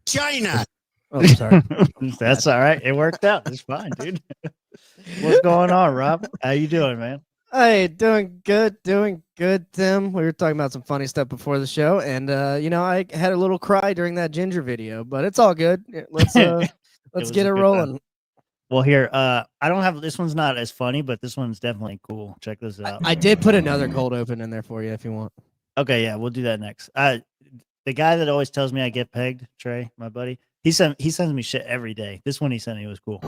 China. Oh, sorry. That's all right. It worked out. It's fine, dude. What's going on, Rob? How you doing, man? Hey, doing good, Tim. We were talking about some funny stuff before the show, and I had a little cry during that ginger video, but it's all good. Let's get it rolling. Time. Well, here, I don't have this one's not as funny, but this one's definitely cool. Check this out. I did put another cold open in there for you if you want. Okay, yeah, we'll do that next. The guy that always tells me I get pegged, Trey, my buddy, he sends me shit every day. This one he sent me was cool.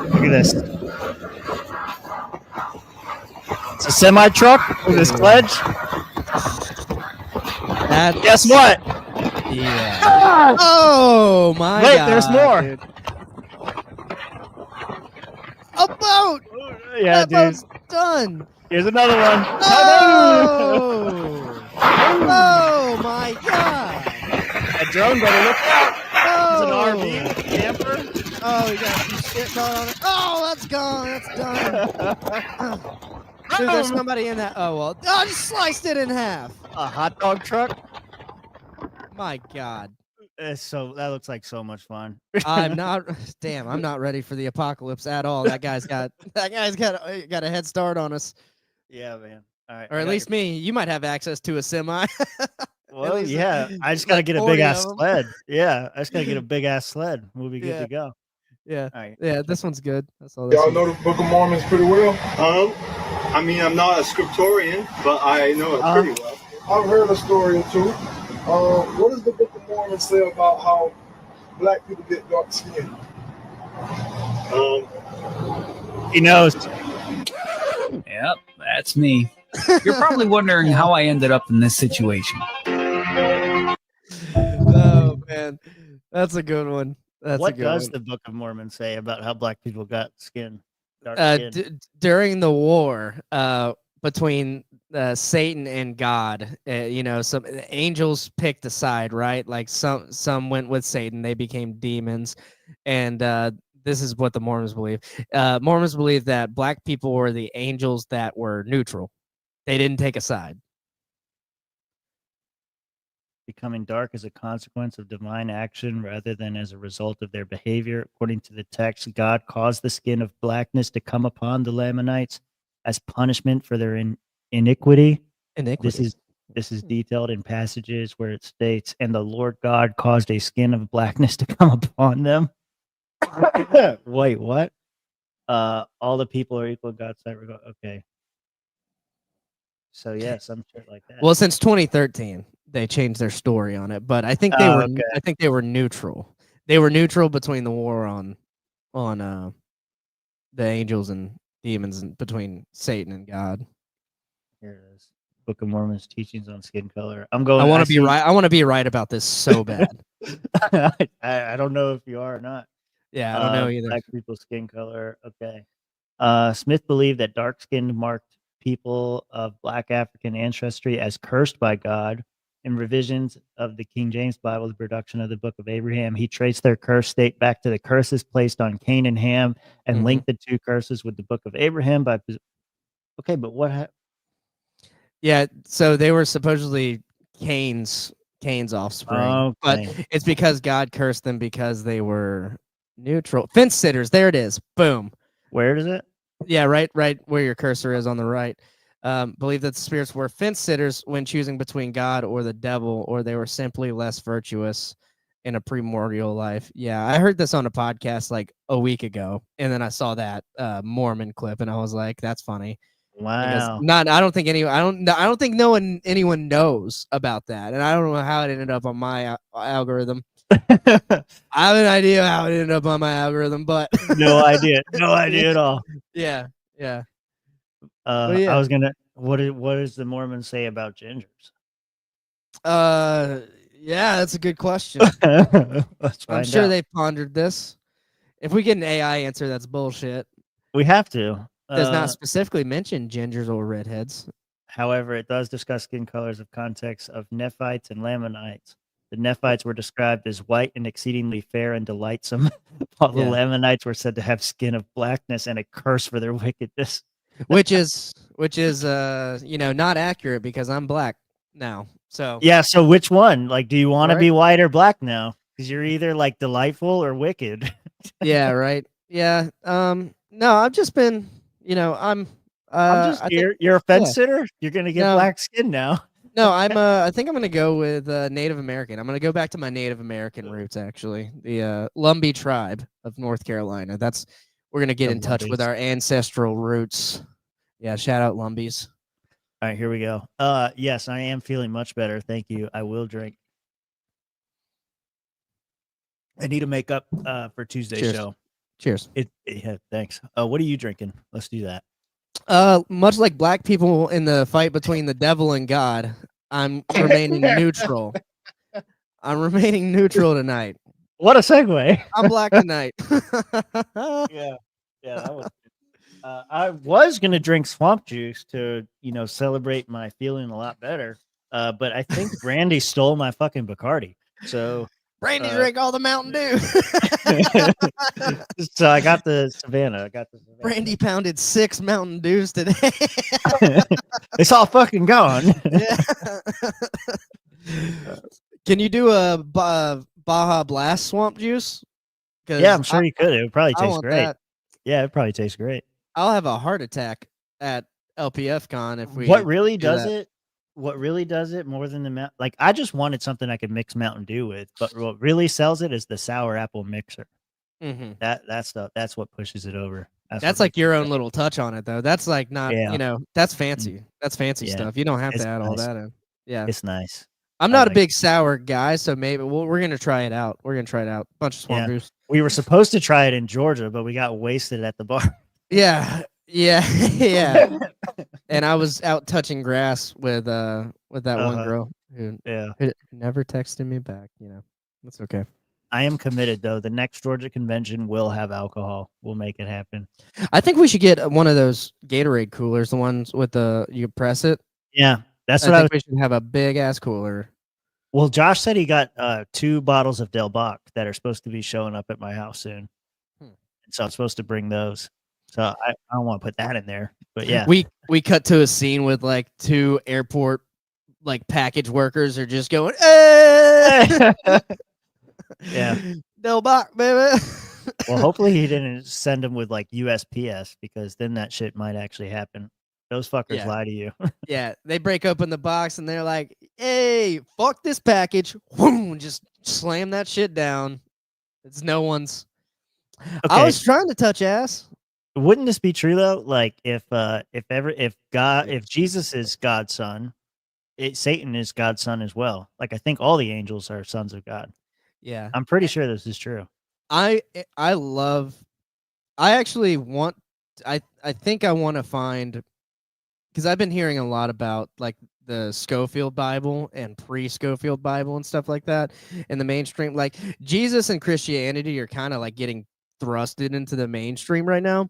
Look at this. It's a semi truck with a sledge. Guess what? Yeah. Ah! Oh my God! Wait, there's more. Dude. A boat. Yeah, that dude. Boat's done. Here's another one. Oh! Oh my God! A drone, better look out. Oh! It's an RV camper. Oh, we got some shit going on. Oh, that's gone. That's done. Dude, there's somebody in that. Oh, well. Oh, I just sliced it in half. A hot dog truck. My God. That looks like so much fun. I'm not ready for the apocalypse at all. That guy's got a head start on us. Yeah, man. All right. Or at least me. You might have access to a semi. Well, yeah. I just got to get a big ass sled. Yeah. I just got to get a big ass sled. We'll be good to go. Yeah. All right. Yeah, this one's good. That's all. Y'all know the Book of Mormon pretty well? I mean, I'm not a scriptorian, but I know it pretty well. I've heard a story or two. What does the Book of Mormon say about how black people get dark skin? He knows. Yep, that's me. You're probably wondering how I ended up in this situation. Oh man, that's a good one. What does the Book of Mormon say about how black people got dark skin? During the war between Satan and God, some angels picked a side, right? Like some went with Satan, they became demons, and this is what the Mormons believe. Mormons believe that black people were the angels that were neutral. They didn't take a side. Becoming dark as a consequence of divine action rather than as a result of their behavior. According to the text, God caused the skin of blackness to come upon the Lamanites as punishment for their iniquity. This is detailed in passages where it states, and the Lord God caused a skin of blackness to come upon them. Wait, what? All the people are equal in God's sight. Okay. So yeah, some shit like that. Well, since 2013, they changed their story on it, but I think they were. Okay. I think they were neutral. They were neutral between the war on the angels and demons, and between Satan and God. Here it is. Book of Mormon's teachings on skin color. I want to be right. I want to be right about this so bad. I don't know if you are or not. Yeah, I don't know either. Black people's skin color. Okay. Smith believed that dark-skinned marked people of black African ancestry as cursed by God. In revisions of the King James Bible's production of the Book of Abraham, he traced their curse date back to the curses placed on Cain and Ham and linked the two curses with the Book of Abraham by. Okay, but what? Yeah, so they were supposedly Cain's offspring, but it's because God cursed them because they were neutral fence sitters. There it is. Boom. Where is it? Yeah, right where your cursor is on the right. Believe that the spirits were fence sitters when choosing between God or the devil, or they were simply less virtuous in a primordial life. Yeah, I heard this on a podcast like a week ago, and then I saw that Mormon clip, and I was like, "That's funny." Wow. I don't think anyone knows about that, and I don't know how it ended up on my algorithm. I have an idea how it ended up on my algorithm, but no idea at all. Yeah. I was gonna. What does the Mormons say about gingers? Yeah, that's a good question. I'm sure they pondered this. If we get an AI answer, that's bullshit. We have to. Does not specifically mention gingers or redheads. However, it does discuss skin colors of context of Nephites and Lamanites. The Nephites were described as white and exceedingly fair and delightsome, while the Lamanites were said to have skin of blackness and a curse for their wickedness. which is not accurate because I'm black. now. So Yeah. So which one? Like, do you want to Right. be white or black now? Because you're either like delightful or wicked. yeah, right. Yeah. No, I've just been, I'm I'm just I think you're a fence yeah. sitter. You're gonna get No. black skin now. No, I think I'm gonna go with Native American. I'm gonna go back to my Native American roots, actually. The Lumbee tribe of North Carolina. We're gonna get The in touch with Lumbees. our ancestral roots. Yeah, shout out Lumbees. All right, here we go. Yes, I am feeling much better. Thank you. I will drink. I need to make up for Tuesday's Cheers. show. Cheers. Yeah, thanks. What are you drinking? Let's do that. Much like black people in the fight between the devil and God, I'm remaining neutral. I'm remaining neutral tonight. What a segue. I'm black tonight. Yeah, that was good. I was gonna drink swamp juice to, celebrate my feeling a lot better. But I think Brandy stole my fucking Bacardi. So Brandy drank all the Mountain Dew. so I got the Savannah. Brandy pounded 6 Mountain Dews today. It's all fucking gone. Yeah. Can you do a Baja Blast swamp juice? Yeah, I'm sure you could. It would probably I taste want great. that. Yeah, it probably tastes great. I'll have a heart attack at LPF Con if we. What really do does that. it? What really does it more than the like? I just wanted something I could mix Mountain Dew with, but what really sells it is the sour apple mixer. Mhm. That's what pushes it over. That's like your own little touch on it, though. That's like not, Yeah. that's fancy. That's fancy Yeah. stuff. You don't have It's to add all nice. that in. Yeah. It's nice. I'm I not a like big sour guy, so maybe we're going to try it out. We're going to try it out. Bunch of swamp Yeah. juice. We were supposed to try it in Georgia, but we got wasted at the bar. Yeah. Yeah. Yeah. And I was out touching grass with that one girl who never texted me back, That's okay. I am committed though. The next Georgia convention will have alcohol. We'll make it happen. I think we should get one of those Gatorade coolers, the ones with you press it. Yeah. That's I what think we should have a big ass cooler. Well, Josh said he got 2 bottles of Del Bach that are supposed to be showing up at my house soon. So I'm supposed to bring those. So I don't want to put that in there. But yeah. We cut to a scene with like 2 airport like package workers are just going, hey! Yeah. Del Bach, baby. Well, hopefully he didn't send them with like USPS because then that shit might actually happen. Those fuckers lie to you. Yeah, they break open the box and they're like, hey, fuck this package. Whoom, just slam that shit down. It's no one's. Okay. I was trying to touch ass. Wouldn't this be true though? Like if Jesus is God's son, Satan is God's son as well. Like I think all the angels are sons of God. Yeah. I'm pretty sure this is true. I actually want I think I want to find, because I've been hearing a lot about like the Schofield Bible and pre-Schofield Bible and stuff like that in the mainstream. Like Jesus and Christianity are kind of like getting thrusted into the mainstream right now.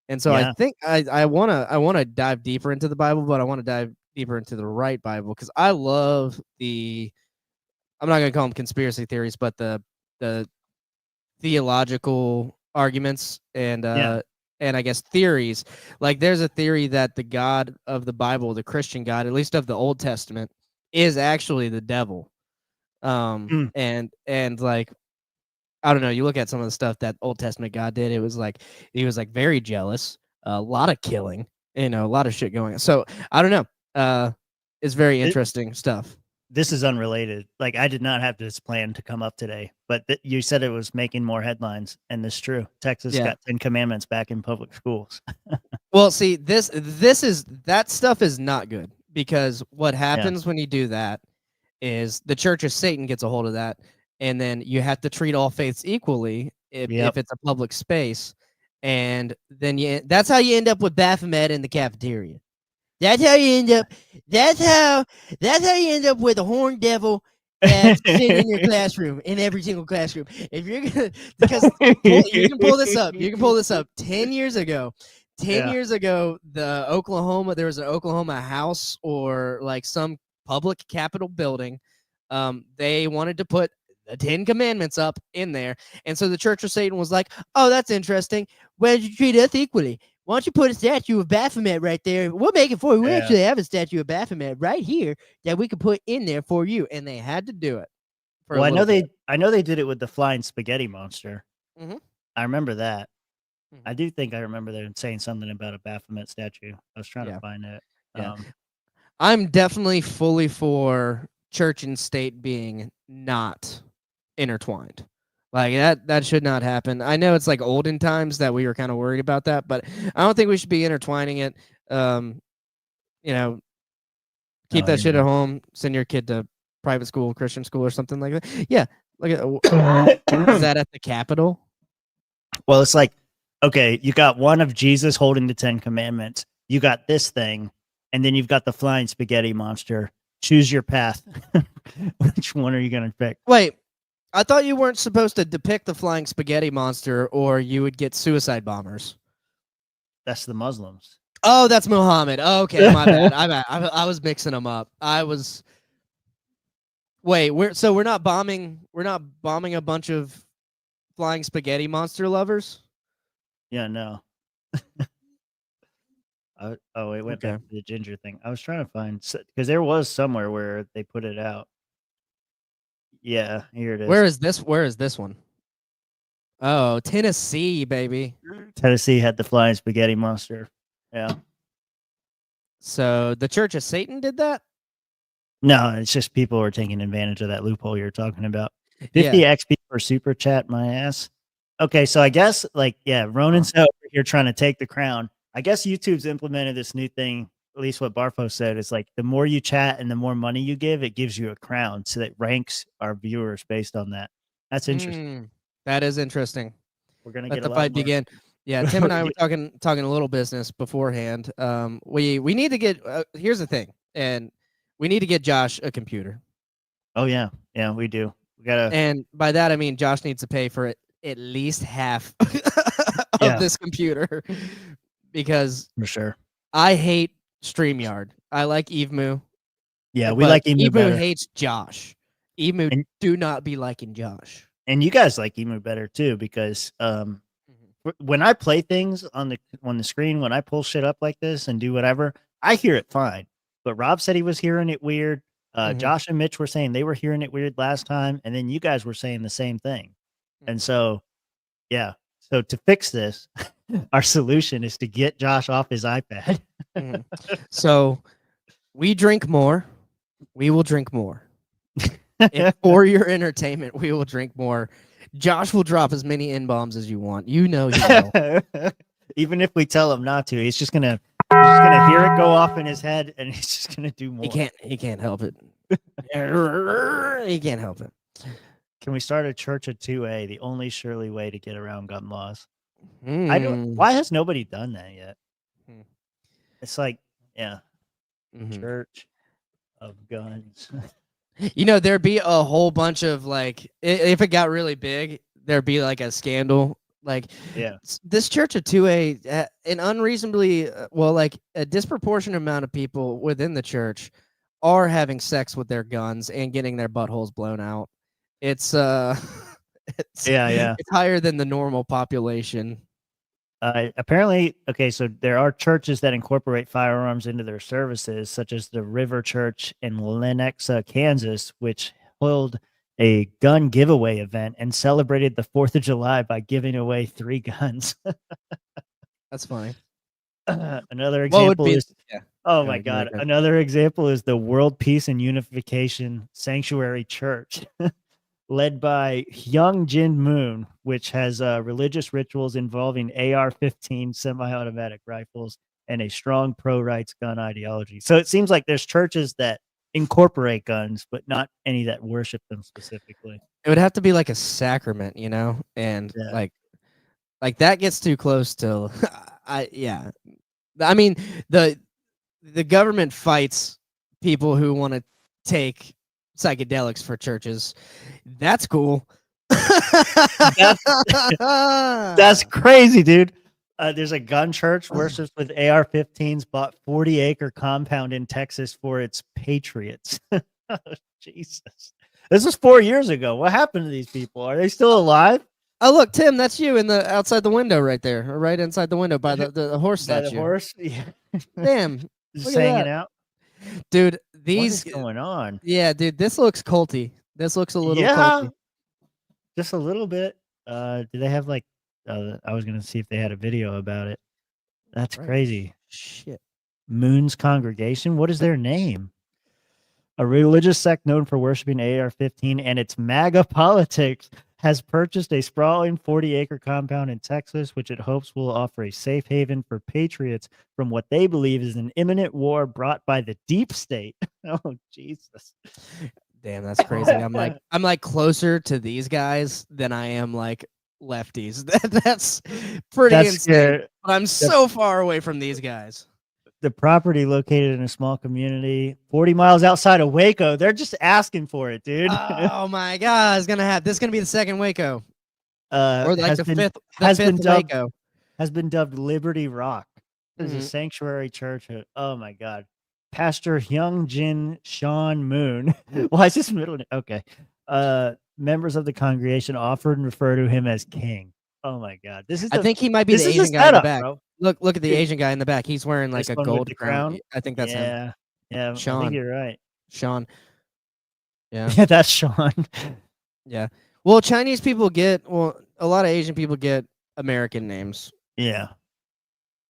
And so I think I want to dive deeper into the Bible, but I want to dive deeper into the right Bible because I love I'm not going to call them conspiracy theories, but the theological arguments and I guess theories. Like there's a theory that the God of the Bible, the Christian God, at least of the Old Testament, is actually the devil. And like, I don't know, you look at some of the stuff that Old Testament God did, it was like he was like very jealous, a lot of killing, a lot of shit going on. So I don't know. It's very interesting stuff. This is unrelated. Like I did not have this plan to come up today, but you said it was making more headlines, and this is true. Texas got 10 commandments back in public schools. Well, see, that stuff is not good because what happens when you do that is the Church of Satan gets a hold of that, and then you have to treat all faiths equally if it's a public space, and then that's how you end up with Baphomet in the cafeteria. That's how you end up. That's how you end up with a horned devil that's sitting in your classroom, in every single classroom. If you're gonna, because you can pull this up. You can pull this up. 10 years ago, there was an Oklahoma house or like some public Capitol building. They wanted to put the 10 commandments up in there, and so the Church of Satan was like, "Oh, that's interesting. Why did you treat us equally? why don't you put a statue of Baphomet right there? We'll make it for you. We Yeah. actually have a statue of Baphomet right here that we could put in there for you. And they had to do it. Well, I know they did it with the flying spaghetti monster. Mhm. I remember that. Mhm. I do think I remember them saying something about a Baphomet statue. I was trying Yeah. to find it. Yeah. I'm definitely fully for church and state being not intertwined. Like that should not happen. I know it's like olden times that we were kind of worried about that, but I don't think we should be intertwining it. You know, keep Oh, that shit yeah. at home. Send your kid to private school, Christian school, or something like that. Yeah, look at is that at the Capitol? Well, it's like, okay, you got one of Jesus holding the 10 Commandments. You got this thing, and then you've got the flying spaghetti monster. Choose your path. Which one are you going to pick? Wait, I thought you weren't supposed to depict the flying spaghetti monster, or you would get suicide bombers. That's the Muslims. Oh, that's Muhammad. Oh, okay, my bad. I was mixing them up. Wait, we're not bombing a bunch of flying spaghetti monster lovers? Yeah, no. It went back to the ginger thing. I was trying to find, because there was somewhere where they put it out. Yeah, here it is. Where is this one? Oh, Tennessee, baby. Tennessee had the flying spaghetti monster. Yeah. So the Church of Satan did that? No, it's just people are taking advantage of that loophole you're talking about. 50 Yeah. XP for super chat, my ass. Okay, so I guess, Ronan's over here trying to take the crown. I guess YouTube's implemented this new thing, at least what Barfo said. It's like the more you chat and the more money you give, it gives you a crown. So that ranks our viewers based on that. That's interesting. That is interesting. We're going to Let get the a lot fight more. begin. Yeah, Tim and I were talking a little business beforehand. We need to get, here's the thing, and we need to get Josh a computer. Oh, yeah. Yeah, we do. We gotta. And by that, I mean Josh needs to pay for it at least half of this computer, because for sure. I hate StreamYard. I like Evemu. Yeah, we like Emu better. Emu hates Josh. Emu do not be liking Josh. And you guys like Emu better too, because when I play things on the screen, when I pull shit up like this and do whatever, I hear it fine. But Rob said he was hearing it weird. Josh and Mitch were saying they were hearing it weird last time, and then you guys were saying the same thing. And so, yeah. So to fix this, our solution is to get Josh off his iPad. So we drink more. We will drink more. And for your entertainment, we will drink more. Josh will drop as many N-bombs as you want. You know he will. Even if we tell him not to, he's just gonna hear it go off in his head, and he's just gonna do more. He can't help it. He can't help it. Can we start a church of 2A, the only surely way to get around gun laws? Why has nobody done that yet? It's like, church of guns. You know, there'd be a whole bunch of, like, if it got really big, there'd be like a scandal. Like, this church of 2A, an unreasonably, a disproportionate amount of people within the church are having sex with their guns and getting their buttholes blown out. It's it's higher than the normal population. Apparently, okay, so there are churches that incorporate firearms into their services, such as the River Church in Lenexa, Kansas, which held a gun giveaway event and celebrated the 4th of July by giving away 3 guns. That's funny. Another example is, my God. Okay. Another example is the World Peace and Unification Sanctuary Church, led by Hyung Jin Moon, which has religious rituals involving AR-15 semi-automatic rifles and a strong pro-rights gun ideology. So it seems like there's churches that incorporate guns, but not any that worship them specifically. It would have to be like a sacrament, you know, and like that gets too close to. I mean, the government fights people who want to take psychedelics for churches. That's cool. That's crazy, dude. There's a gun church worships with AR-15s, bought 40-acre compound in Texas for its patriots. Oh, Jesus. This was 4 years ago. What happened to these people? Are they still alive? Oh, look, Tim, that's you in the outside the window right there, or right inside the window by the horse By statue. the horse. Yeah. Damn, Just look at hanging that. out. Dude. What is going on? Yeah, dude, this looks culty. This looks a little Yeah, culty. just a little bit. Do they have like? I was gonna see if they had a video about it. That's Right. crazy. Shit. Moon's congregation. What is their name? A religious sect known for worshiping AR-15 and its MAGA politics has purchased a sprawling 40-acre compound in Texas, which it hopes will offer a safe haven for patriots from what they believe is an imminent war brought by the deep state. Oh, Jesus. Damn, that's crazy. I'm like closer to these guys than I am like lefties. That's pretty That's insane. scary. But I'm so far away from these guys. The property located in a small community 40 miles outside of Waco. They're just asking for it, dude. Oh my god, this is gonna be the second Waco. Or like has the been, fifth has been dubbed, Waco. has been dubbed Liberty Rock. There's a sanctuary church. Oh my God. Pastor Hyung Jin Sean Moon. Why is this middle name? Okay. Members of the congregation offered and refer to him as King. Oh my God. I think he might be the Asian guy in the back. Bro. Look at the Asian guy in the back. He's wearing like a gold crown. I think that's him. Yeah, Sean. I think you're right. Sean. Yeah. Yeah, that's Sean. Yeah. Well, Chinese people a lot of Asian people get American names. Yeah.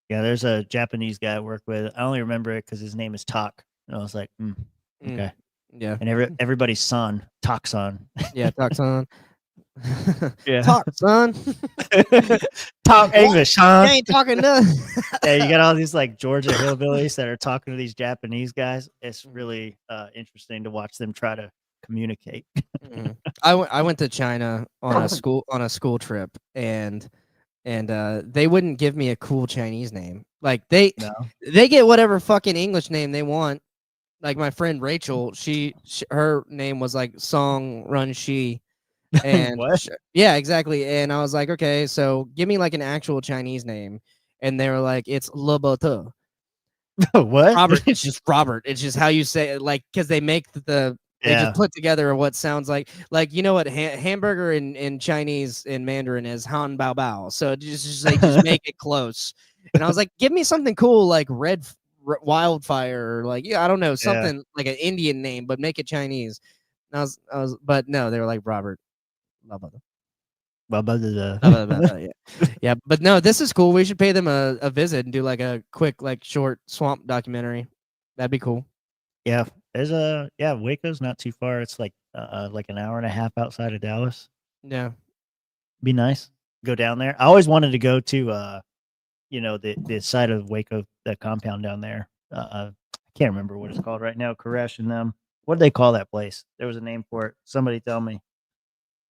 Yeah, there's a Japanese guy I work with. I only remember it because his name is Tak. And I was like, okay. Yeah. And everybody's son, Tak-san. Yeah, Tak-san. Yeah. Talk, son. Talk English, son. You ain't talking nothing. Yeah, you got all these like Georgia hillbillies that are talking to these Japanese guys. It's really interesting to watch them try to communicate. I went to China on a school trip, and they wouldn't give me a cool Chinese name. Like they get whatever fucking English name they want. Like my friend Rachel, her name was like Song Run Shi. And yeah, exactly. And I was like, okay, so give me like an actual Chinese name. And they were like, it's Le Boteau. What? Robert. It's just Robert. It's just how you say it. Like, because they make they just put together what sounds like you know what hamburger in Chinese in Mandarin is Han Bao Bao. So just make it close. And I was like, give me something cool like Red Wildfire, or like I don't know, something like an Indian name, but make it Chinese. And I was, but no, they were like Robert. Yeah, but no, this is cool. We should pay them a visit and do like a quick, like short swamp documentary. That'd be cool. Yeah, there's Waco's not too far. It's like an hour and a half outside of Dallas. Yeah, be nice. Go down there. I always wanted to go to the side of Waco, the compound down there. I can't remember what it's called right now. Koresh and them. What do they call that place? There was a name for it. Somebody tell me.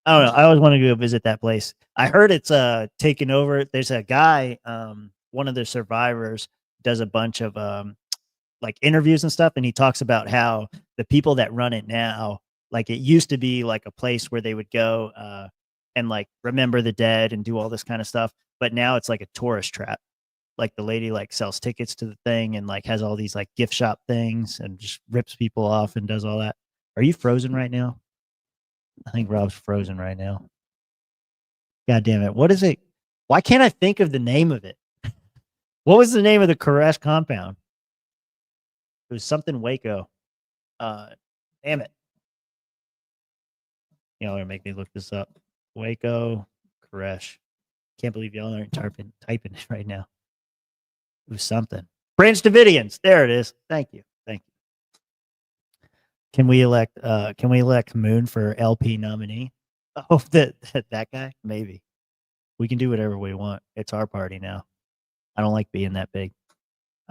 I don't know. I always wanted to go visit that place. I heard it's taken over. There's a guy, one of the survivors, does a bunch of like interviews and stuff, and he talks about how the people that run it now, like it used to be like a place where they would go and like remember the dead and do all this kind of stuff, but now it's like a tourist trap. Like the lady like sells tickets to the thing and like has all these like gift shop things and just rips people off and does all that. Are you frozen right now? I think Rob's frozen right now. God damn it. What is it? Why can't I think of the name of it? What was the name of the Koresh compound? It was something Waco. Damn it. Y'all are making me look this up. Waco, Koresh. Can't believe y'all aren't typing it right now. It was something. Branch Davidians. There it is. Thank you. Can we elect Moon for LP nominee? Oh, that guy? Maybe. We can do whatever we want. It's our party now. I don't like being that big.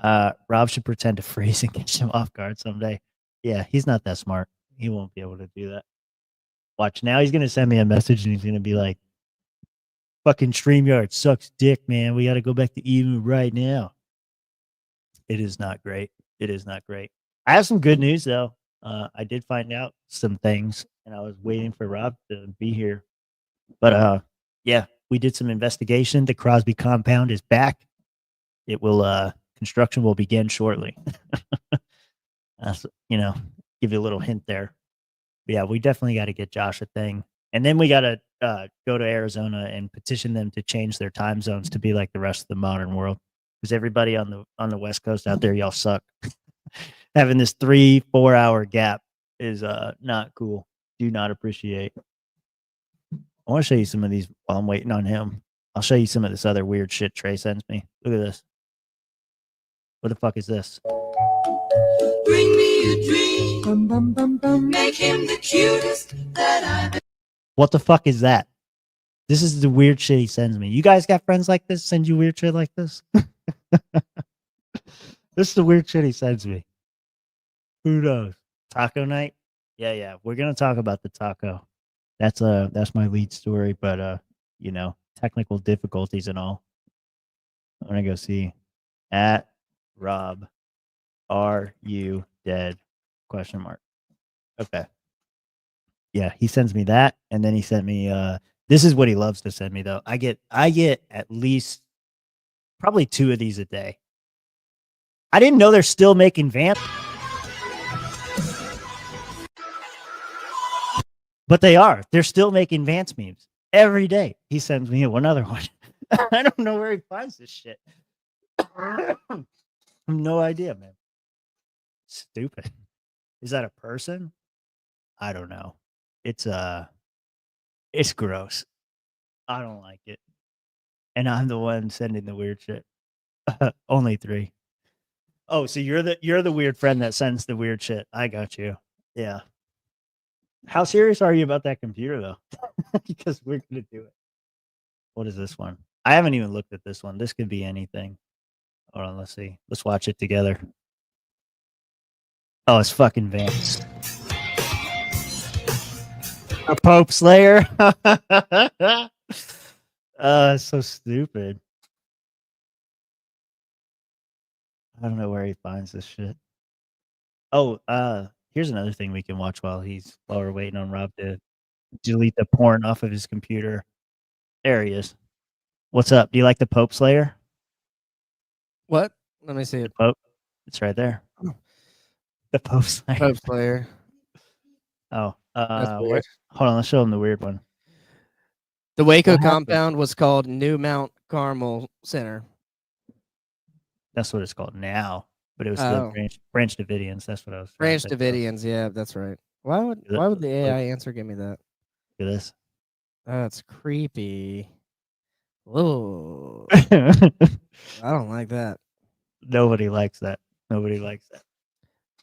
Rob should pretend to freeze and catch him off guard someday. Yeah, he's not that smart. He won't be able to do that. Watch, now he's going to send me a message and he's going to be like, fucking StreamYard sucks dick, man. We got to go back to Emu right now. It is not great. It is not great. I have some good news, though. I did find out some things, and I was waiting for Rob to be here. But, yeah, we did some investigation. The Crosby compound is back. It will, construction will begin shortly. Give you a little hint there. But yeah, we definitely got to get Josh a thing. And then we got to go to Arizona and petition them to change their time zones to be like the rest of the modern world. Because everybody on the West Coast out there, y'all suck. Having this 3-4 hour gap is not cool. Do not appreciate. I want to show you some of these while I'm waiting on him. I'll show you some of this other weird shit Trey sends me. Look at this. What the fuck is this? Bring me a dream. Bum, bum, bum, bum. Make him the cutest that I've. What the fuck is that? This is the weird shit he sends me. You guys got friends like this? Send you weird shit like this? This is the weird shit he sends me. Who knows? Taco night? Yeah. We're gonna talk about the taco. That's my lead story, but you know, technical difficulties and all. I'm gonna go see at Rob. Are you dead? ? Okay. Yeah, he sends me that, and then he sent me this is what he loves to send me though. I get at least probably 2 of these a day. I didn't know they're still making Vance. But they are. They're still making Vance memes every day. He sends me another one. I don't know where he finds this shit. I have no idea, man. Stupid. Is that a person? I don't know. It's gross. I don't like it. And I'm the one sending the weird shit. Only 3. Oh, so you're the weird friend that sends the weird shit. I got you. Yeah. How serious are you about that computer though? Because we're gonna do it. What is this one? I haven't even looked at this one. This could be anything. Hold on, let's see. Let's watch it together. Oh, it's fucking Vance. A Pope Slayer. It's so stupid. I don't know where he finds this shit. Oh, here's another thing we can watch while we're waiting on Rob to delete the porn off of his computer. There he is. What's up? Do you like the Pope Slayer? What? Let me see it. Pope. It's right there. The Pope Slayer. Pope Slayer. Oh, That's weird. hold on. Let's show him the weird one. The Waco What happened? compound was called New Mount Carmel Center. That's what it's called now, but it was still Branch Davidians. That's what I was. Branch Davidians. Yeah, that's right. Why would the AI answer give me that? Look at this. That's creepy. Whoa. I don't like that. Nobody likes that.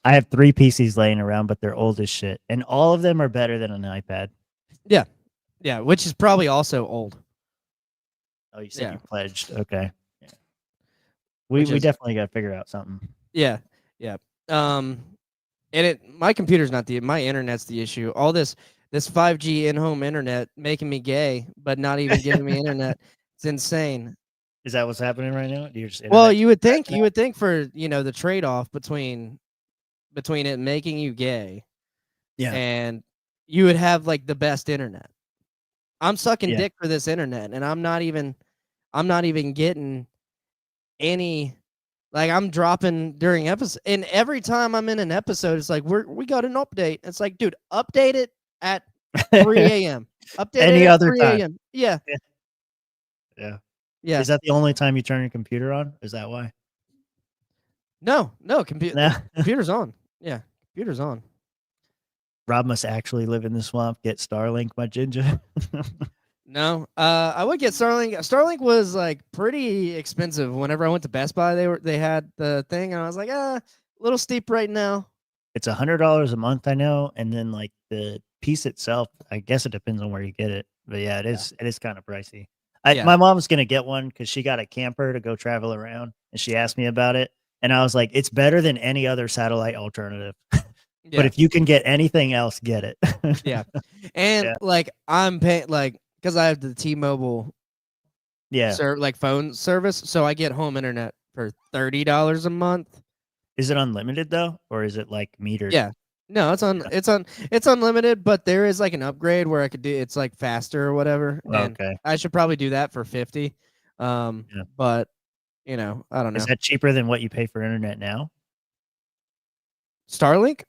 I have 3 PCs laying around, but they're old as shit, and all of them are better than an iPad. Yeah, which is probably also old. Oh, you said you pledged. Okay. Yeah. We definitely got to figure out something. Yeah. And my computer's not my internet's the issue. All this 5G in-home internet making me gay, but not even giving me internet. It's insane. Is that what's happening right now? Well, you would think for, the trade-off between it making you gay, and you would have like the best internet. I'm sucking dick for this internet, and I'm not even getting any. Like, I'm dropping during episode, and every time I'm in an episode, it's like we got an update. It's like, dude, update it at 3 a.m. Update any it at other 3 time. a.m. Yeah. Is that the only time you turn your computer on? Is that why? No, computer's on. Yeah, computer's on. Rob must actually live in the swamp. Get Starlink, my ginger. No, I would get Starlink. Starlink was like pretty expensive. Whenever I went to Best Buy, they had the thing, and I was like, a little steep right now. It's $100 a month, I know, and then like the piece itself, I guess it depends on where you get it, but yeah, it is kind of pricey. My mom's gonna get one because she got a camper to go travel around, and she asked me about it, and I was like, it's better than any other satellite alternative. But if you can get anything else, get it. And like I'm paying because I have the T-Mobile phone service, so I get home internet for $30 a month. Is it unlimited though, or is it like metered? Yeah. No, it's unlimited, but there is like an upgrade where I could do it's like faster or whatever. And okay. I should probably do that for $50. But I don't know. Is that cheaper than what you pay for internet now? Starlink?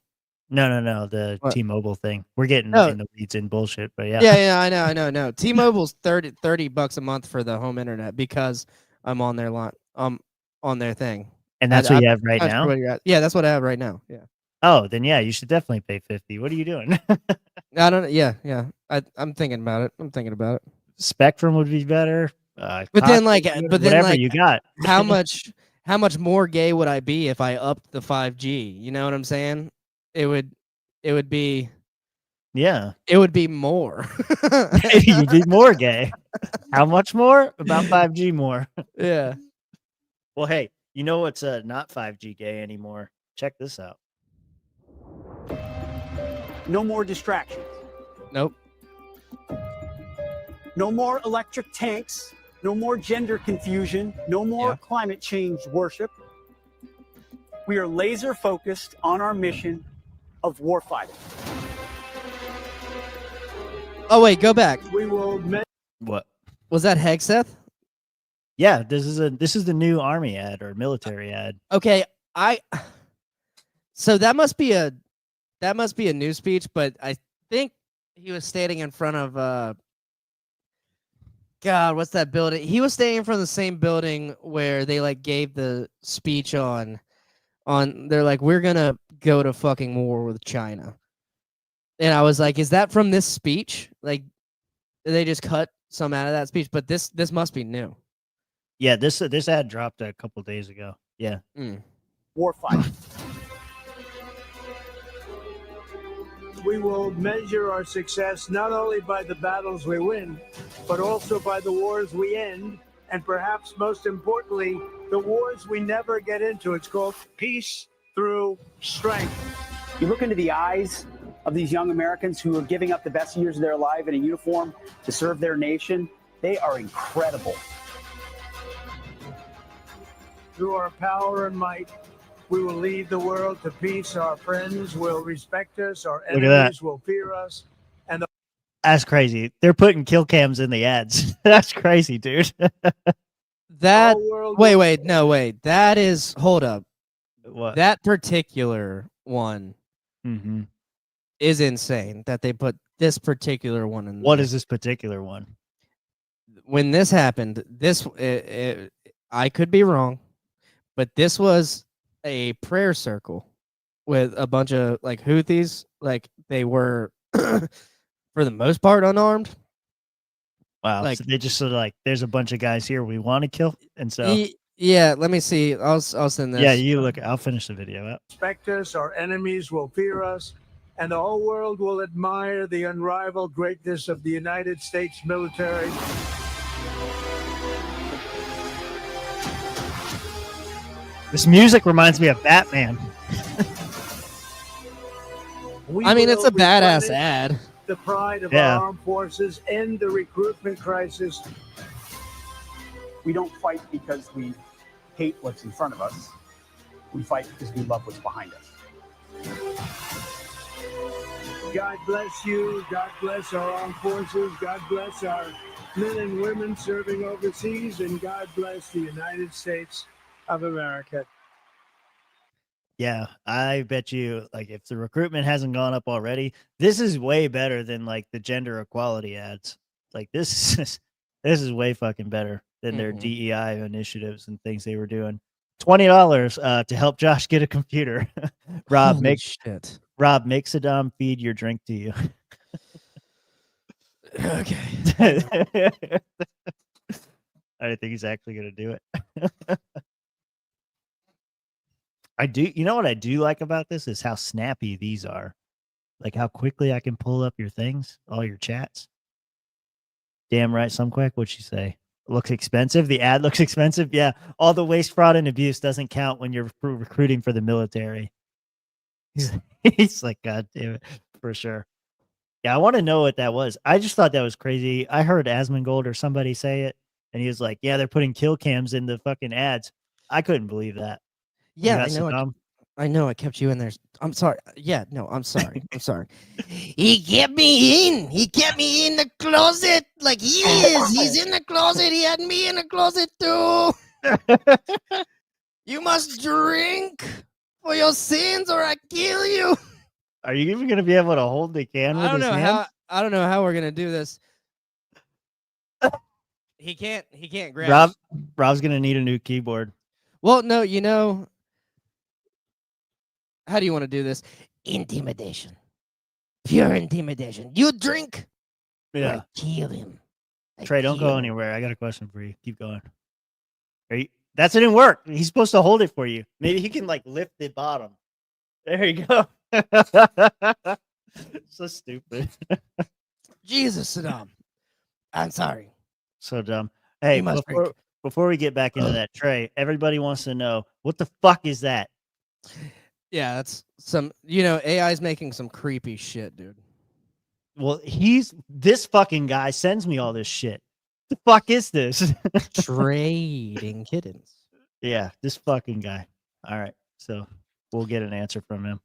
No. The What? T-Mobile thing. We're getting No. in the weeds in bullshit, but yeah. Yeah, I know. No, T-Mobile's $30 a month for the home internet because I'm on their line. On their thing. And that's what you have right Not sure now? what you're at. Yeah, that's what I have right now. Yeah. Oh, then yeah, you should definitely pay 50. What are you doing? I don't. Yeah. I'm thinking about it. Spectrum would be better. But then, whatever you got. how much more gay would I be if I upped the 5G? You know what I'm saying? It would be Yeah. it would be more. You'd be more gay. How much more? About 5G more. Yeah. Well, hey, you know what's not 5G gay anymore? Check this out. No more distractions. Nope. No more electric tanks. No more gender confusion. No more climate change worship. We are laser focused on our mission of warfighting. Oh wait, go back. We will What? Was that Hegseth? Yeah, this is the new army ad or military ad. Okay, so that must be a new speech, but I think he was standing in front of God, what's that building? He was standing in front of the same building where they like gave the speech on they're like, we're gonna go to fucking war with China. And I was like, is that from this speech? Like, they just cut some out of that speech, but this must be new. Yeah, this ad dropped a couple days ago. Yeah. Warfighting. We will measure our success not only by the battles we win, but also by the wars we end, and perhaps most importantly, the wars we never get into. It's called peace through strength. You look into the eyes of these young Americans who are giving up the best years of their life in a uniform to serve their nation. They are incredible. Through our power and might, we will lead the world to peace. Our friends will respect us. Our Look at enemies will fear us. That's crazy. They're putting kill cams in the ads. That's crazy, dude. That Our world wait. That is hold up. What? That particular one Mm-hmm. is insane that they put this particular one in. What there. is this particular one? When this happened? I could be wrong, but this was a prayer circle with a bunch of like Houthis. Like they were, for the most part, unarmed. Wow. Like- So they just sort of like, there's a bunch of guys here we want to kill, and so Yeah, let me see. I'll send this. yeah, you look. I'll finish the video up. respect us. Our enemies will fear us. And the whole world will admire the unrivaled greatness of the United States military. This music reminds me of Batman. I mean, it's a will badass replenish ad. The pride of Yeah. our armed forces, end the recruitment crisis. We don't fight because we hate what's in front of us. We fight because we love what's behind us. God bless you. God bless our armed forces. God bless our men and women serving overseas. And God bless the United States of America. Yeah, I bet you, like, if the recruitment hasn't gone up already, this is way better than like the gender equality ads. Like this is way fucking better than their Mhm. DEI initiatives and things they were doing. $20 to help Josh get a computer. Rob, Holy make shit. Saddam feed your drink to you. Okay. I don't think he's actually gonna do it. I do. You know what I do like about this is how snappy these are. Like how quickly I can pull up your things, all your chats. Damn right, some quick. What'd she say? Looks expensive. The ad looks expensive. Yeah, all the waste, fraud, and abuse doesn't count when you're recruiting for the military. He's like, God damn it, for sure. Yeah, I want to know what that was. I just thought that was crazy. I heard Asmongold or somebody say it, and he was like, "Yeah, they're putting kill cams in the fucking ads." I couldn't believe that. Yeah, That's dumb. I know. I kept you in there. I'm sorry. Yeah, no, I'm sorry. I'm sorry. He kept me in. He kept me in the closet like he is. He's in the closet. He had me in the closet too. You must drink for your sins or I kill you. Are you even gonna be able to hold the can with I don't his know hands? how. I don't know how we're gonna do this. He can't. He can't grab. Rob, it. Rob's gonna need a new keyboard. Well, no. You know. How do you want to do this? Intimidation. Pure intimidation. You drink. Yeah. I kill him. I Trey, don't kill go him. anywhere. I got a question for you. Keep going. That didn't work. He's supposed to hold it for you. Maybe he can like lift the bottom. There you go. So stupid. Jesus, Saddam. I'm sorry. So dumb. Hey, You must drink. before we get back into that, Trey, everybody wants to know what the fuck is that? Yeah, that's some. You know, AI's making some creepy shit, dude. Well, this fucking guy sends me all this shit. The fuck is this? Trading kittens. Yeah, this fucking guy. All right, so we'll get an answer from him,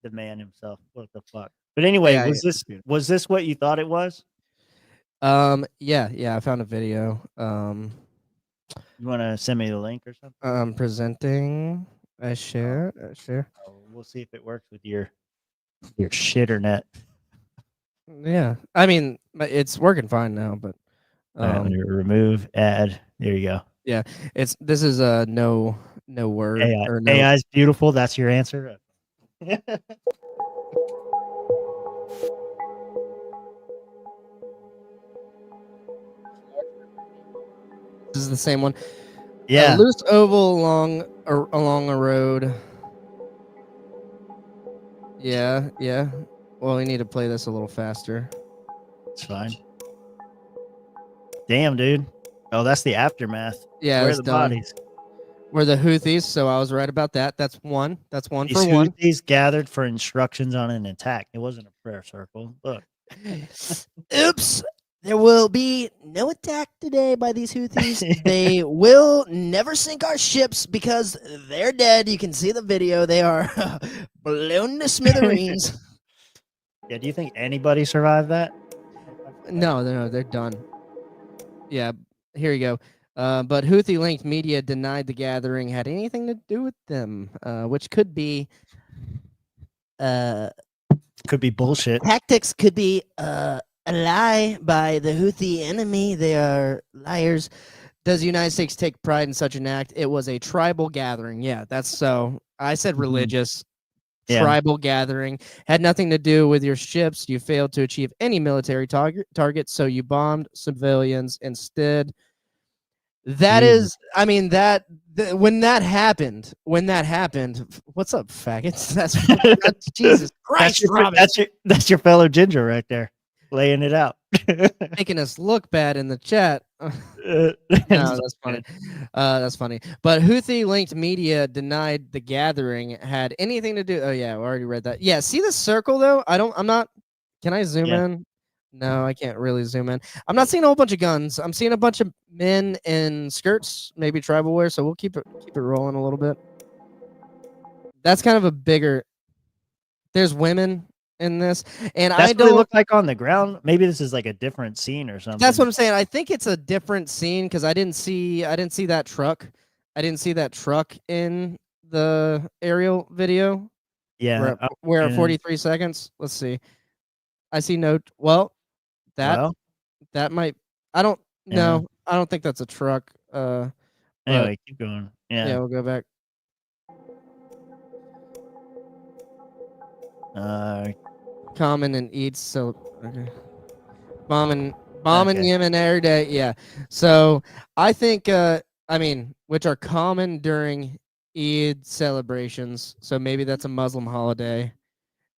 the man himself. What the fuck? But anyway, Yeah, was this what you thought it was? Yeah. I found a video. You want to send me the link or something? Presenting. I share. Oh, we'll see if it works with your shitternet. Yeah, I mean, it's working fine now, but All right, let me remove ad. There you go. this is no word AI, or no. AI is beautiful. That's your answer. This is the same one. Yeah, A loose oval along a road. Yeah. Well, we need to play this a little faster. it's fine. Damn, dude. Oh, that's the aftermath. Yeah, Where are it's the done. bodies? We're the Houthis, so I was right about that. That's one. That's one These for one. Houthis gathered for instructions on an attack. It wasn't a prayer circle. Look. Oops. There will be no attack today by these Houthis. They will never sink our ships because they're dead. You can see the video. They are blown to smithereens. Yeah, do you think anybody survived that? No, they're done. Yeah, here you go. But Houthi-linked media denied the gathering had anything to do with them, which could be Could be bullshit. tactics, could be a lie by the Houthi enemy. They are liars. Does the United States take pride in such an act? It was a tribal gathering. Yeah, that's so. I said religious. Yeah. Tribal gathering had nothing to do with your ships. You failed to achieve any military target, so you bombed civilians instead. That Jesus. is, I mean, when that happened, what's up, faggots? That's Jesus Christ, Robin. That's your fellow ginger right there, laying it out. Making us look bad in the chat. No, that's funny. That's funny. But Houthi-linked media denied the gathering had anything to do. Oh yeah, we already read that. Yeah, see the circle though? I'm not. Can I zoom in? No, I can't really zoom in. I'm not seeing a whole bunch of guns. I'm seeing a bunch of men in skirts, maybe tribal wear. So we'll keep it rolling a little bit. That's kind of a bigger. There's women in this, and That's I what don't they look like on the ground. Maybe this is like a different scene or something. That's what I'm saying. I think it's a different scene because I didn't see that truck. I didn't see that truck in the aerial video. Yeah, we're at 43 seconds. Let's see. I see no. Well, that might. I don't know. I don't think that's a truck. Anyway, keep going. Yeah, we'll go back. Common and eats so okay. Bombing Yemen every day. Yeah. So I think which are common during Eid celebrations. So maybe that's a Muslim holiday.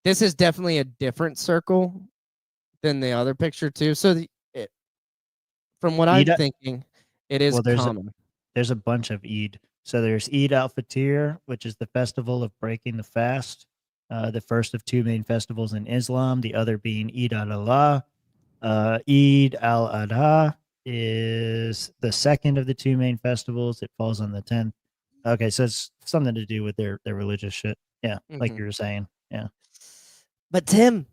This is definitely a different circle than the other picture too. So from what I'm thinking, it is common. There's a bunch of Eid. So there's Eid al-Fitr, which is the festival of breaking the fast. The first of two main festivals in Islam, the other being Eid al-Allah. Eid al-Adha is the second of the two main festivals. It falls on the 10th. Okay, so it's something to do with their religious shit. Yeah, like you were saying. Yeah. But Tim,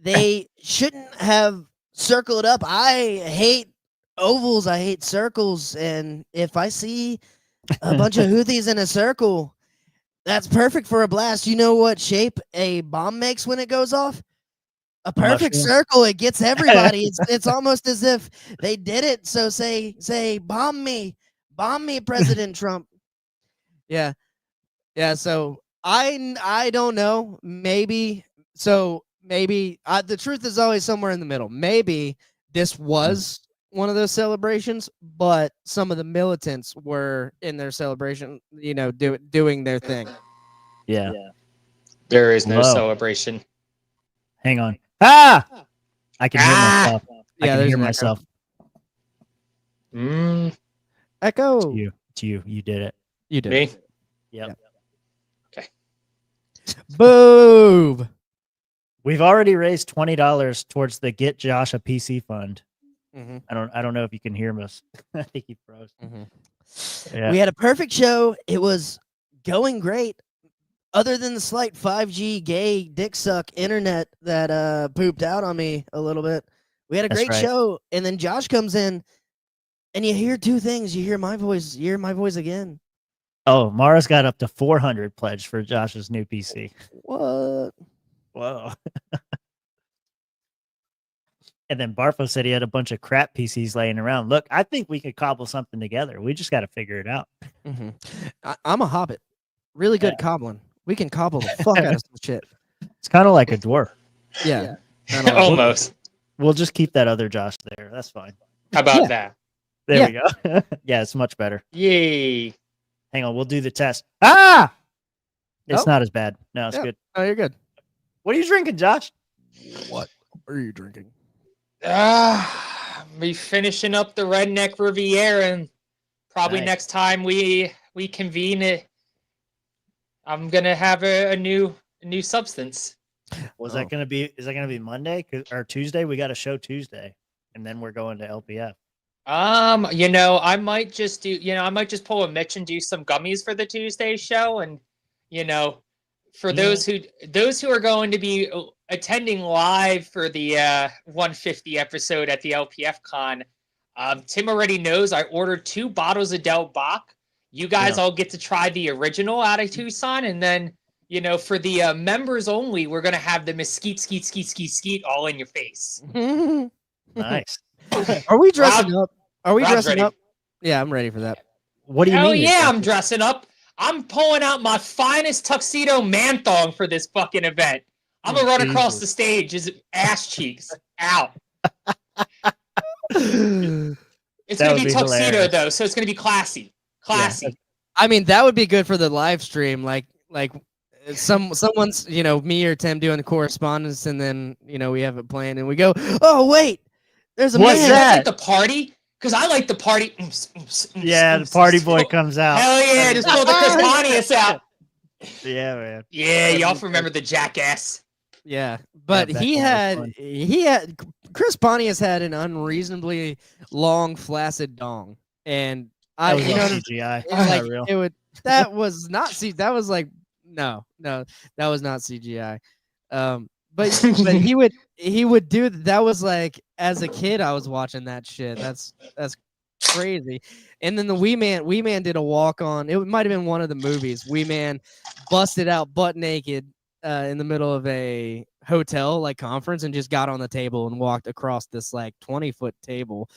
they shouldn't have circled up. I hate ovals. I hate circles. And if I see a bunch of Houthis in a circle, That's perfect for a blast. You know what shape a bomb makes when it goes off? A perfect mushroom. circle. It gets everybody. It's almost as if they did it. So say bomb me, President Trump. Yeah, yeah. So I don't know. Maybe the truth is always somewhere in the middle. Maybe this was one of those celebrations, but some of the militants were in their celebration, doing their thing. Yeah. There is no Hello. celebration. Hang on. Ah! I can hear Ah! myself. I Yeah, can there's hear an echo. myself. Echo. It's you. You did it. You did. Me? Yep. Okay. Boom. We've already raised $20 towards the Get Josh a PC fund. Mhm. I don't know if you can hear us. I think he froze. Yeah. We had a perfect show. It was going great. Other than the slight 5G gay dick suck internet that pooped out on me a little bit. We had a That's great right. show, and then Josh comes in, and you hear two things. You hear my voice. You hear my voice again. Oh, Mara's got up to 400 pledged for Josh's new PC. What? Whoa. And then Barfo said he had a bunch of crap PCs laying around. Look, I think we could cobble something together. We just got to figure it out. Mm-hmm. I'm a hobbit. Really good at cobbling. We can cobble the fuck out of some shit. It's kind of like a dwarf. Yeah. Almost. We'll just keep that other Josh there. That's fine. How about Yeah. that? There we go. Yeah, it's much better. Yay. Hang on, we'll do the test. Ah! It's Nope. not as bad. No, it's Yeah. good. Oh, you're good. What are you drinking, Josh? What are you drinking? We finishing up the Redneck Riviera, and probably Nice. next time we convene it, I'm gonna have a new substance. Was that gonna be? Is that gonna be Monday or Tuesday? We got a show Tuesday, and then we're going to LPF. I might just pull a Mitch and do some gummies for the Tuesday show, and for those who are going to be attending live for the 150 episode at the LPF con, Tim already knows I ordered 2 bottles of Del Bach. You guys all get to try the original out of Tucson, and then for the members only, we're gonna have the mesquite skeet all in your face. Nice. Are we dressing Rob- up? Are we Rob's dressing ready. up? Yeah, I'm ready for that. What do you Hell mean? yeah, I'm dressing up. I'm pulling out my finest tuxedo man thong for this fucking event. I'm gonna run across the stage as ass cheeks out. It's That gonna would be be tuxedo hilarious. though, so it's gonna be classy. Classy. I mean, that would be good for the live stream. Like someone's, me or Tim doing the correspondence, and then we have it playing, and we go, oh wait, there's a What's man. You guys that? like the party? Because I like the party. Yeah, the party boy comes out. Hell yeah, just pull the Chris Pontius out. Yeah, man. Yeah, y'all remember the jackass. Yeah, but back he when it had Chris Pontius had an unreasonably long, flaccid dong, and That was all it's CGI. like Not real. it would. That was not that was like no, that was not CGI. But he would do that. Was like, as a kid I was watching that shit. That's crazy. And then the Wee Man did a walk on. It might have been one of the movies. Wee Man busted out butt naked in the middle of a hotel like conference and just got on the table and walked across this like 20-foot table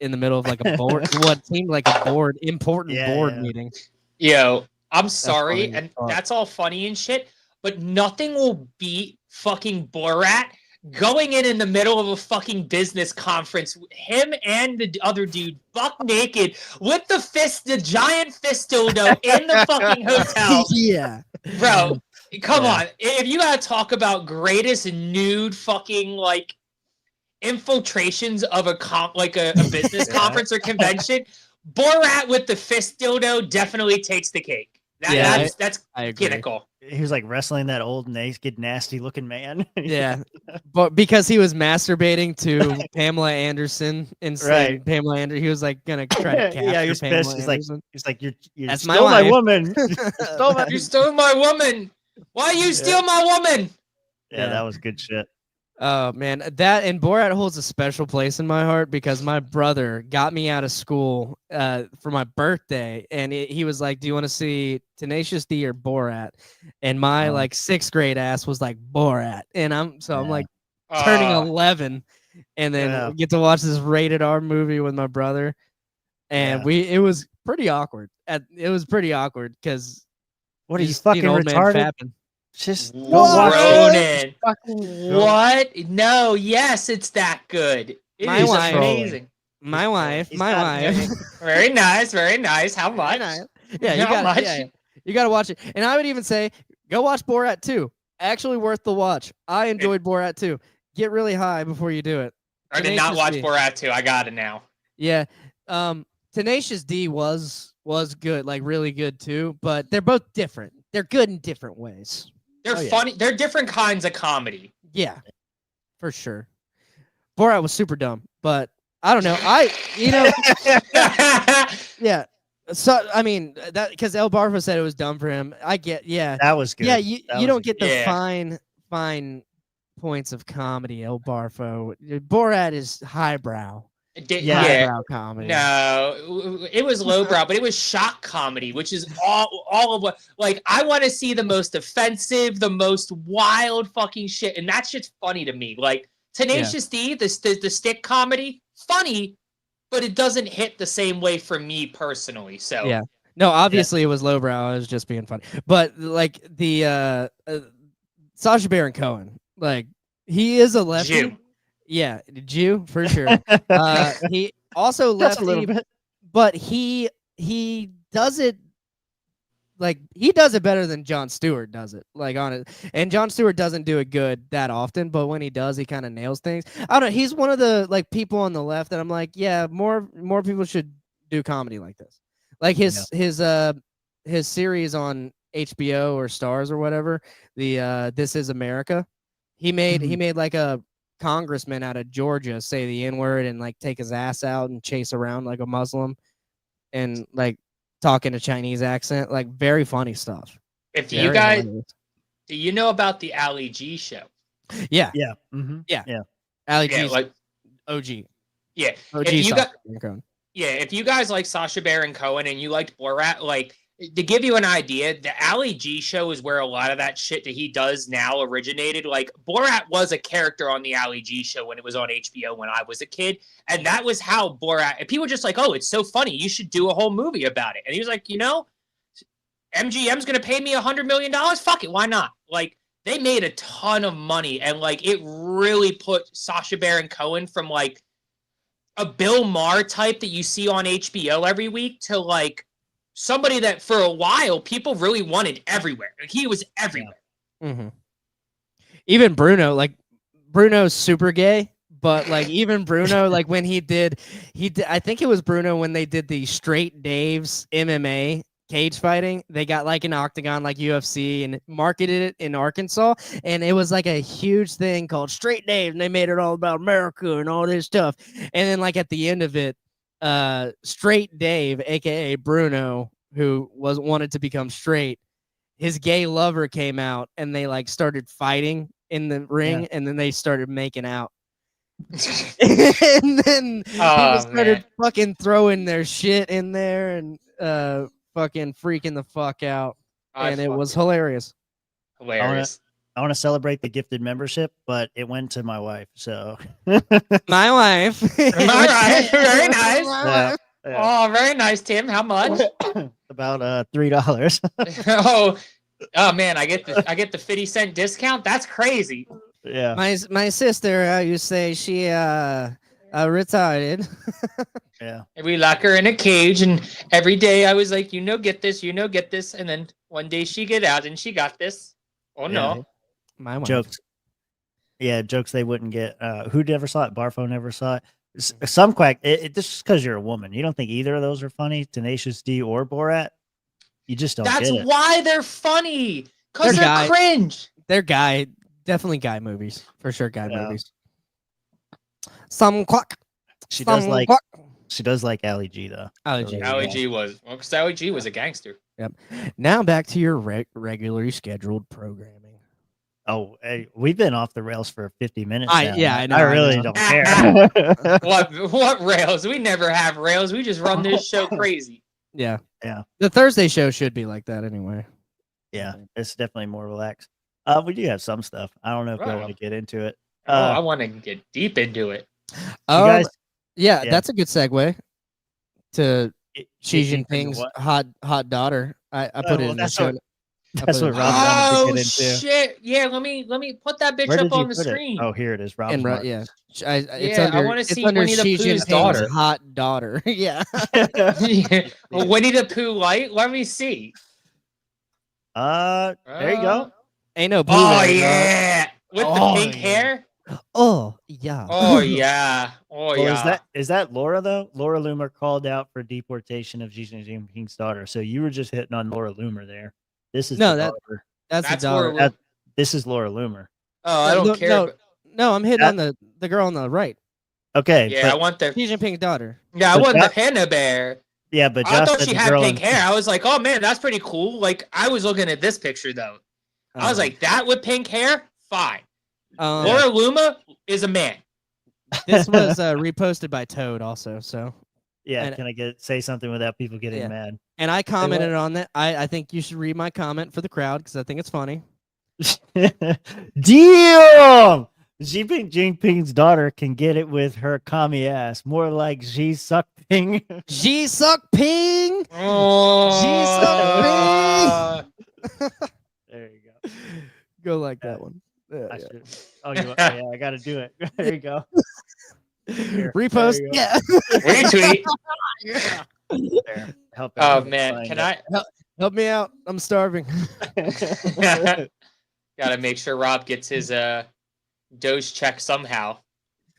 in the middle of like a board, what seemed like a important board meeting. Yo, I'm sorry, funny and as fuck. that's all funny and shit, but nothing will beat fucking Borat going in the middle of a fucking business conference, him and the other dude buck naked with the giant fist dildo in the fucking hotel. Yeah. Bro, come on. If you gotta talk about greatest nude fucking like infiltrations of a business conference or convention, Borat with the fist dildo definitely takes the cake. That's I agree. pinnacle. He was like wrestling that old naked, nasty looking man. Yeah, but because he was masturbating to Pamela Anderson instead, Right. Pamela Anderson, he was like gonna try to capture Yeah, he was Pamela pissed. He's like, Anderson. you That's stole my my wife." woman. You stole my. You stole my woman. Why you steal my woman? Yeah, that was good shit. Oh man, that and Borat holds a special place in my heart because my brother got me out of school for my birthday, and he was like, "Do you want to see Tenacious D or Borat?" And my like 6th grade ass was like Borat, and I'm like turning 11, and then get to watch this rated R movie with my brother, and it was pretty awkward. It was pretty awkward because what are you fucking retarded? Fapping. Just go watch it. What? No, yes, it's that good. It is amazing. My wife. Very nice, very nice. How much? Yeah, you gotta watch it. And I would even say, go watch Borat 2. Actually worth the watch. I enjoyed Borat 2. Get really high before you do it. I did not watch Borat 2. I got it now. Yeah. Tenacious D was good, like really good too, but they're both different. They're good in different ways. They're funny. They're different kinds of comedy. Yeah, for sure. Borat was super dumb, but I don't know. Yeah. So I mean that because El Barfo said it was dumb for him. I get. Yeah, that was good. Yeah, you don't get the fine points of comedy. El Barfo. Borat is highbrow. Highbrow comedy. No, it was lowbrow, but it was shock comedy, which is all of what. Like, I want to see the most offensive, the most wild fucking shit, and that shit's funny to me. Like Tenacious D, the stick comedy, funny, but it doesn't hit the same way for me personally. So yeah, no, obviously it was lowbrow. I was just being funny, but like the Sacha Baron Cohen, like he is a lefty. Jew. Yeah, Jew for sure. He also lefty, a little bit, but he does it like he does it better than Jon Stewart does it. Like on it, and Jon Stewart doesn't do it good that often, but when he does, he kind of nails things. I don't know. He's one of the like people on the left that I'm like, yeah, more people should do comedy like this. Like his series on HBO or Stars or whatever. The This Is America. He made like a congressman out of Georgia say the N-word and like take his ass out and chase around like a Muslim and like talk in a Chinese accent, like very funny stuff. If you guys, do you know about the Ali G show? Yeah. Yeah. Mm-hmm. Yeah. Ali G, like OG. Yeah. OG if you guys like Sacha Baron Cohen and you liked Borat, like to give you an idea, the Ali G show is where a lot of that shit that he does now originated. Like Borat was a character on the Ali G show when it was on HBO when I was a kid. And that was how Borat, and people were just like, oh, it's so funny. You should do a whole movie about it. And he was like, you know, MGM's going to pay me $100 million. Fuck it. Why not? Like they made a ton of money. And like, it really put Sacha Baron Cohen from like a Bill Maher type that you see on HBO every week to like, somebody that for a while people really wanted everywhere. Like, he was everywhere. Mm-hmm. Even Bruno's super gay, but like even Bruno, like when he did, I think it was Bruno when they did the Straight Dave's MMA cage fighting. They got like an octagon like UFC and marketed it in Arkansas, and it was like a huge thing called Straight Dave, and they made it all about America and all this stuff. And then like at the end of it, Straight Dave, aka Bruno, who wanted to become straight, his gay lover came out and they like started fighting in the ring, and then they started making out. And then people started fucking throwing their shit in there and fucking freaking the fuck out. And it was hilarious. Hilarious. I want to celebrate the gifted membership, but it went to my wife. So my wife. All right, very nice. Yeah. Oh, very nice, Tim. How much? About $3. Oh man, I get the 50-cent discount. That's crazy. Yeah. My sister, you say she retarded. Yeah. And we lock her in a cage, and every day I was like, get this, get this, and then one day she get out and she got this. Oh no. My wife. Jokes. Yeah, jokes they wouldn't get. Who never saw it? Barfo never saw it. Some quack. Just because you're a woman, you don't think either of those are funny, Tenacious D or Borat. You just don't. That's get it. why they're funny. Because they're cringe. They're definitely guy movies for sure. Guy movies. Some quack. She does like Ali G though. Ali G. Ali G was because Ali G was a gangster. Yep. Now back to your regularly scheduled programming. Oh, hey, we've been off the rails for 50 minutes. I know. I really don't care. What rails? We never have rails. We just run this show crazy. Yeah. Yeah. The Thursday show should be like that anyway. Yeah, it's definitely more relaxed. We do have some stuff. I don't know if y'all want to get into it. I want to get deep into it. Guys, yeah, yeah. that's a good segue to Xi Xi Jinping's Jinping's what? hot daughter. I put it in the show. That's what Rob Oh wanted to get into. shit! Yeah, let me put that bitch Where up did you on the put it? screen. Oh, here it is. Rob. And yeah, it's Yeah, I under, wanna it's see under Winnie the Xi Pooh's Jinping's daughter. hot daughter. Yeah. Winnie the Pooh light. Let me see. There you go. Ain't no Pooh Oh there, yeah, with the pink hair. Oh yeah. Oh yeah. Oh Well, yeah. is that Laura though? Laura Loomer called out for deportation of Xi Jinping's daughter. So you were just hitting on Laura Loomer there. This is No, the that- daughter. That's the That's where daughter. we're- This is Laura Loomer. Oh, I don't care. No, I'm hitting on the girl on the right. Okay. Yeah, I but, want the. Xi Jinping's daughter. Yeah, I but want that- the panda bear. yeah, but I Josh thought said she the had girl pink in- hair. I was like, oh man, that's pretty cool. Like I was looking at this picture though. I was like, that with pink hair, fine. Laura Luma is a man. This was reposted by Toad also. So Yeah, and- can I say something without people getting mad? and I commented on that. I think you should read my comment for the crowd because I think it's funny. Damn! Xi Jinping's daughter can get it with her commie ass. More like Xi suck ping. Xi suck ping. Oh, There you go. Go like that one. Yeah, I yeah. should. Oh, yeah, I got to do it. There you go. Here, Repost. there you go. Yeah. retweet. There, help Oh everyone man, find can it. I? Help me out. I'm starving. Gotta make sure Rob gets his Doge check somehow.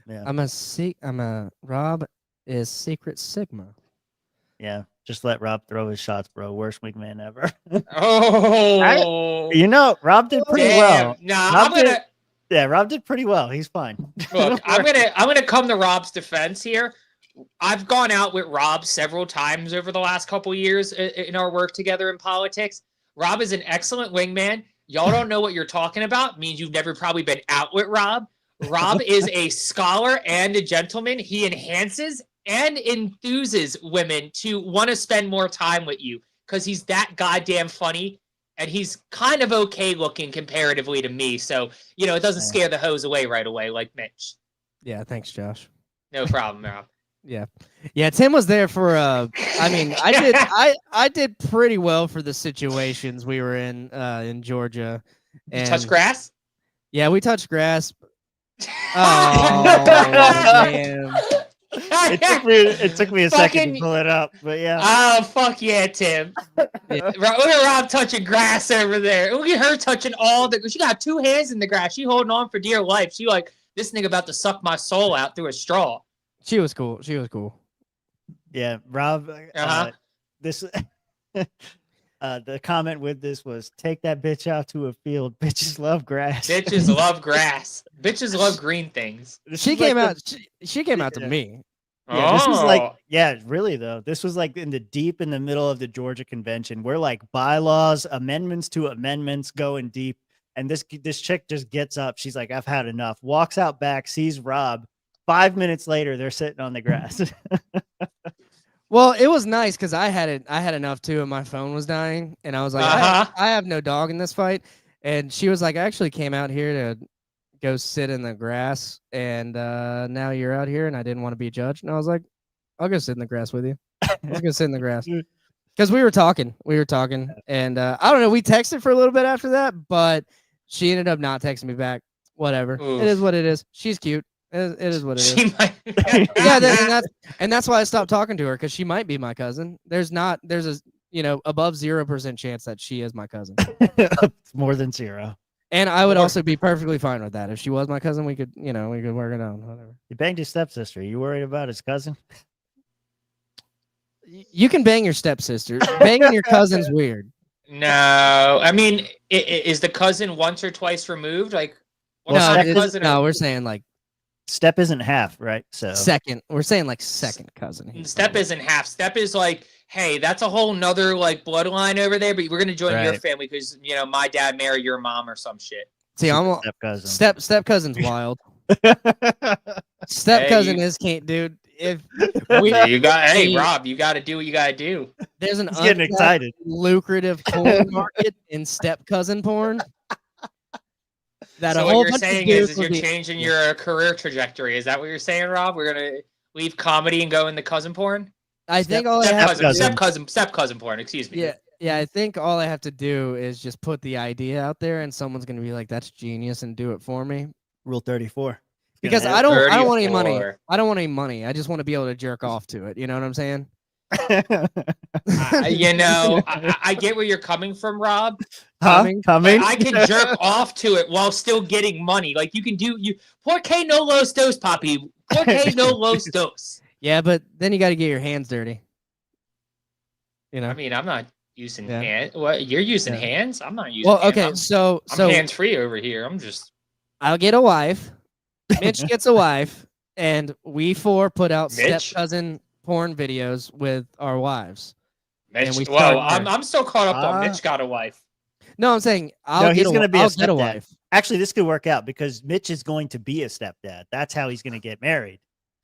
Yeah, Rob is Secret Sigma. yeah. Just let Rob throw his shots, bro. Worst wingman ever. Oh, You know, Rob did pretty damn. well. Nah, Rob I'm gonna. Yeah, Rob did pretty well. He's fine. Look, I'm gonna come to Rob's defense here. I've gone out with Rob several times over the last couple years in our work together in politics. Rob is an excellent wingman. Y'all don't know what you're talking about. Means you've never probably been out with Rob. Rob is a scholar and a gentleman. He enhances and enthuses women to want to spend more time with you because he's that goddamn funny. And he's kind of okay looking comparatively to me. So, you know, it doesn't scare the hose away right away like Mitch. Yeah, thanks, Josh. No problem, Rob. Yeah. Tim was there for I mean, I did pretty well for the situations we were in Georgia. You touch grass? Yeah, we touched grass. Oh man. It took me a second to pull it up, but yeah. Oh fuck yeah, Tim. Look at Rob touching grass over there. Look at her touching she got two hands in the grass. She holding on for dear life. She like, this nigga about to suck my soul out through a straw. She was cool. Yeah, Rob. This the comment with this was, take that bitch out to a field. Bitches love grass. Bitches love grass. Bitches love green things. She came out to me. Yeah, this was like, yeah, really though. This was like in the middle of the Georgia convention. We're like bylaws, amendments to amendments, going deep. And this chick just gets up. She's like, I've had enough. Walks out back, sees Rob. 5 minutes later, they're sitting on the grass. Well, it was nice because I had enough too, and my phone was dying, and I was like, I have no dog in this fight. And she was like, I actually came out here to go sit in the grass, and now you're out here, and I didn't want to be judged. And I was like, I'll go sit in the grass with you. Let's go sit in the grass. Because we were talking, and I don't know, we texted for a little bit after that, but she ended up not texting me back. Whatever. Oof. It is what it is. She's cute. It is what it is. She might. Yeah, and that's why I stopped talking to her, because she might be my cousin. There's a above 0% chance that she is my cousin. It's more than zero. And I would also be perfectly fine with that. If she was my cousin, we could work it out. Whatever. You banged his stepsister. You worried about his cousin? You can bang your stepsister. Banging your cousin's weird. No, I mean, is the cousin once or twice removed? Like, we're saying like step isn't half, right? So second. We're saying like second cousin. Step isn't half. Step is like, hey, that's a whole nother like bloodline over there, but we're gonna join your family because my dad married your mom or some shit. See, I'm step cousin. step cousin's wild. Step cousin is can't, dude. If you got, hey Rob, you got to do what you got to do. there's an He's getting excited. lucrative porn market in step cousin porn. That So a what whole you're bunch of saying dudes is would you're be- changing your career trajectory. Is that what you're saying, Rob? We're gonna leave comedy and go into cousin porn. I think all I have Step cousin porn. Excuse me. Yeah, I think all I have to do is just put the idea out there, and someone's gonna be like, "That's genius," and do it for me. Rule 34. Because I don't want any money. 34. I don't want any money. I just want to be able to jerk off to it. You know what I'm saying? You know, I get where you're coming from, Rob. Coming? I can jerk off to it while still getting money. Like you can do you. Porque no los dos, papi. Porque no los dos. Yeah, but then you got to get your hands dirty. You know. I mean, I'm not using hands. What you're using hands? I'm not using. Well, hands. okay, I'm hands free over here. I'm just. I'll get a wife. Mitch gets a wife, and we four put out step cousin porn videos with our wives. Mitch, well, I'm still caught up on Mitch got a wife. No, I'm saying he's going to be a get a stepdad. wife. Actually, this could work out because Mitch is going to be a stepdad. That's how he's going to get married.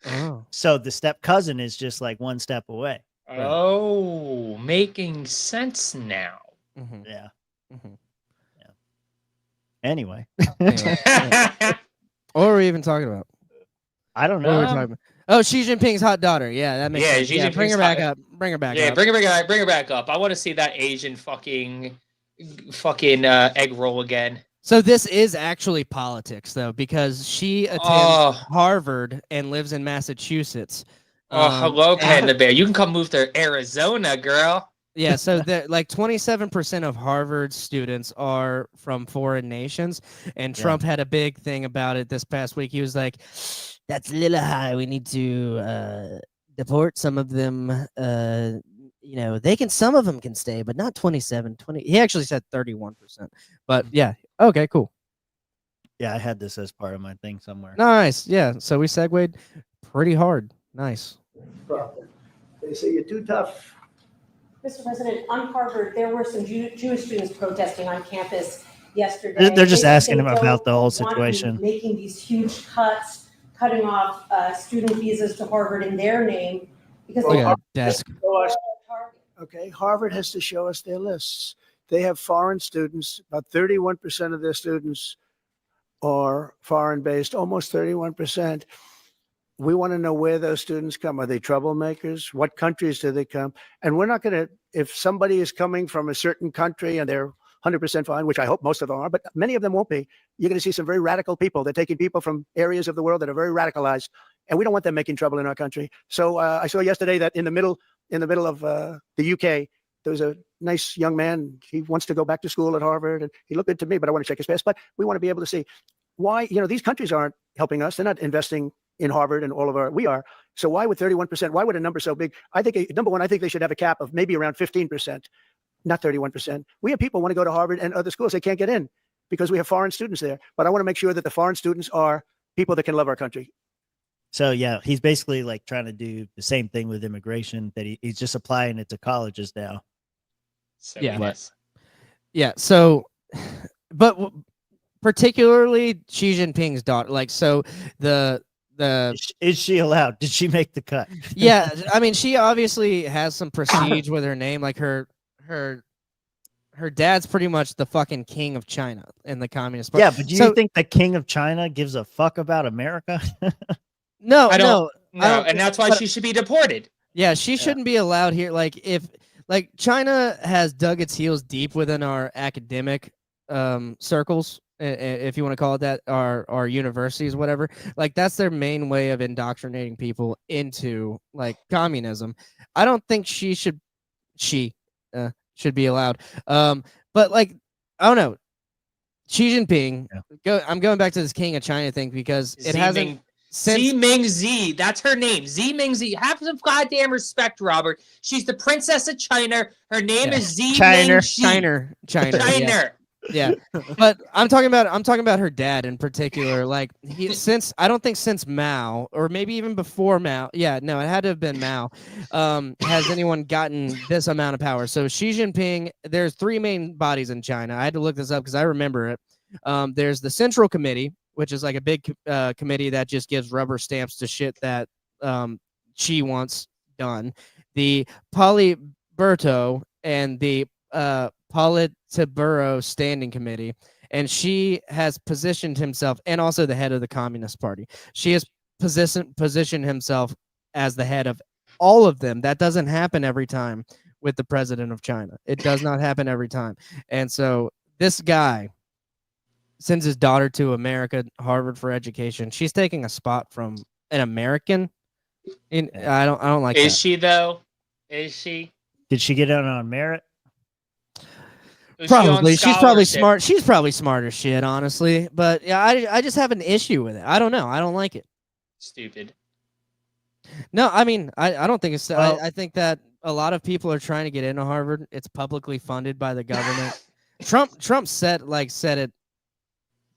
Oh. So the step cousin is just like one step away. Oh, making sense now. Mm-hmm. Yeah. Mm-hmm. Yeah. Anyway. What were we even talking about? I don't What were we know. talking about? Oh, Xi Jinping's hot daughter. Yeah, that makes sense. Xi Yeah, Jinping's bring her back up. Bring her back up. Yeah, bring her back up. I want to see that Asian fucking egg roll again. So this is actually politics, though, because she attends Harvard and lives in Massachusetts. Hello, Panda Bear. You can come move to Arizona, girl. Yeah, so like 27% of Harvard students are from foreign nations, and Trump had a big thing about it this past week. He was like, "That's a little high. We need to deport some of them. You know, some of them can stay, but not 27, 20." He actually said 31%. But yeah, okay, cool. Yeah, I had this as part of my thing somewhere. Nice. Yeah, so we segued pretty hard. Nice. They say you're too tough. Mr. President, on Harvard, there were some Jewish students protesting on campus yesterday. They're just They asking him don't about the whole want to be situation. making these huge cuts, cutting off student visas to Harvard in their name because Look they at are that desk. Okay, Harvard has to show us their lists. They have foreign students. About 31% of their students are foreign-based, almost 31%. We want to know where those students come. Are they troublemakers? What countries do they come? And we're not going to, if somebody is coming from a certain country and they're 100% fine, which I hope most of them are, but many of them won't be, you're going to see some very radical people. They're taking people from areas of the world that are very radicalized, and we don't want them making trouble in our country. So I saw yesterday that in the middle of the UK, there was a nice young man. He wants to go back to school at Harvard, and he looked good to me, but I want to check his pass. But we want to be able to see why, these countries aren't helping us. They're not investing in Harvard and all of we are. So why would 31%? Why would a number so big? I think, number one, I think they should have a cap of maybe around 15%, not 31%. We have people who want to go to Harvard and other schools. They can't get in because we have foreign students there. But I want to make sure that the foreign students are people that can love our country. So, yeah, he's basically like trying to do the same thing with immigration, that he's just applying it to colleges now. So Yeah. So, but particularly Xi Jinping's daughter, like, so is she allowed? Did she make the cut? Yeah, I mean, she obviously has some prestige with her name. Like her dad's pretty much the fucking king of China in the Communist Party. Yeah, but do you think the king of China gives a fuck about America? No, no, and that's why she should be deported. Yeah, she shouldn't be allowed here. Like China has dug its heels deep within our academic circles, if you want to call it that, our universities, whatever. Like that's their main way of indoctrinating people into like communism. I don't think she should be allowed. But like, I don't know. Xi Jinping. Yeah. I'm going back to this king of China thing because it hasn't. Xi Mingzi, that's her name. Xi Mingzi. Have some goddamn respect, Robert. She's the princess of China. Her name is Xi Mingzi. China. Yeah. But I'm talking about her dad in particular. Like I don't think since Mao, or maybe even before Mao. Yeah, no, it had to have been Mao. Has anyone gotten this amount of power? So Xi Jinping, there's 3 main bodies in China. I had to look this up because I remember it. There's the Central Committee, which is like a big committee that just gives rubber stamps to shit that she wants done. The Politburo and the Politburo Standing Committee, and she has positioned himself, and also the head of the Communist Party. She has positioned himself as the head of all of them. That doesn't happen every time with the president of China. It does not happen every time. And so this guy sends his daughter to America, Harvard for education. She's taking a spot from an American. I don't like that. Is she though? Is she? Did she get it on merit? Probably. She's probably smart. She's probably smart as shit, honestly. But yeah, I just have an issue with it. I don't know. I don't like it. Stupid. No, I mean, I don't think it's. Well, I think that a lot of people are trying to get into Harvard. It's publicly funded by the government. Trump said it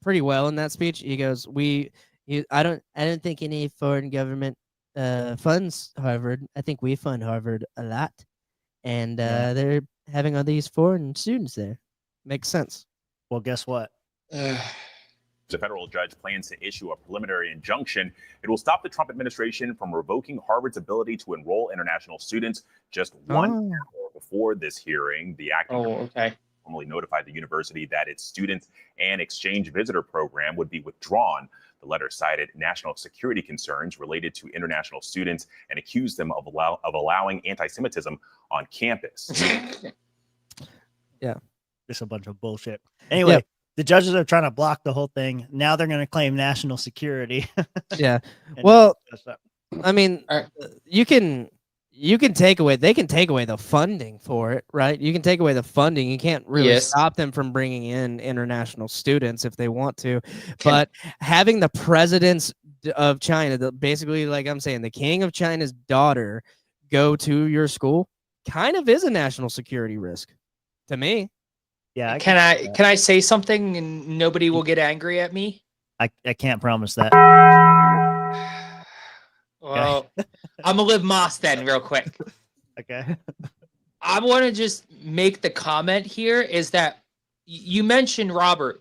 pretty well in that speech. He goes, I don't think any foreign government funds Harvard. I think we fund Harvard a lot, and they're having all these foreign students there. Makes sense. Well, guess what? The federal judge plans to issue a preliminary injunction. It will stop the Trump administration from revoking Harvard's ability to enroll international students. Just 1 year before this hearing, the acting formally notified the university that its students and exchange visitor program would be withdrawn. The letter cited national security concerns related to international students and accused them of allowing anti-Semitism on campus. Yeah. Just a bunch of bullshit. Anyway, the judges are trying to block the whole thing. Now they're going to claim national security. Yeah. Well, I mean, you can take away, they can take away the funding for it, right? You can take away the funding. You can't really stop them from bringing in international students if they want to. But having the presidents of China, basically, like I'm saying, the king of China's daughter go to your school kind of is a national security risk to me. Yeah. Can I say something and nobody will get angry at me? I can't promise that. Well, I'm gonna live Moss then real quick. Okay. I want to just make the comment here is that you mentioned Harvard.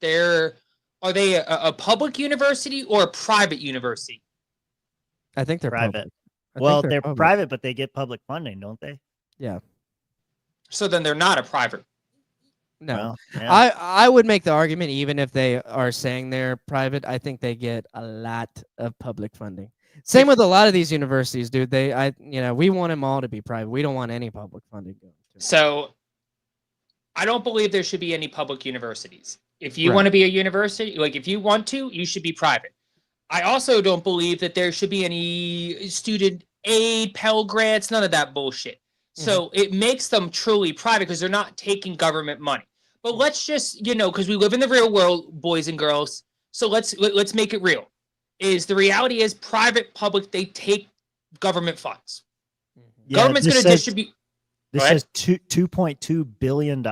Are they a public university or a private university? I think they're private. Public. Well, they're private, but they get public funding, don't they? Yeah. So then they're not a private. No, well, yeah. I would make the argument, even if they are saying they're private, I think they get a lot of public funding. Same with a lot of these universities, dude. We want them all to be private. We don't want any public funding going to. So I don't believe there should be any public universities. If you want to be a university, like if you want to, you should be private. I also don't believe that there should be any student aid, Pell Grants, none of that bullshit. So it makes them truly private because they're not taking government money. But let's just, because we live in the real world, boys and girls. So let's make it real. The reality is private, public, they take government funds. Yeah, Government's going to distribute. This says $2.2 billion.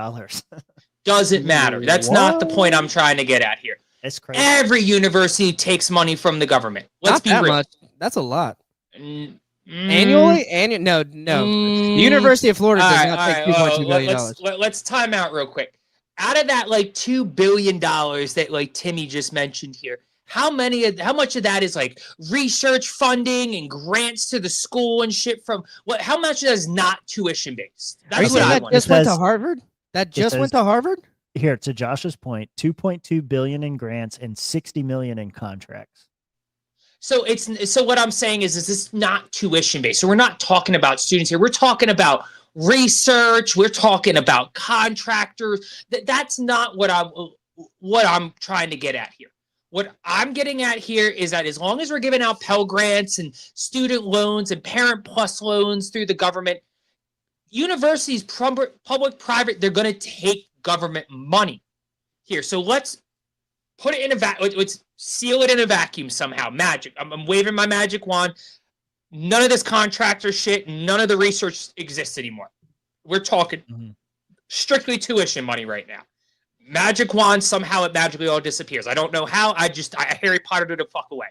Doesn't matter. That's not the point I'm trying to get at here. It's crazy. Every university takes money from the government. Let's not be that real. Much. That's a lot. Annually? No. The University of Florida does not take $2.2 billion. Let's time out real quick. Out of that, $2 billion that Timmy just mentioned here, how much of that is research funding and grants to the school and shit from how much of that is not tuition based? That's what I want. Just went to Harvard? That just went to Harvard? Here, to Josh's point, $2.2 billion in grants and $60 million in contracts. So what I'm saying is this is not tuition based. So we're not talking about students here. We're talking about research. We're talking about contractors. That's not what I'm trying to get at here. What I'm getting at here is that as long as we're giving out Pell Grants and student loans and Parent Plus loans through the government, universities, public, private, they're going to take government money here. So let's put it in let's seal it in a vacuum somehow. Magic. I'm waving my magic wand. None of this contractor shit, none of the research exists anymore. We're talking strictly tuition money right now. Magic wand, somehow it magically all disappears. I don't know how. I Harry Pottered it the fuck away.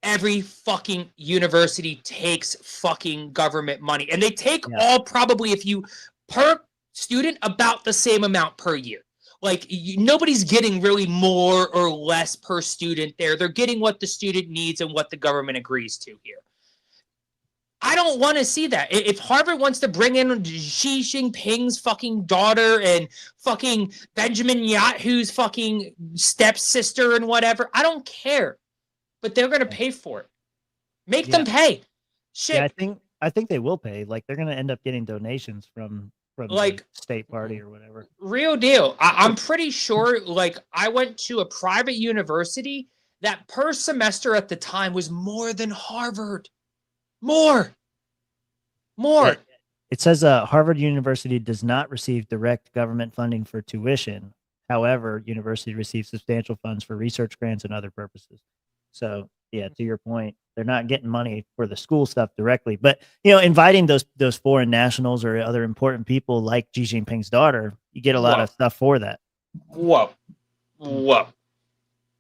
Every fucking university takes fucking government money. And they take all probably, if you per student about the same amount per year. Like nobody's getting really more or less per student there. They're getting what the student needs and what the government agrees to here. I don't want to see that. If Harvard wants to bring in Xi Jinping's fucking daughter and fucking Benjamin Yahoo's fucking stepsister and whatever, I don't care. But they're going to pay for it. Make them pay. Shit. Yeah, I think they will pay. Like they're going to end up getting donations from like the state party or whatever. Real deal. I'm pretty sure. Like I went to a private university that per semester at the time was more than Harvard. More. It says Harvard University does not receive direct government funding for tuition. However, university receives substantial funds for research grants and other purposes. So, yeah, to your point, they're not getting money for the school stuff directly. But, inviting those foreign nationals or other important people like Xi Jinping's daughter, you get a lot of stuff for that. Whoa.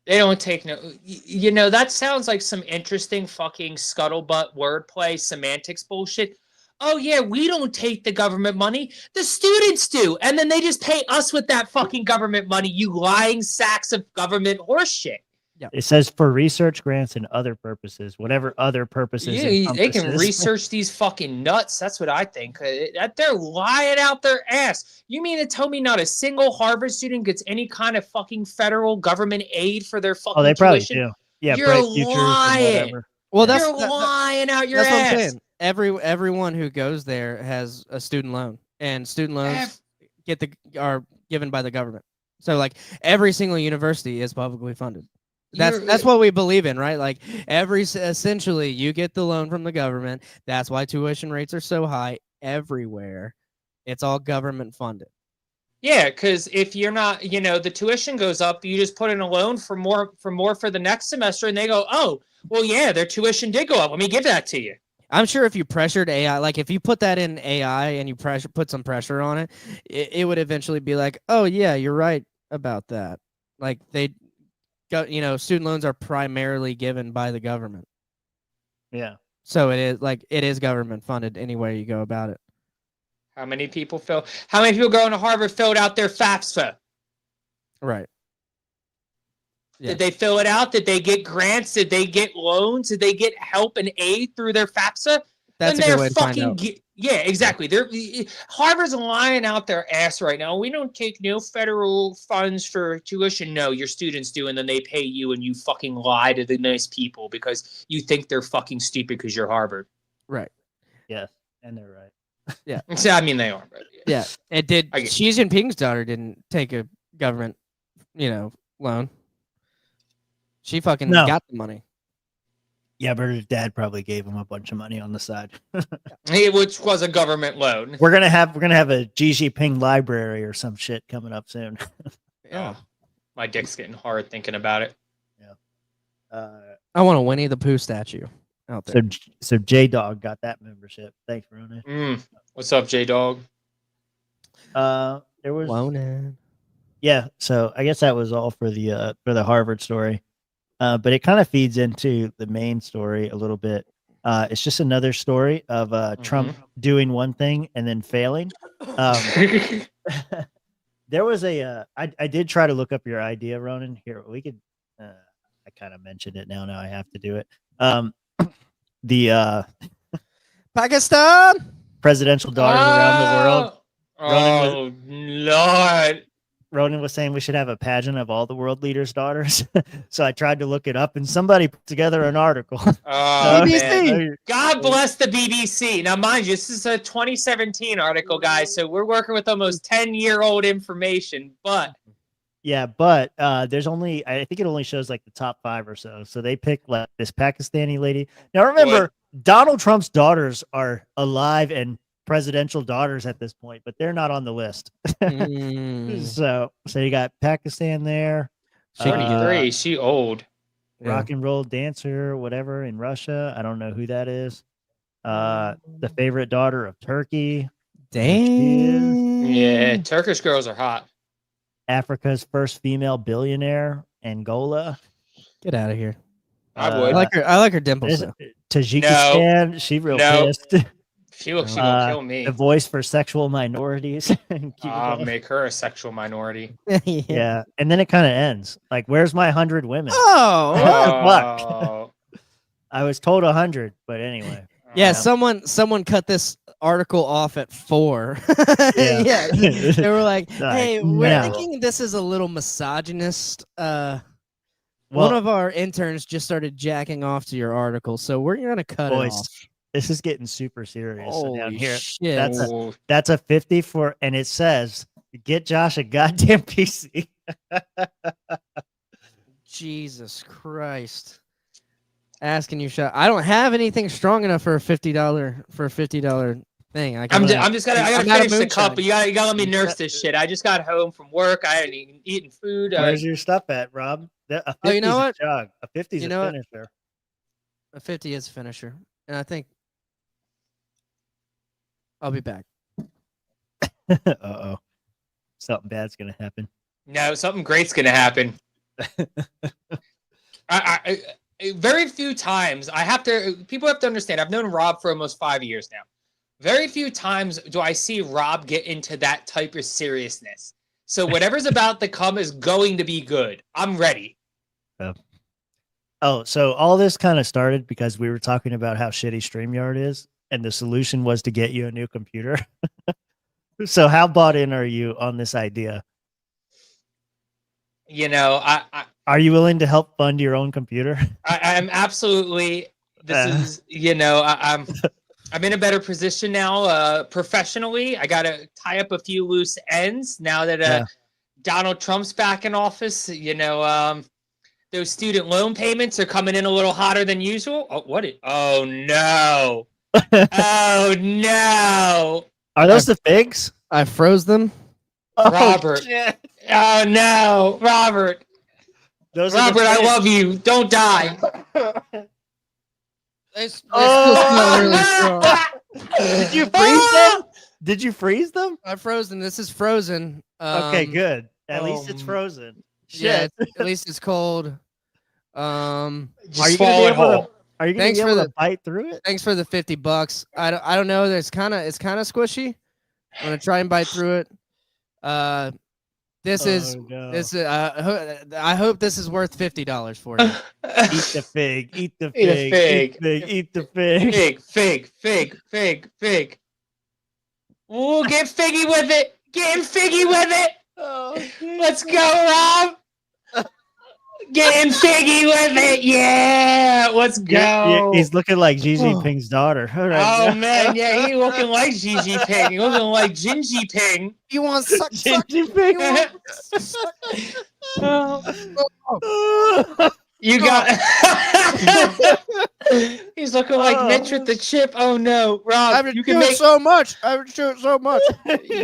They don't take no. That sounds like some interesting fucking scuttlebutt wordplay, semantics bullshit. Oh yeah, we don't take the government money. The students do, and then they just pay us with that fucking government money. You lying sacks of government horseshit. Yeah. It says for research grants and other purposes, whatever other purposes. Yeah, they can research these fucking nuts. That's what I think. They're lying out their ass. You mean to tell me not a single Harvard student gets any kind of fucking federal government aid for their fucking they probably tuition? do. Yeah, you're Bright Futures lying. And whatever. Well, you're lying out your that's ass. what I'm saying. Everyone who goes there has a student loan, and student loans are given by the government. So like every single university is publicly funded. That's what we believe in, right? Like essentially you get the loan from the government. That's why tuition rates are so high everywhere. It's all government funded. Yeah, because if you're not, the tuition goes up, you just put in a loan for more for the next semester, and they go, oh, well, yeah, their tuition did go up. Let me give that to you. I'm sure if you pressured AI, like if you put that in AI and you put some pressure on it, it would eventually be like, oh yeah, you're right about that. Like student loans are primarily given by the government. Yeah. So it is government funded any way you go about it. How many people going to Harvard filled out their FAFSA? Right. Yeah. Did they fill it out? Did they get grants? Did they get loans? Did they get help and aid through their FAFSA? That's a good way to find out. Yeah, exactly. Harvard's lying out their ass right now. We don't take no federal funds for tuition. No, your students do, and then they pay you, and you fucking lie to the nice people because you think they're fucking stupid because you're Harvard. Right. Yes, and they're right. Yeah. I mean, they are. But yeah. It did. Xi Jinping's daughter didn't take a government, loan. She fucking got the money. Yeah, but her dad probably gave him a bunch of money on the side. Which was a government loan. We're gonna have a Xi Jinping library or some shit coming up soon. Yeah. My dick's getting hard thinking about it. Yeah. I want a Winnie the Pooh statue out there. So J Dog got that membership. Thanks, Ronan. What's up, J Dog? There was Loaning. Yeah, so I guess that was all for the Harvard story. But it kind of feeds into the main story a little bit. It's just another story of Trump doing one thing and then failing. There was I did try to look up your idea, Ronan. Here, we could, I kind of mentioned it now. Now I have to do it. The Pakistan presidential daughters around the world. Lord. Ronan was saying we should have a pageant of all the world leaders' daughters. So I tried to look it up, and somebody put together an article. BBC. Man. God bless the BBC. Now, mind you, this is a 2017 article, guys, so we're working with almost 10-year-old information. But there's only, I think it only shows like the top 5 or so. So they picked like this Pakistani lady. Now remember, Donald Trump's daughters are alive and presidential daughters at this point, but they're not on the list. So you got Pakistan there. 43. She old. Rock and roll dancer, whatever, in Russia. I don't know who that is. The favorite daughter of Turkey. Dang. Yeah, Turkish girls are hot. Africa's first female billionaire, Angola. Get out of here. I would. I like her dimples. Tajikistan. She real pissed. She will kill me. The voice for sexual minorities. I'll make her a sexual minority. Yeah. And then it kind of ends. Like, where's my 100 women? Oh, What the fuck? I was told 100, but anyway. yeah. Someone cut this article off at 4. Yeah. They were like, "Hey, we're no. thinking this is a little misogynist." One Well, of our interns just started jacking off to your article, so we're gonna cut it boys, off. this is getting super serious. So down Holy here, shit! that's a 50 for, and it says, "Get Josh a goddamn PC." Jesus Christ! Asking you shot. I don't have anything strong enough for a $50 thing. I gotta finish the cup, moonshine. but you gotta let me nurse this shit. I just got home from work. I hadn't even eaten food. Where's your stuff at, Rob? A 50's Oh, you know what? a jug. A 50's You a know what? finisher. A 50 is a finisher, and I think I'll be back. Uh-oh. Something bad's gonna happen. No, something great's gonna happen. I very few times people have to understand. I've known Rob for almost 5 years now. Very few times do I see Rob get into that type of seriousness. So whatever's about to come is going to be good. I'm ready. Oh, so all this kind of started because we were talking about how shitty StreamYard is, and the solution was to get you a new computer. So how bought in are you on this idea? You know, Are you willing to help fund your own computer? I'm absolutely. This is, you know, I'm in a better position now professionally. I got to tie up a few loose ends now that Donald Trump's back in office. You know, those student loan payments are coming in a little hotter than usual. Oh no! Oh no! Are those the figs? I froze them. Robert. Shit. Oh no, Robert. Those are the Robert, I figs. love you. Don't die. They still smell really strong. Did you freeze them? Did you freeze them? I froze them. This is frozen. Okay, good. At least it's frozen. Yeah, Shit. at least it's cold. Are Just you swallow it gonna whole. Are you gonna Thanks be for able the- to bite through it? Thanks for the $50. I don't know. It's kind of squishy. I'm gonna try and bite through it. This is no. this is. I hope this is worth $50 for you. Eat the fig. Eat the Eat a fig. fig. Eat the fig. Eat the fig. Fig. Ooh, get figgy with it. Getting figgy with it. Oh, Let's go, Rob. Getting figgy with it. Yeah, let's go. Yeah, he's looking like Xi Jinping's daughter. All right, Oh man, yeah, he looking like Xi Jinping. He looking like Jin Jinping. You want suck? Xi Jinping. You got. He's looking like Mitch with the chip. Oh no, Rob, you can make so much. I would chew it so much.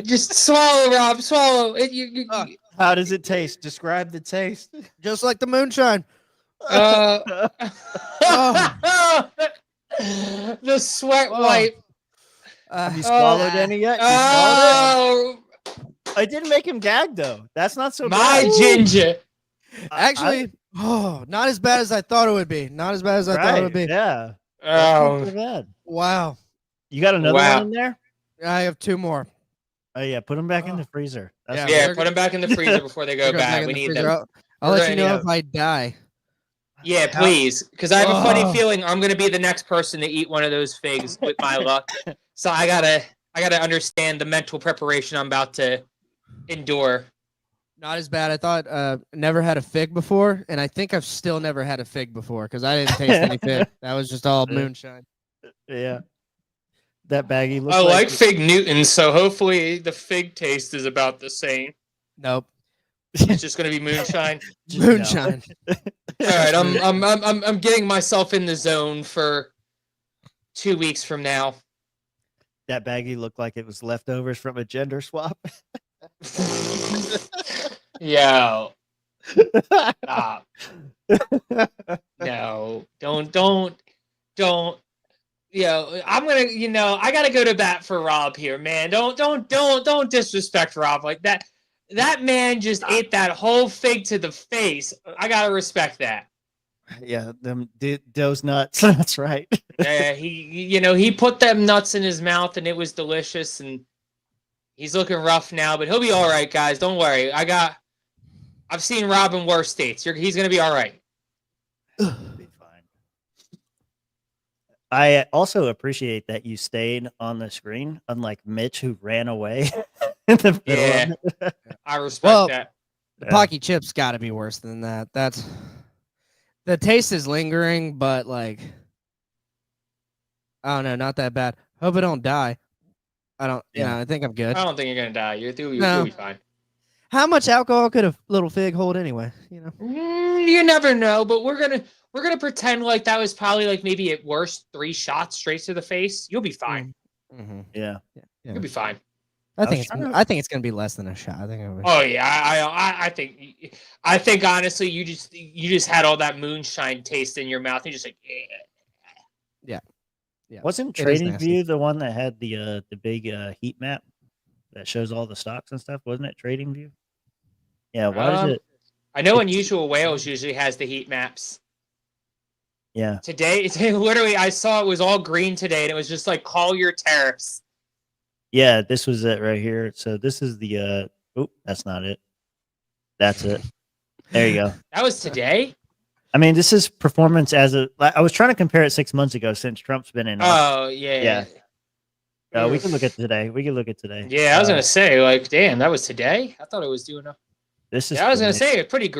just swallow, Rob. Swallow it. How does it taste? Describe the taste. Just like the moonshine. The sweat wipe. Have you swallowed any yet? You swallowed Oh, it? It didn't make him gag though. That's not so my bad. ginger. Actually, not as bad as I thought it would be. Not as bad as I thought it would be. Yeah. That's not so bad. Wow. You got another Wow. one in there? I have 2 more. Oh yeah, put them back in the freezer. That's Yeah, they're put them back in the freezer before they go Go bad. in We the need freezer. them. I'll We're let you gonna know need if I die. Yeah, please, because I have a funny Oh. feeling I'm gonna be the next person to eat one of those figs with my luck. So I gotta understand the mental preparation I'm about to endure. Not as bad. I thought never had a fig before, and I think I've still never had a fig before because I didn't taste any fig. That was just all moonshine. Yeah. That baggie looks I like it- fig Newtons, so hopefully the fig taste is about the same. Nope. It's just gonna be moonshine. Just no. Moonshine. All right, I'm getting myself in the zone for 2 weeks from now. That baggie looked like it was leftovers from a gender swap. Yo, stop. No, don't. Yo, I'm gonna, I gotta go to bat for Rob here, man. Don't disrespect Rob like that. That man just ate that whole fig to the face. I gotta respect that. Yeah, those nuts. That's right. he put them nuts in his mouth and it was delicious, and he's looking rough now, but he'll be all right, guys. Don't worry. I've seen Rob in worse states. He's gonna be all right. Be fine. I also appreciate that you stayed on the screen, unlike Mitch, who ran away. In the middle of it. I respect that. The Pocky chips got to be worse than that. That's the taste is lingering, but like, I don't know, not that bad. Hope I don't die. I don't. Yeah, I think I'm good. I don't think you're gonna die. You'll be fine. How much alcohol could a little fig hold anyway? You know, you never know. But we're gonna pretend like that was probably like maybe at worst 3 shots straight to the face. You'll be fine. Mm-hmm. Yeah, you'll be fine. I think it's gonna be less than a shot. I think. Oh yeah, I think honestly, you just had all that moonshine taste in your mouth. And you're just like, yeah. Wasn't Trading View the one that had the big heat map that shows all the stocks and stuff? Wasn't it Trading View? Yeah. Why is it? I know Unusual Whales usually has the heat maps. Yeah. Today, literally, I saw it was all green today, and it was just like, call your tariffs. Yeah, this was it right here. So this is the oh, that's not it. That's it. There you go. That was today? I mean, this is performance I was trying to compare it 6 months ago since Trump's been in. Oh, yeah. We can look at today. Yeah, I was gonna say, like, damn, that was today. I thought it was doing this is. Yeah, I was gonna say pretty.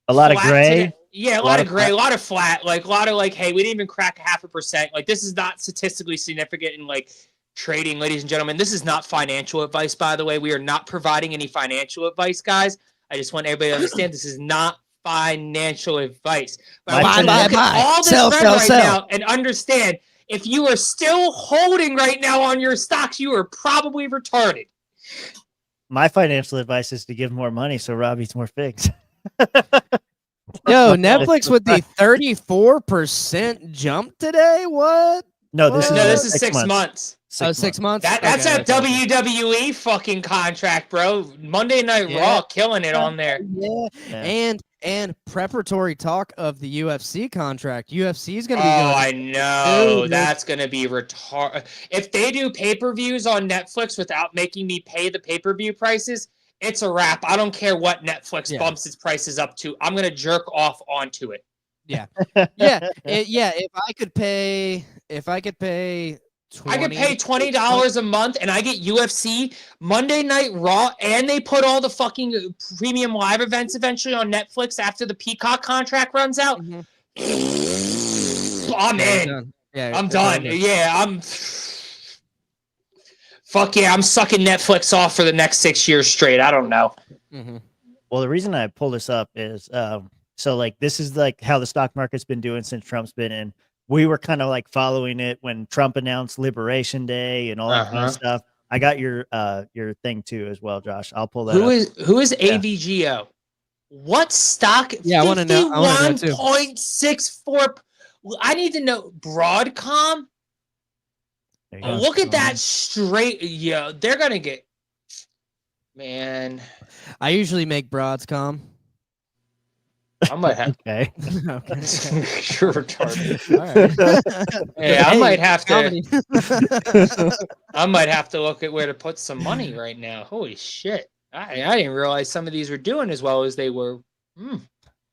A lot of gray. Today. Yeah, a lot of gray, a lot of flat, like a lot of like, hey, we didn't even crack 0.5%. Like, this is not statistically significant in like trading, ladies and gentlemen. This is not financial advice, by the way. We are not providing any financial advice, guys. I just want everybody to understand this is not financial advice. But I want you to look at all this red right now and understand, if you are still holding right now on your stocks, you are probably retarded. My financial advice is to give more money so Rob eats more figs. Yo, Netflix with the 34% jump today? What? No, this is 6 months. 6 months? That's a WWE fucking contract, bro. Monday Night Raw killing it on there. Yeah. And preparatory talk of the UFC contract. UFC is going to be Oh, I know. That's going to be retarded. If they do pay-per-views on Netflix without making me pay the pay-per-view prices, it's a wrap. I don't care what Netflix bumps its prices up to. I'm going to jerk off onto it. Yeah. If I could pay I could pay $20 a month and I get UFC, Monday Night Raw, and they put all the fucking premium live events eventually on Netflix after the Peacock contract runs out. I'm in. I'm done. Fuck yeah, I'm sucking Netflix off for the next 6 years straight. I don't know. Well, the reason I pull this up is so like this is like how the stock market's been doing since Trump's been in. We were kind of like following it when Trump announced Liberation Day and all that kind of stuff. I got your thing too as well, Josh. I'll pull that up. Who is AVGO? What stock? Yeah, I want to know. 51.64. I need to know. Broadcom? Look at that straight. Yeah, they're going to get. Man. I usually make Broadcom. I might have. Okay. You're retarded. All right. Yeah, I might have to. I might have to look at where to put some money right now. Holy shit! I didn't realize some of these were doing as well as they were.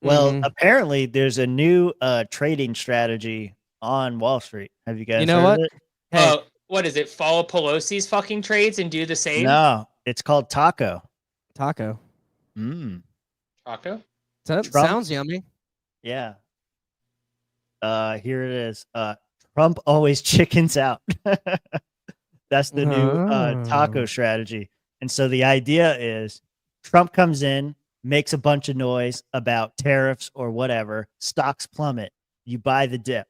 Well, apparently there's a new trading strategy on Wall Street. Have you guys? You know heard what? of it? Hey. What is it? Follow Pelosi's fucking trades and do the same? No, it's called Taco. Taco. Taco. That sounds yummy. Yeah. Here it is. Trump always chickens out. That's the new taco strategy. And so the idea is Trump comes in, makes a bunch of noise about tariffs or whatever, stocks plummet. You buy the dip.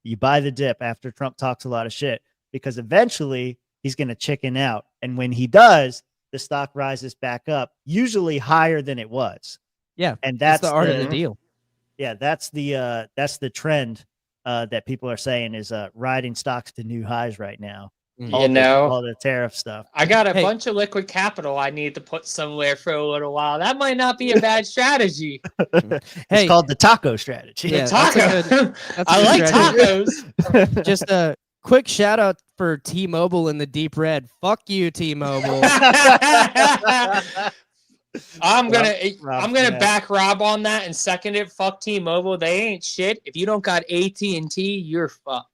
You buy the dip after Trump talks a lot of shit, because eventually he's going to chicken out. And when he does, the stock rises back up, usually higher than it was. Yeah, and that's the art of the deal. Yeah, that's the trend that people are saying is riding stocks to new highs right now. You know, all the tariff stuff. I got a bunch of liquid capital I need to put somewhere for a little while. That might not be a bad strategy. It's called the taco strategy. Yeah, taco. I like tacos. Just a quick shout out for T-Mobile in the deep red. Fuck you, T-Mobile. I'm gonna back Rob on that and second it. Fuck T-Mobile. They ain't shit. If you don't got AT&T, you're fucked.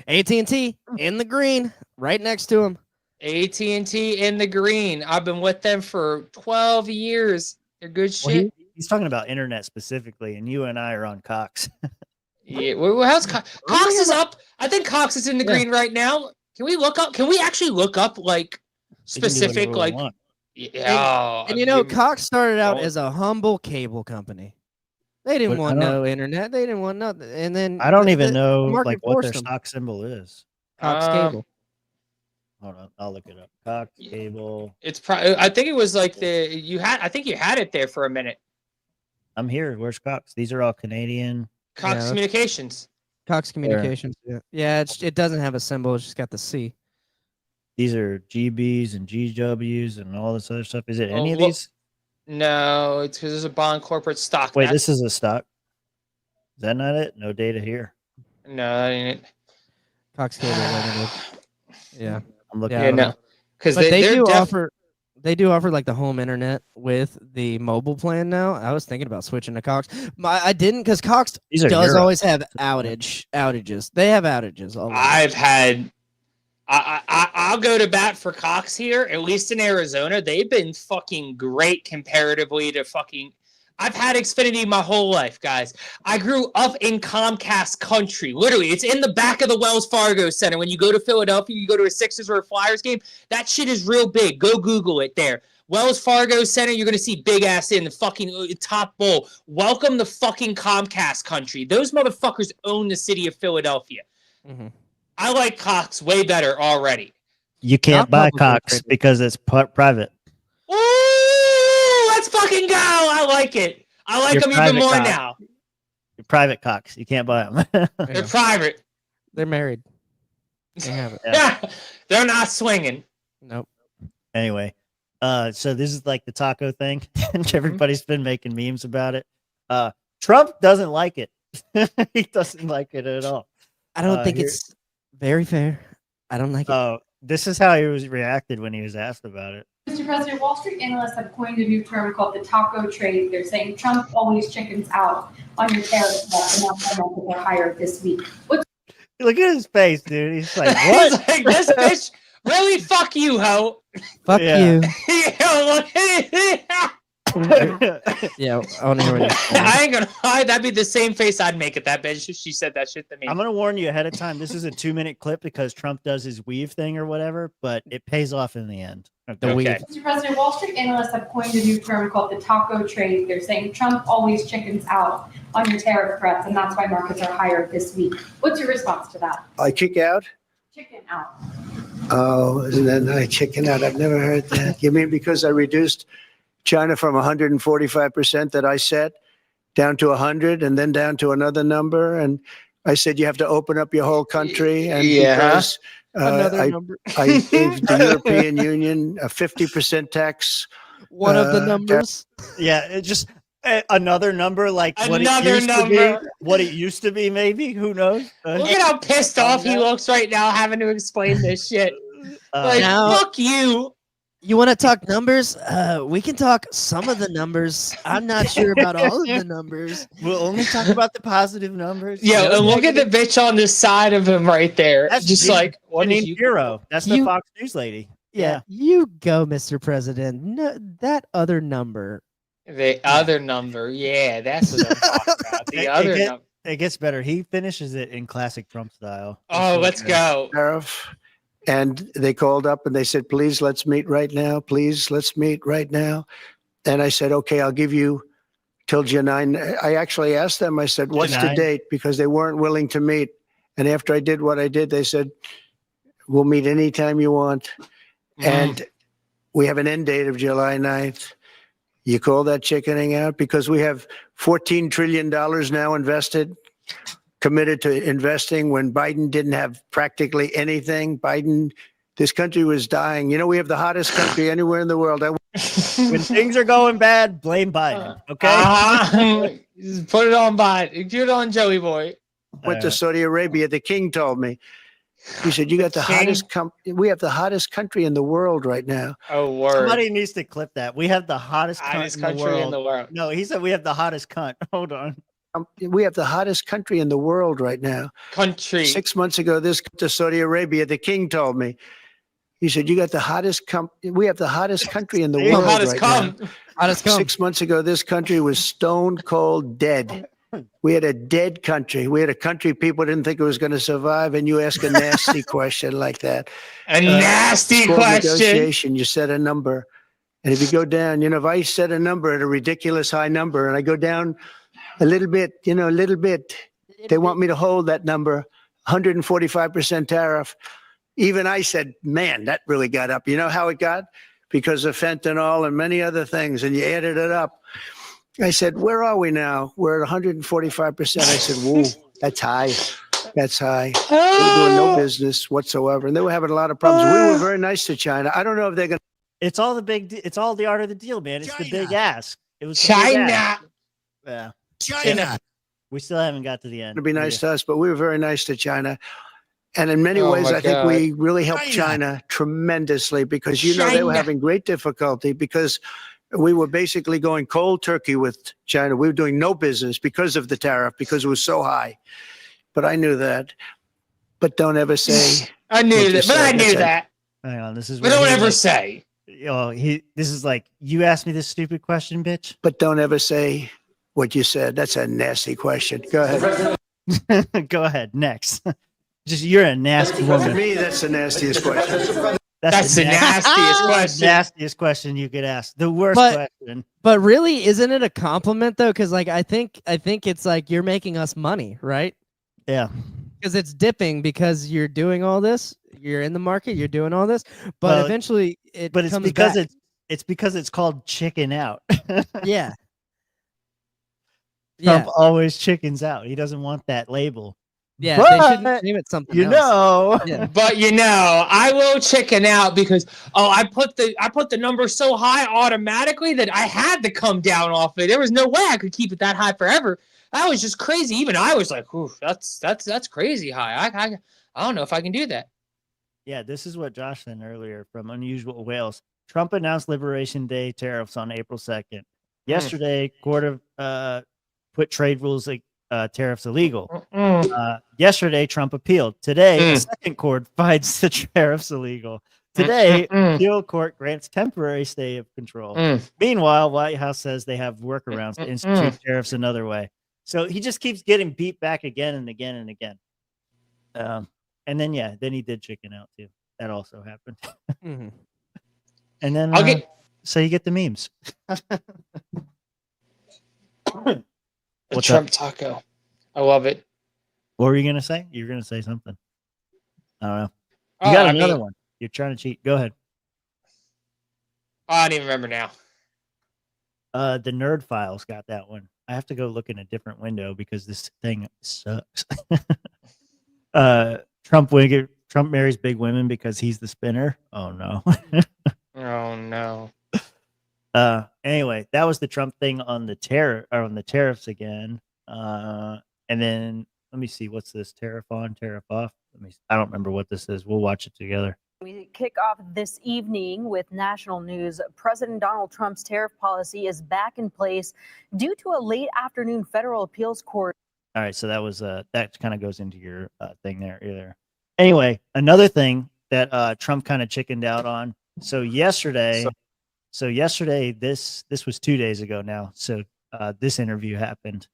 AT&T in the green, right next to him. AT&T in the green. I've been with them for 12 years. They're good shit. He's talking about internet specifically, and you and I are on Cox. Yeah, well, how's Cox? Cox is up. I think Cox is in the green right now. Can we look up? Can we actually look up like specific like? Yeah, and you know, Cox started out as a humble cable company. They didn't want no internet. They didn't want nothing. And then I don't even know like what their stock symbol is. Cox Cable. Hold on, I'll look it up. Cox Cable. It's probably. I think it was like I think you had it there for a minute. I'm here. Where's Cox? These are all Canadian. Cox Communications. Cox Communications. Yeah. It doesn't have a symbol. It's just got the C. These are GBs and GWs and all this other stuff. Is it any of these? No, it's because there's a bond corporate stock. Wait, this is a stock. Is that not it? No data here. No, that ain't it. Cox Cable Limited. Yeah, I'm looking. Yeah, no, because they do offer. They do offer like the home internet with the mobile plan now. I was thinking about switching to Cox. I didn't because Cox does always have outages. They have outages. I've had. I'll go to bat for Cox here, at least in Arizona. They've been fucking great comparatively to fucking. I've had Xfinity my whole life, guys. I grew up in Comcast country. Literally, it's in the back of the Wells Fargo Center. When you go to Philadelphia, you go to a Sixers or a Flyers game. That shit is real big. Go Google it there. Wells Fargo Center, you're going to see big ass in the fucking top bowl. Welcome to fucking Comcast country. Those motherfuckers own the city of Philadelphia. Mm-hmm. I like Cox way better already. You can't buy Cox because it's private. Ooh, let's fucking go. I like it. I like them even more now. You're private Cox. You can't buy them. They're private. They're married. They have it. Yeah. They're not swinging. Nope. Anyway, so this is like the taco thing, and everybody's been making memes about it. Trump doesn't like it. He doesn't like it at all. I don't think it's very fair. I don't like it. This is how he was reacted when he was asked about it. Mr. President, Wall Street analysts have coined a new term called the taco trade. They're saying Trump always chickens out on your tariff threat, and now markets are higher this week. Look at his face, dude. He's like, what? He's like, this bitch, really? Fuck you, ho. Fuck you. Yeah, I want to hear what you're saying. I ain't gonna lie. That'd be the same face I'd make at that bitch if she said that shit to me. I'm gonna warn you ahead of time. This is a 2-minute clip because Trump does his weave thing or whatever, but it pays off in the end. The weave. Mr. President, Wall Street analysts have coined a new term called the taco trade. They're saying Trump always chickens out on your tariff threats, and that's why markets are higher this week. What's your response to that? I kick out? Chicken out. Oh, isn't that nice? Chicken out. I've never heard that. You mean because I reduced China from 145% that I set down to 100 and then down to another number? And I said, you have to open up your whole country. And because I gave the European Union a 50% tax. One of the numbers. Yeah, it just another number like what it used to be, maybe. Who knows? Look at how pissed off he looks right now having to explain this shit. Fuck you. You want to talk numbers? We can talk some of the numbers. I'm not sure about all of the numbers. We'll only talk about the positive numbers. Yeah, and look at the bitch on the side of him right there. That's just like, what is Hero? That's the Fox News lady. Yeah, you go, Mr. President. No, that other number. The other number. Yeah, that's what I'm talking about. The other number. It gets better. He finishes it in classic Trump style. Oh, let's go. Tariff. And they called up and they said, please, let's meet right now. Please, let's meet right now. And I said, okay, I'll give you till July 9. I actually asked them, I said, what's the date? Because they weren't willing to meet. And after I did what I did, they said, we'll meet anytime you want. And we have an end date of July 9th. You call that chickening out? Because we have $14 trillion now invested, committed to investing when Biden didn't have practically anything. Biden This country was dying. You know, we have the hottest country anywhere in the world. When things are going bad, blame Biden. Okay. Just put it on Biden. Put it on Joey Boy. Went to Saudi Arabia. The king told me. He said, "You got the hottest. We have the hottest country in the world right now." Oh, word. Somebody needs to clip that. We have the hottest country in the world. No, he said we have the hottest cunt. Hold on. We have the hottest country in the world right now. Country. 6 months ago, this to Saudi Arabia. The king told me. He said, "You got the hottest. We have the hottest country in the world right now." Hottest cum. 6 months ago, this country was stone cold dead. We had a dead country. We had a country people didn't think it was going to survive, and you ask a nasty question like that. A nasty question. Negotiation. You set a number, and if you go down, if I set a number at a ridiculous high number, and I go down a little bit, a little bit, they want me to hold that number, 145% tariff. Even I said, "Man, that really got up." You know how it got? Because of fentanyl and many other things, and you added it up. I said, "Where are we now?" "We're at 145%. I said, "Whoa, that's high. That's high." They were doing no business whatsoever, and they were having a lot of problems. We were very nice to China. I don't know if they're going to. It's all the art of the deal, man. It's the big ask. It was China. Yeah. China. We still haven't got to the end. To be nice to us, but we were very nice to China. And in many ways, I think we really helped China tremendously because, they were having great difficulty because we were basically going cold turkey with China. We were doing no business because of the tariff, because it was so high. But I knew that. But don't ever say. I knew that. But I knew that. Hang on. This is. But don't ever say. This is like, you asked me this stupid question, bitch. But don't ever say what you said. That's a nasty question. Go ahead. Go ahead. Next. You're a nasty woman. For me, that's the nastiest question. That's the nastiest question. Nastiest question you could ask. The worst question. But really, isn't it a compliment though? Because I think it's like you're making us money, right? Yeah. Because it's dipping because you're doing all this. You're in the market. You're doing all this, but eventually it. But it's comes because back. it's because it's called chicken out. Yeah. Trump always chickens out. He doesn't want that label. Yeah, but, they shouldn't name it something else. Yeah. But I will chicken out because I put the number so high automatically that I had to come down off it. There was no way I could keep it that high forever. That was just crazy. Even I was like, "Ooh, that's crazy high. I don't know if I can do that." Yeah, this is what Josh said earlier from Unusual Whales. Trump announced Liberation Day tariffs on April 2nd. Yesterday, court of put trade rules tariffs illegal. Yesterday, Trump appealed. Today, the second court finds the tariffs illegal. Today, appeal court grants temporary stay of control. Meanwhile, White House says they have workarounds to institute tariffs another way. So he just keeps getting beat back again and again and again. And then, then he did chicken out too. That also happened. And then, so you get the memes. The Trump taco. I love it. What were you going to say? You were going to say something. I don't know. You got another one. You're trying to cheat. Go ahead. I don't even remember now. The Nerd Files got that one. I have to go look in a different window because this thing sucks. Trump marries big women because he's the spinner. Oh no. Oh no. Anyway, that was the Trump thing on the tariffs again. And then let me see, what's this? Tariff on, tariff off. I don't remember what this is. We'll watch it together. We kick off this evening with national news. President Donald Trump's tariff policy is back in place due to a late afternoon federal appeals court. All right, so that was that kind of goes into your thing there either. Anyway, another thing that Trump kind of chickened out on. So yesterday, this was 2 days ago now. So this interview happened.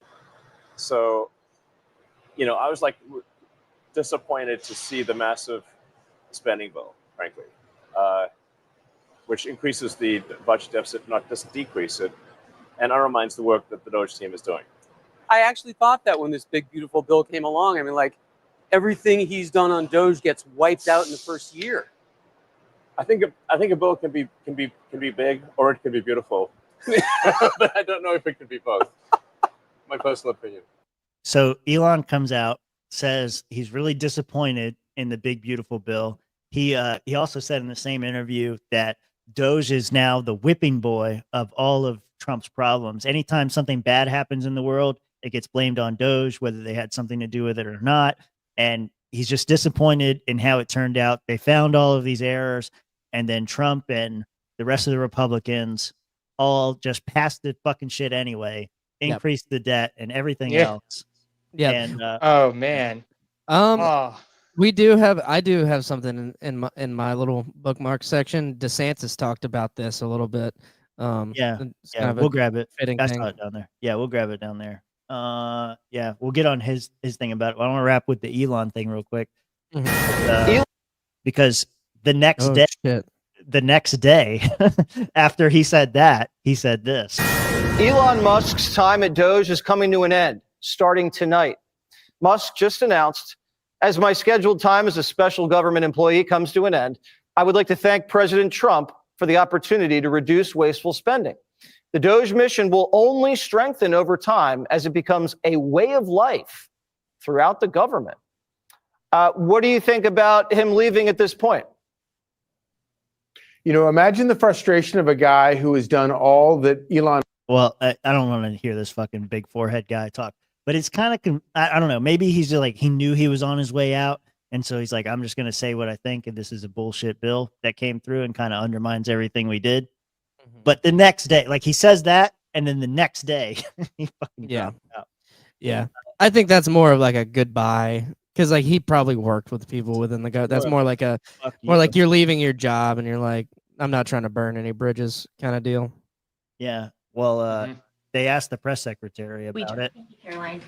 So, I was like disappointed to see the massive spending bill, frankly, which increases the budget deficit, not just decrease it, and undermines the work that the DOGE team is doing. I actually thought that when this big, beautiful bill came along, I mean, like, everything he's done on DOGE gets wiped out in the first year. I think a bill can be big or it can be beautiful, but I don't know if it can be both. My personal opinion. So Elon comes out, says he's really disappointed in the big, beautiful bill. he also said in the same interview that Doge is now the whipping boy of all of Trump's problems. Anytime something bad happens in the world, it gets blamed on Doge, whether they had something to do with it or not. And he's just disappointed in how it turned out. They found all of these errors, and then Trump and the rest of the Republicans all just passed the fucking shit anyway, increased the debt and everything else. Yeah. And, oh man. I do have something in my little bookmark section. DeSantis talked about this a little bit. It's kind of we'll a grab it. fitting I thing. saw it down there. Yeah, we'll grab it down there. Yeah, we'll get on his thing about it. I want to wrap with the Elon thing real quick. Because the next day after he said that, he said this. Elon Musk's time at DOGE is coming to an end starting tonight. Musk just announced, as my scheduled time as a special government employee comes to an end, I would like to thank President Trump for the opportunity to reduce wasteful spending. The DOGE mission will only strengthen over time as it becomes a way of life throughout the government. What do you think about him leaving at this point? You know, imagine the frustration of a guy who has done all that Elon. Well, I don't want to hear this fucking big forehead guy talk, but it's kind of, I don't know. Maybe he's just like, he knew he was on his way out. And so he's like, I'm just going to say what I think. And this is a bullshit bill that came through and kind of undermines everything we did. But the next day, like he says that, and then the next day, he fucking dropped out. Yeah. I think that's more of like a goodbye. Because like he probably worked with people within the government. That's more like like you're leaving your job and you're like, I'm not trying to burn any bridges kind of deal. Yeah. Well, they asked the press secretary about it. Thank you, Caroline.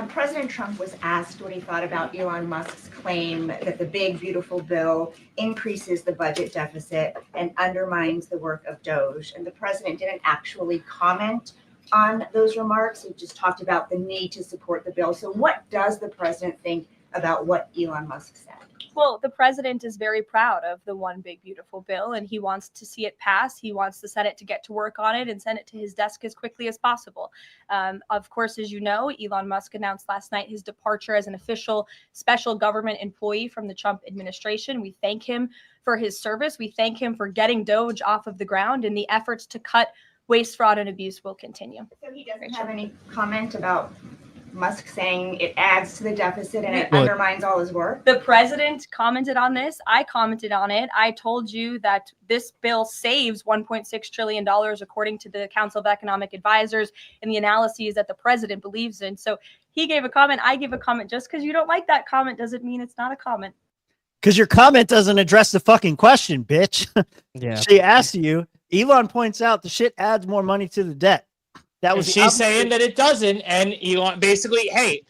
President Trump was asked what he thought about Elon Musk's claim that the big, beautiful bill increases the budget deficit and undermines the work of DOGE. And the president didn't actually comment on those remarks. He just talked about the need to support the bill. So what does the president think about what Elon Musk said? Well, the president is very proud of the one big beautiful bill, and he wants to see it pass. He wants the Senate to get to work on it and send it to his desk as quickly as possible. Of course, as you know, Elon Musk announced last night his departure as an official special government employee from the Trump administration. We thank him for his service. We thank him for getting DOGE off of the ground, and the efforts to cut waste, fraud, and abuse will continue. So he doesn't have any comment about Musk saying it adds to the deficit and it undermines all his work? The president commented on this. I commented on it. I told you that this bill saves $1.6 trillion, according to the Council of Economic Advisors, and the analyses that the president believes in. So he gave a comment. I give a comment. Just because you don't like that comment doesn't mean it's not a comment. Because your comment doesn't address the fucking question, bitch. Yeah. She asked you. Elon points out the shit adds more money to the debt. That was she's saying that it doesn't, and Elon basically, hey,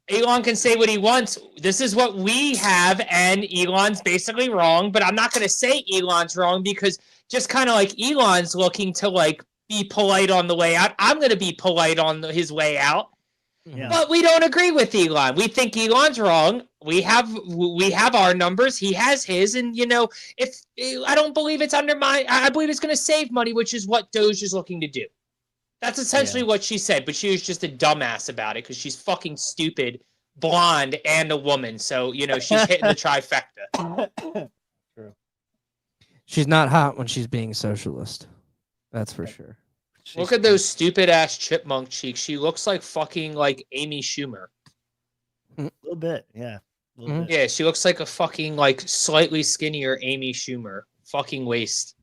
Elon can say what he wants. This is what we have, and Elon's basically wrong. But I'm not going to say Elon's wrong because just kind of like Elon's looking to like be polite on the way out. I'm going to be polite on his way out. Yeah. But we don't agree with Elon. We think Elon's wrong. We have our numbers. He has his, and you know, if I don't believe it's I believe it's going to save money, which is what DOGE is looking to do. That's essentially what she said, but she was just a dumbass about it because she's fucking stupid, blonde, and a woman. So, you know, she's hitting the trifecta. True. She's not hot when she's being socialist. That's for sure. Look at those stupid ass chipmunk cheeks. She looks like fucking like Amy Schumer. A little bit, yeah. A little bit. Yeah, she looks like a fucking like slightly skinnier Amy Schumer. Fucking waist.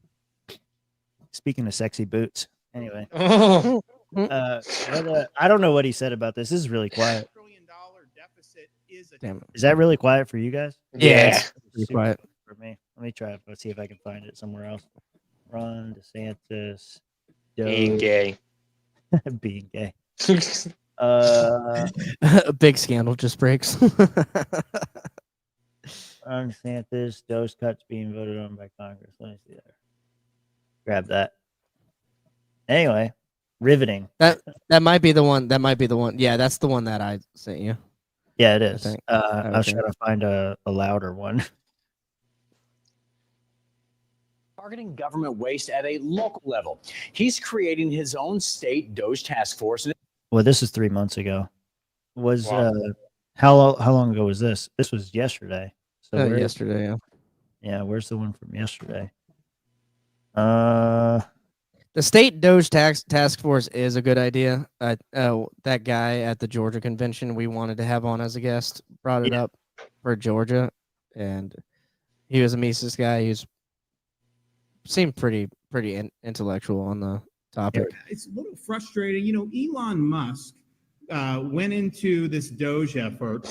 Speaking of sexy boots. Anyway, I don't know what he said about this. This is really quiet. Damn it. Is that really quiet for you guys? Yeah, it's pretty quiet for me. Let me try. Let's see if I can find it somewhere else. Ron DeSantis, being gay, being gay. A big scandal just breaks. Ron DeSantis, DOGE cuts being voted on by Congress. Let me see there. Grab that. Anyway, riveting. That might be the one. That might be the one. Yeah, that's the one that I sent you. Yeah, it is. I was trying to find a louder one. Targeting government waste at a local level. He's creating his own state DOGE task force. Well, this is 3 months ago. How long ago was this? This was yesterday. So yesterday, yeah. Yeah, where's the one from yesterday? The state DOGE task force is a good idea. That guy at the Georgia convention we wanted to have on as a guest brought it up for Georgia, and he was a Mises guy. He seemed pretty intellectual on the topic. It's a little frustrating. Elon Musk went into this DOGE effort.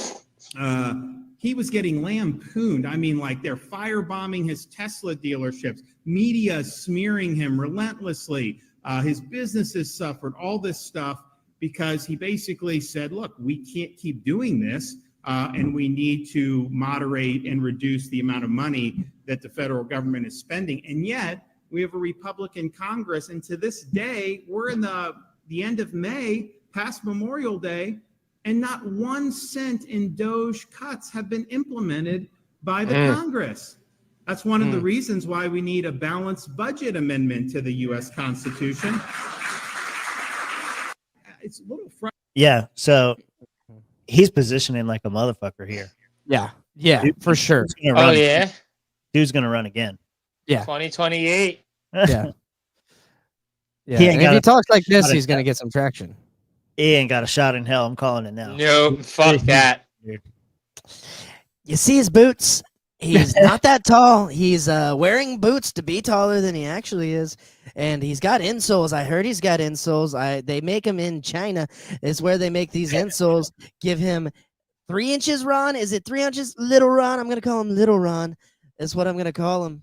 He was getting lampooned. I mean, like they're firebombing his Tesla dealerships, media smearing him relentlessly. His businesses suffered all this stuff because he basically said, look, we can't keep doing this. And we need to moderate and reduce the amount of money that the federal government is spending. And yet we have a Republican Congress. And to this day, we're in the end of May, past Memorial Day, and not 1 cent in DOGE cuts have been implemented by the Congress. That's one of the reasons why we need a balanced budget amendment to the U.S. Constitution. It's a little frustrating. Yeah, so he's positioning like a motherfucker here. Yeah, for sure. Oh, yeah? Dude's going to run again. Yeah. 2028. Yeah. Yeah. And if he talks like this, he's going to get some traction. He ain't got a shot in hell. I'm calling it now. No, fuck that. You see his boots? He's not that tall. He's wearing boots to be taller than he actually is. And he's got insoles. I heard he's got insoles. They make them in China. It's where they make these insoles. Give him 3 inches, Ron. Is it 3 inches? Little Ron. I'm going to call him Little Ron. That's what I'm going to call him.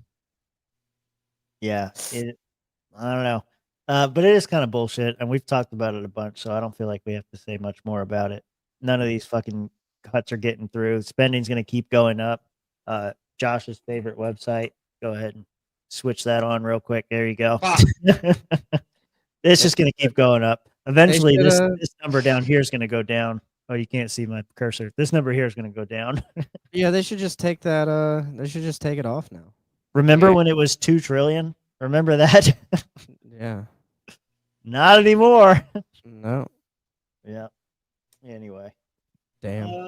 Yeah. I don't know. But it is kind of bullshit. And we've talked about it a bunch. So I don't feel like we have to say much more about it. None of these fucking cuts are getting through. Spending's going to keep going up. Josh's favorite website. Go ahead and switch that on real quick. There you go. It's just going to keep going up. Eventually, this number down here is going to go down. Oh, you can't see my cursor. This number here is going to go down. Yeah, they should just take that. They should just take it off now. Remember when it was 2 trillion? Remember that? Yeah. Not anymore. No. Yeah. Anyway. Damn.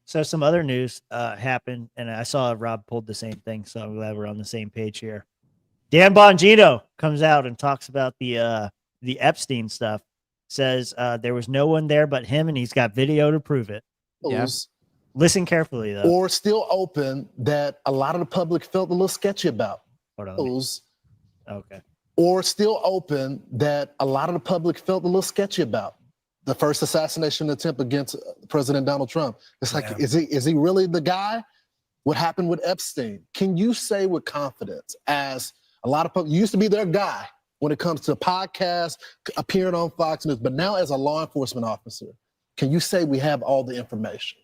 So some other news happened, and I saw Rob pulled the same thing, so I'm glad we're on the same page here. Dan Bongino comes out and talks about the Epstein stuff. Says there was no one there but him, and he's got video to prove it. Yes. Listen carefully, though. Or still open that a lot of the public felt a little sketchy about. Hold on. Okay. Or still open that a lot of the public felt a little sketchy about. The first assassination attempt against President Donald Trump. It's like, is he really the guy? What happened with Epstein? Can you say with confidence, as a lot of people, you used to be their guy when it comes to podcasts, appearing on Fox News, but now as a law enforcement officer, can you say we have all the information?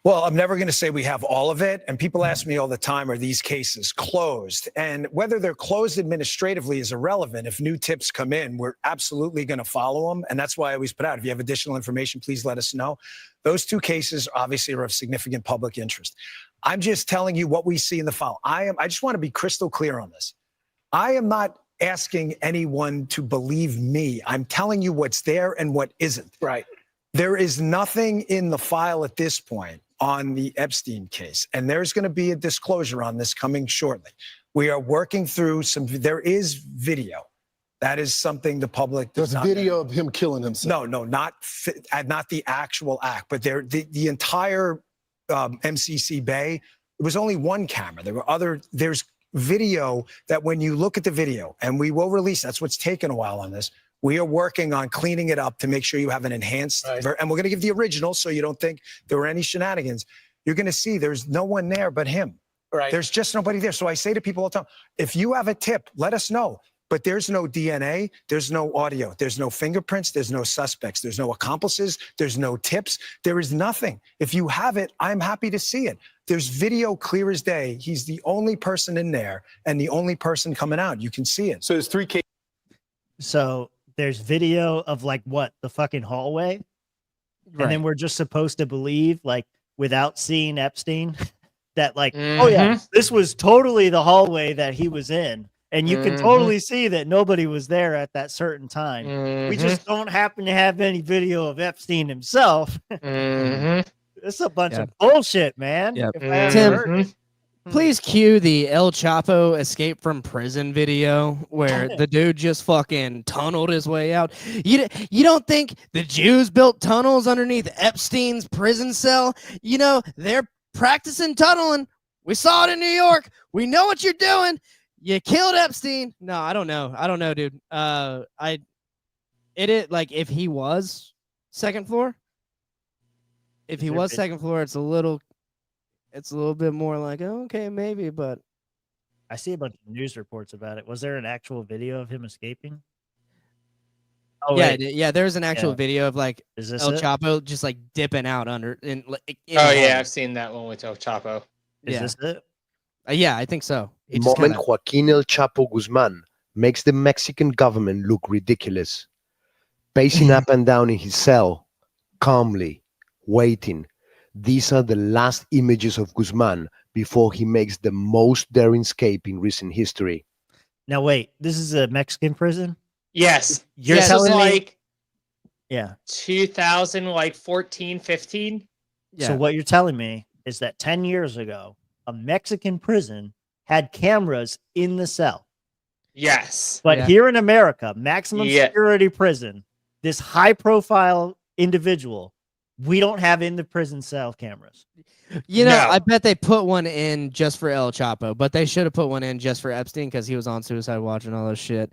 Well, I'm never going to say we have all of it. And people ask me all the time, are these cases closed? And whether they're closed administratively is irrelevant. If new tips come in, we're absolutely going to follow them. And that's why I always put out, if you have additional information, please let us know. Those 2 cases obviously are of significant public interest. I'm just telling you what we see in the file. I just want to be crystal clear on this. I am not asking anyone to believe me. I'm telling you what's there and what isn't. Right. There is nothing in the file at this point on the Epstein case. And there's going to be a disclosure on this coming shortly. We are working through there is video. That is something the public does not. There's video of him killing himself. No, not the actual act, but the entire MCC Bay, it was only 1 camera. There's video that when you look at the video, and we will release, that's what's taken a while on this. We are working on cleaning it up to make sure you have an enhanced, and we're going to give the original so you don't think there were any shenanigans. You're going to see there's no one there but him. Right. There's just nobody there. So I say to people all the time, if you have a tip, let us know. But there's no DNA, there's no audio, there's no fingerprints, there's no suspects, there's no accomplices, there's no tips, there is nothing. If you have it, I'm happy to see it. There's video clear as day. He's the only person in there and the only person coming out. You can see it. So there's 3 cases. So there's video of like what, the fucking hallway? Right. And then we're just supposed to believe, like, without seeing Epstein, that like, oh yeah, this was totally the hallway that he was in. And you can totally see that nobody was there at that certain time. We just don't happen to have any video of Epstein himself. This is a bunch of bullshit, man. Yeah. If I ever Tim, heard it. please cue the El Chapo escape from prison video where the dude just fucking tunneled his way out. You don't think the Jews built tunnels underneath Epstein's prison cell? You know, they're practicing tunneling. We saw it in New York. We know what you're doing. You killed Epstein. No, I don't know, dude. Like if he was second floor, it's a little bit more like, oh, okay, maybe, but I see a bunch of news reports about it. Was there an actual video of him escaping? Oh, yeah, wait. yeah. There's an actual video of like Is this El it? Chapo just like dipping out under. Oh yeah, I've seen that one with El Chapo. Is this it? Yeah, I think so. The moment Joaquin El Chapo Guzman makes the Mexican government look ridiculous, pacing up and down in his cell, calmly, waiting. These are the last images of Guzman before he makes the most daring escape in recent history. Now wait, this is a Mexican prison? Yes. You're This telling was me like Yeah. 2014, 15. So what you're telling me is that 10 years ago, a Mexican prison had cameras in the cell. Yes. But here in America, maximum security prison, this high profile individual, we don't have in the prison cell cameras. You know, I bet they put one in just for El Chapo, but they should have put one in just for Epstein because he was on Suicide Watch and all this shit.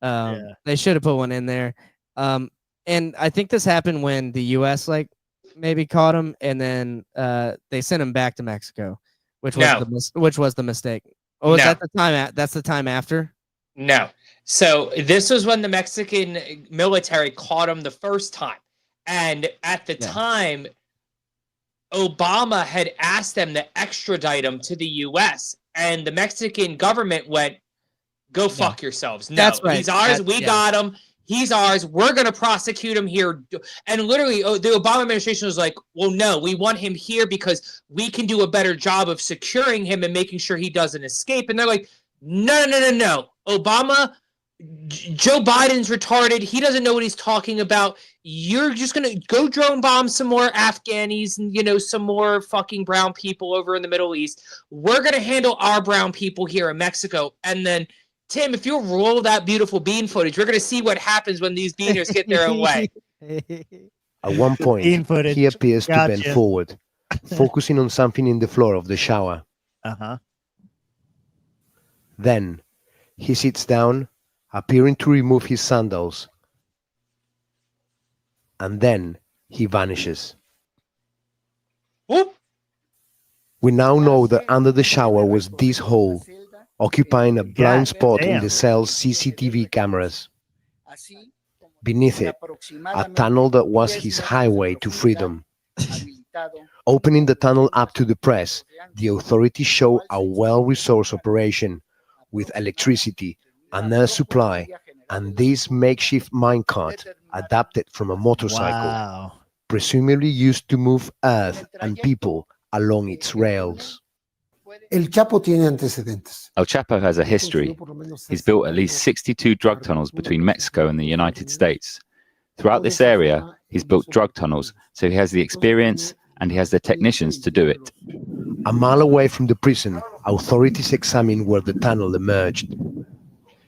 They should have put one in there. And I think this happened when the U.S. like maybe caught him, and then they sent him back to Mexico, which was the mistake. Oh, is that the time? That's the time after. No. So this was when the Mexican military caught him the first time. And at the time, Obama had asked them to extradite him to the U.S. And the Mexican government went, go fuck yourselves. No, That's right. He's ours. We got him. He's ours. We're going to prosecute him here. And literally, the Obama administration was like, well, no, we want him here because we can do a better job of securing him and making sure he doesn't escape. And they're like, no. Obama, Joe Biden's retarded. He doesn't know what he's talking about. You're just going to go drone bomb some more Afghanis and, some more fucking brown people over in the Middle East. We're going to handle our brown people here in Mexico. And then, Tim, if you roll that beautiful bean footage, we're going to see what happens when these beaners get their own way. At one point, he appears to bend forward, focusing on something in the floor of the shower. Then, he sits down, appearing to remove his sandals. And then, he vanishes. Whoop. We now know that under the shower was this hole, occupying a blind spot in the cell's CCTV cameras. Beneath it, a tunnel that was his highway to freedom. Opening the tunnel up to the press, the authorities show a well-resourced operation with electricity, an air supply, and this makeshift minecart adapted from a motorcycle, presumably used to move earth and people along its rails. El Chapo tiene antecedentes. El Chapo has a history. He's built at least 62 drug tunnels between Mexico and the United States. Throughout this area, he's built drug tunnels, so he has the experience and he has the technicians to do it. A mile away from the prison, authorities examined where the tunnel emerged.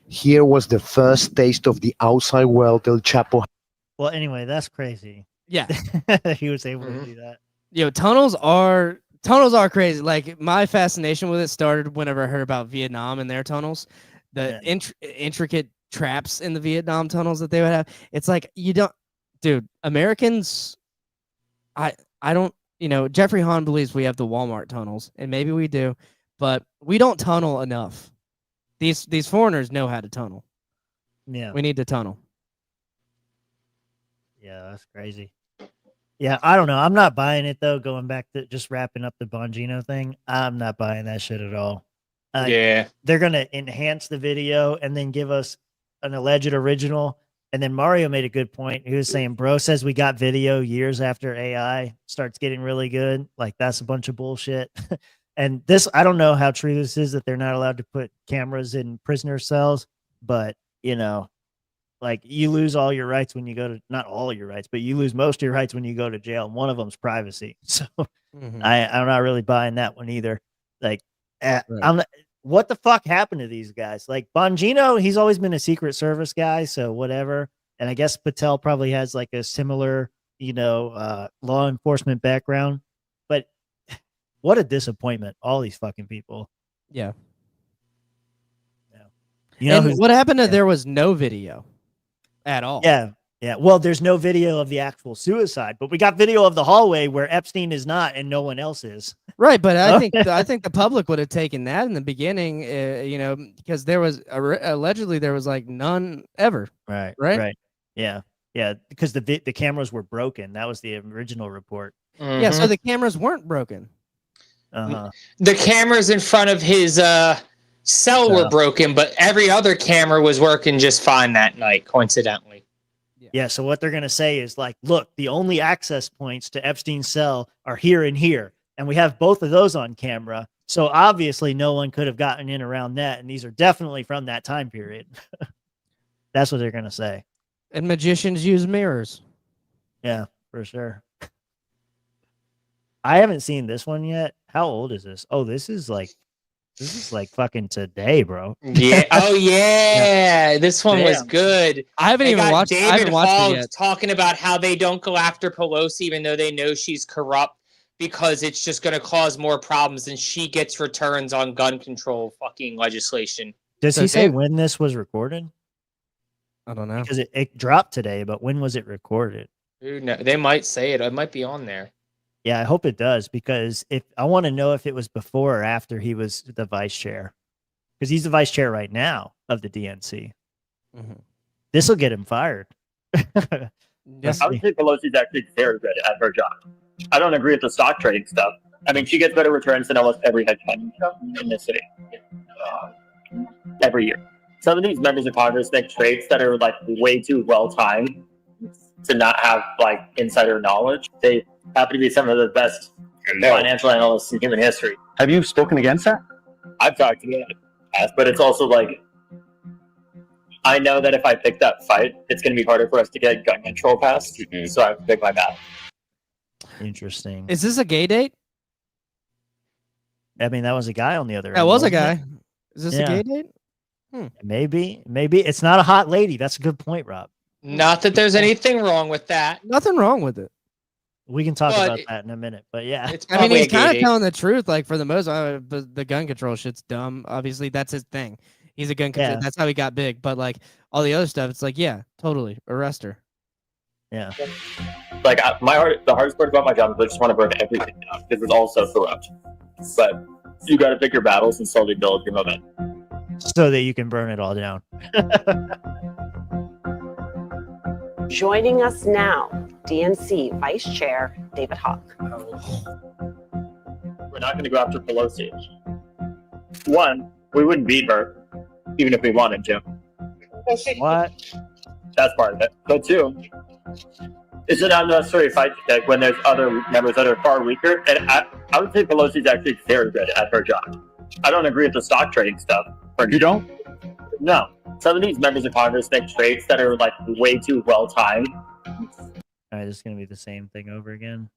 Here was the first taste of the outside world El Chapo. Well, anyway, that's crazy. Yeah. He was able to do that. Tunnels are crazy. Like, my fascination with it started whenever I heard about Vietnam and their tunnels, the intricate traps in the Vietnam tunnels that they would have. It's like, Americans, I don't, Jeffrey Hahn believes we have the Walmart tunnels, and maybe we do, but we don't tunnel enough. These foreigners know how to tunnel. Yeah. We need to tunnel. Yeah, that's crazy. Yeah, I don't know. I'm not buying it, though. Going back to just wrapping up the Bongino thing, I'm not buying that shit at all. They're going to enhance the video and then give us an alleged original. And then Mario made a good point. He was saying, bro says we got video years after AI starts getting really good. Like, that's a bunch of bullshit. And this, I don't know how true this is that they're not allowed to put cameras in prisoner cells, but, Like you lose all your rights when you go to, not all your rights, but you lose most of your rights when you go to jail. And one of them's privacy. So Mhm. I'm not really buying that one either. Like, Right. what the fuck happened to these guys? Like Bongino, he's always been a Secret Service guy, so whatever. And I guess Patel probably has like a similar, law enforcement background. But what a disappointment! All these fucking people. Yeah. You know and who's- what happened to there was no video at all? Yeah. Yeah. Well, there's no video of the actual suicide, but we got video of the hallway where Epstein is not and no one else is. Right, but I think the public would have taken that in the beginning, because there was allegedly there was like none ever. Right. Right. Right. Yeah. Yeah. Because the cameras were broken. That was the original report. Yeah, so the cameras weren't broken. Uh-huh. The cameras in front of his cell were broken, but every other camera was working just fine that night, coincidentally. Yeah. So what they're going to say is like, look, the only access points to Epstein's cell are here and here. And we have both of those on camera. So obviously no one could have gotten in around that. And these are definitely from that time period. That's what they're going to say. And magicians use mirrors. Yeah, for sure. I haven't seen this one yet. How old is this? Oh, this is like fucking today, bro. Yeah. Oh yeah. This one was good. I haven't They even got watched. I haven't David watched Hogg it yet. talking about how they don't go after Pelosi, even though they know she's corrupt, because it's just going to cause more problems, and she gets returns on gun control fucking legislation. Does So he say Dave- when this was recorded? I don't know. Because it dropped today, but when was it recorded? Who knows? They might say it. It might be on there. Yeah, I hope it does, because if I want to know if it was before or after he was the vice chair, because he's the vice chair right now of the DNC. Mhm. This will get him fired. Yes. I would say Pelosi's actually very good at her job. I don't agree with the stock trading stuff. I mean, she gets better returns than almost every hedge fund in this city every year. Some of these members of Congress make trades that are like way too well timed to not have like insider knowledge. They happen to be some of the best financial analysts in human history. Have you spoken against that? I've talked to them, but it's also like I know that if I pick that fight, it's going to be harder for us to get gun control passed. So I have to pick my battle. Interesting. Is this a gay date? I mean, that was a guy on the other end. That was a wasn't guy. it? Is this Yeah. a gay date? Maybe it's not a hot lady. That's a good point, Rob. Not that there's anything wrong with that. Nothing wrong with it. We can talk But about that in a minute, but yeah. It's I mean, probably he's a gay kind of date. telling the truth. Like for the most, but the gun control shit's dumb. Obviously, that's his thing. He's a gun control. Yeah. That's how he got big. But like all the other stuff, it's like, yeah, totally arrest her. Yeah. Like the hardest part about my job is I just want to burn everything down because it's all so corrupt. But you got to pick your battles and slowly build your momentum. So that you can burn it all down. Joining us now, DNC Vice Chair David Hogg. We're not going to go after Pelosi. One, we wouldn't beat her, even if we wanted to. What? That's part of it. But two, it's an unnecessary fight to pick when there's other members that are far weaker. And I would say Pelosi's actually very good at her job. I don't agree with the stock trading stuff. You don't? No. Some of these members of Congress make trades that are like way too well timed. All right, this is gonna be the same thing over again.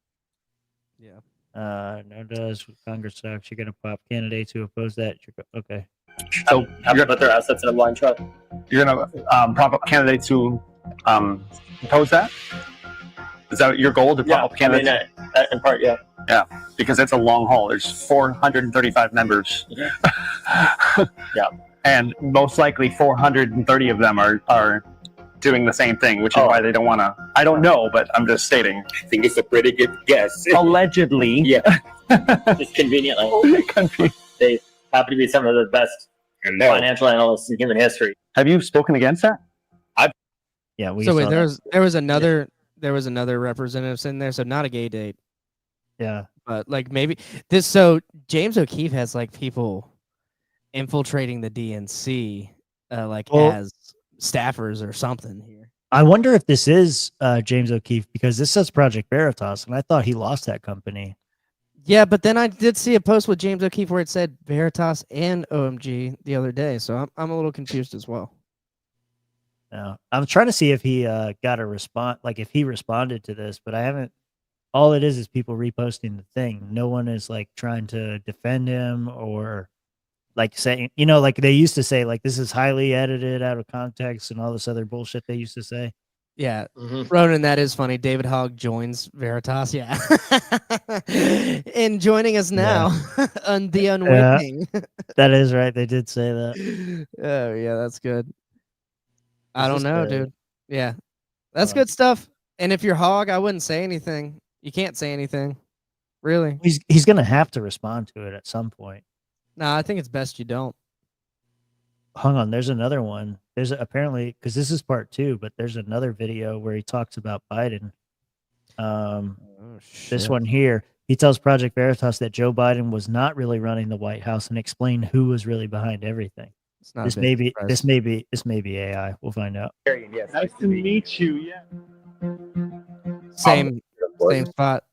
Yeah. No does Congress sucks. You're gonna pop candidates who oppose that. Okay. So Have to put their assets in a blind trust. you're gonna prop up candidates who oppose that? Is that your goal to prop up candidates? In part, yeah. Yeah, because it's a long haul. There's 435 members. Yeah. And most likely 430 of them are doing the same thing, which is why they don't want to. I don't know, but I'm just stating. I think it's a pretty good guess. Allegedly. Yeah. Just conveniently. They happen to be some of the best financial analysts in human history. Have you spoken against that? Yeah. We So wait, saw there was another representative in there. So not a gay date. Yeah. But like maybe this. So James O'Keefe has like people infiltrating the DNC, as staffers or something here. I wonder if this is James O'Keefe, because this says Project Veritas, and I thought he lost that company. Yeah, but then I did see a post with James O'Keefe where it said Veritas and OMG the other day, so I'm a little confused as well. No, I'm trying to see if he got a response, like if he responded to this, but I haven't. All it is people reposting the thing. No one is like trying to defend him or like saying, like they used to say, like this is highly edited out of context and all this other bullshit they used to say. Yeah, Ronan, that is funny. David Hogg joins Veritas. Yeah, and joining us now on the Unwitting. That is right. They did say that. Oh yeah, that's good. I don't just know, dude. Yeah, that's good stuff. And if you're Hogg, I wouldn't say anything. You can't say anything, really. He's gonna have to respond to it at some point. No, I think it's best you don't. Hang on, there's another one. There's apparently, because this is part 2, but there's another video where he talks about Biden. This one here, he tells Project Veritas that Joe Biden was not really running the White House and explained who was really behind everything. It's not This may be AI. We'll find out. Yes, nice to meet you. Yeah. Same spot.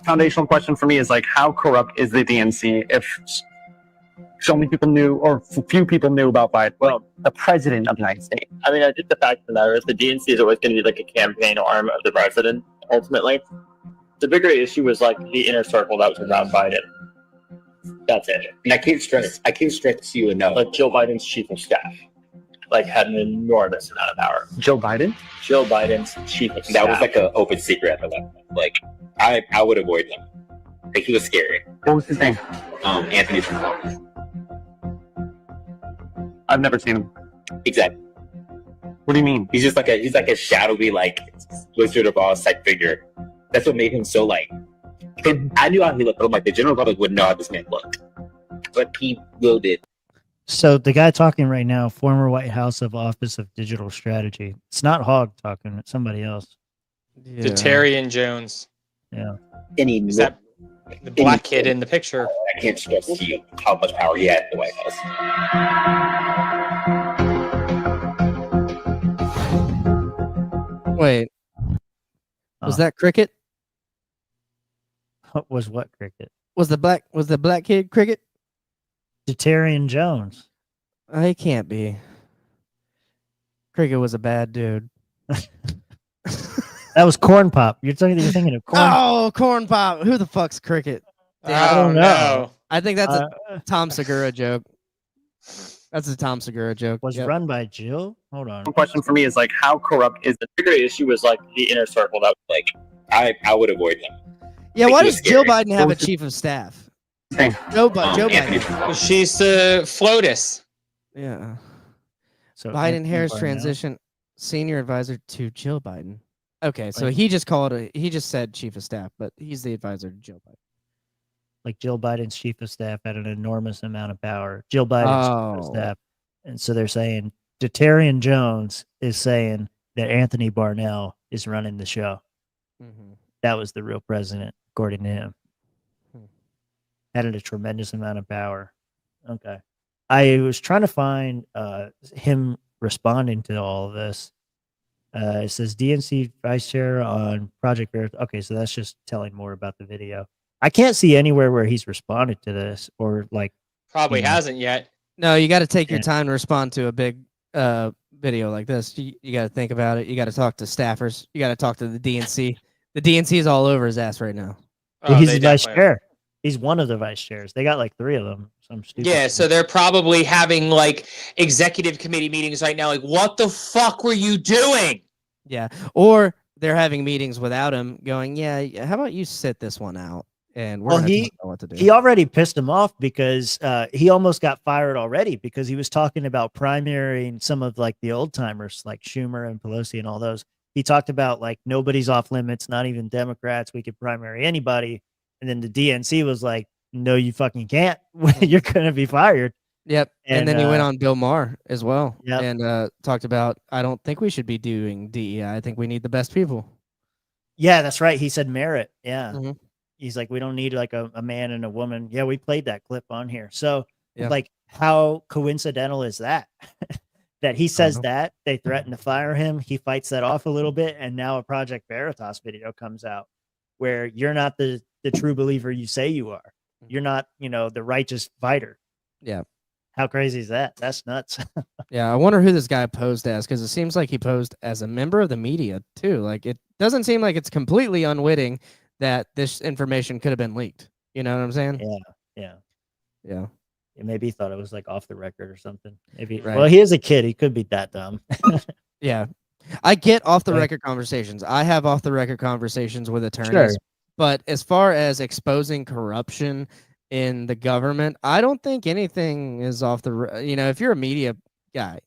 Foundational question for me is like, how corrupt is the DNC if so many people knew, or few people knew about Biden? Well, the president of the United States. I mean, I think the fact of the matter is the DNC is always going to be like a campaign arm of the president, ultimately. The bigger issue was like the inner circle that was around Biden. That's it. And I can't stress to you enough. Like Joe Biden's chief of staff, like had an enormous amount of power. Joe Biden? Joe Biden's chief of staff. That was like an open secret at the level. Like, I would avoid him. Like, he was scary. What was his name? Anthony Trump. I've never seen him. Exactly. What do you mean? He's just like a shadowy, like, Wizard of Oz type figure. That's what made him so, like, I knew how he looked, but I'm like, the general public wouldn't know how this man looked. But he will did. So the guy talking right now, former White House of Office of Digital Strategy. It's not Hogg talking, it's somebody else. Yeah. Terry Jones. Yeah. Is that the black kid in the picture? I can't stress to you how much power he had in the White House. Wait. Was that cricket? What was what cricket? Was the black kid cricket? Detarian Jones. He can't be. Cricket was a bad dude. That was Corn Pop. You're thinking of Corn. Oh, Corn Pop. Who the fuck's cricket? I don't know. I think that's a Tom Segura joke. That's a Tom Segura joke. Was run by Jill? Hold on. One question for me is like, how corrupt is The bigger issue was like the inner circle that was like, I would avoid him. Yeah, Like, why he was does Jill scary. Biden have a chief of staff? Joe Biden. She's the FLOTUS. Yeah. So Biden Anthony Harris Barnell. transition senior advisor to Jill Biden. Okay, so he just said chief of staff, but he's the advisor to Jill Biden. Like Jill Biden's chief of staff had an enormous amount of power. Jill Biden's chief of staff. And so they're saying Detarian Jones is saying that Anthony Barnell is running the show. That was the real president, according to him. Had a tremendous amount of power. Okay. I was trying to find him responding to all of this. It says DNC vice chair on Project Veritas. Okay, so that's just telling more about the video. I can't see anywhere where he's responded to this or like. Probably hasn't yet. No, you got to take your time to respond to a big video like this. You got to think about it. You got to talk to staffers. You got to talk to the DNC. The DNC is all over his ass right now. He's the vice chair. He's one of the vice chairs. They got like 3 of them. Some stupid. Yeah, so they're probably having like executive committee meetings right now. Like, what the fuck were you doing? Yeah, or they're having meetings without him, going, "Yeah, how about you sit this one out?" And we're gonna know what to do. He already pissed him off because he almost got fired already because he was talking about primarying some of like the old timers like Schumer and Pelosi and all those. He talked about like nobody's off limits, not even Democrats. We could primary anybody. And then the DNC was like, no, you fucking can't. You're going to be fired. Yep. And then he went on Bill Maher as well. Yep. And talked about, I don't think we should be doing DEI. I think we need the best people. Yeah, that's right. He said merit. Yeah. He's like, we don't need like a man and a woman. Yeah, we played that clip on here. So like, how coincidental is that? That he says that, they threaten to fire him. He fights that off a little bit. And now a Project Veritas video comes out where you're not the true believer you say you are. You're not, the righteous fighter. Yeah. How crazy is that? That's nuts. Yeah, I wonder who this guy posed as, because it seems like he posed as a member of the media too. Like, it doesn't seem like it's completely unwitting that this information could have been leaked. You know what I'm saying? Yeah. Maybe he thought it was like off the record or something. Maybe. Right. Well, he is a kid. He could be that dumb. Yeah. I get off the Right. record conversations. I have off the record conversations with attorneys. Sure. But as far as exposing corruption in the government, I don't think anything is off the if you're a media guy,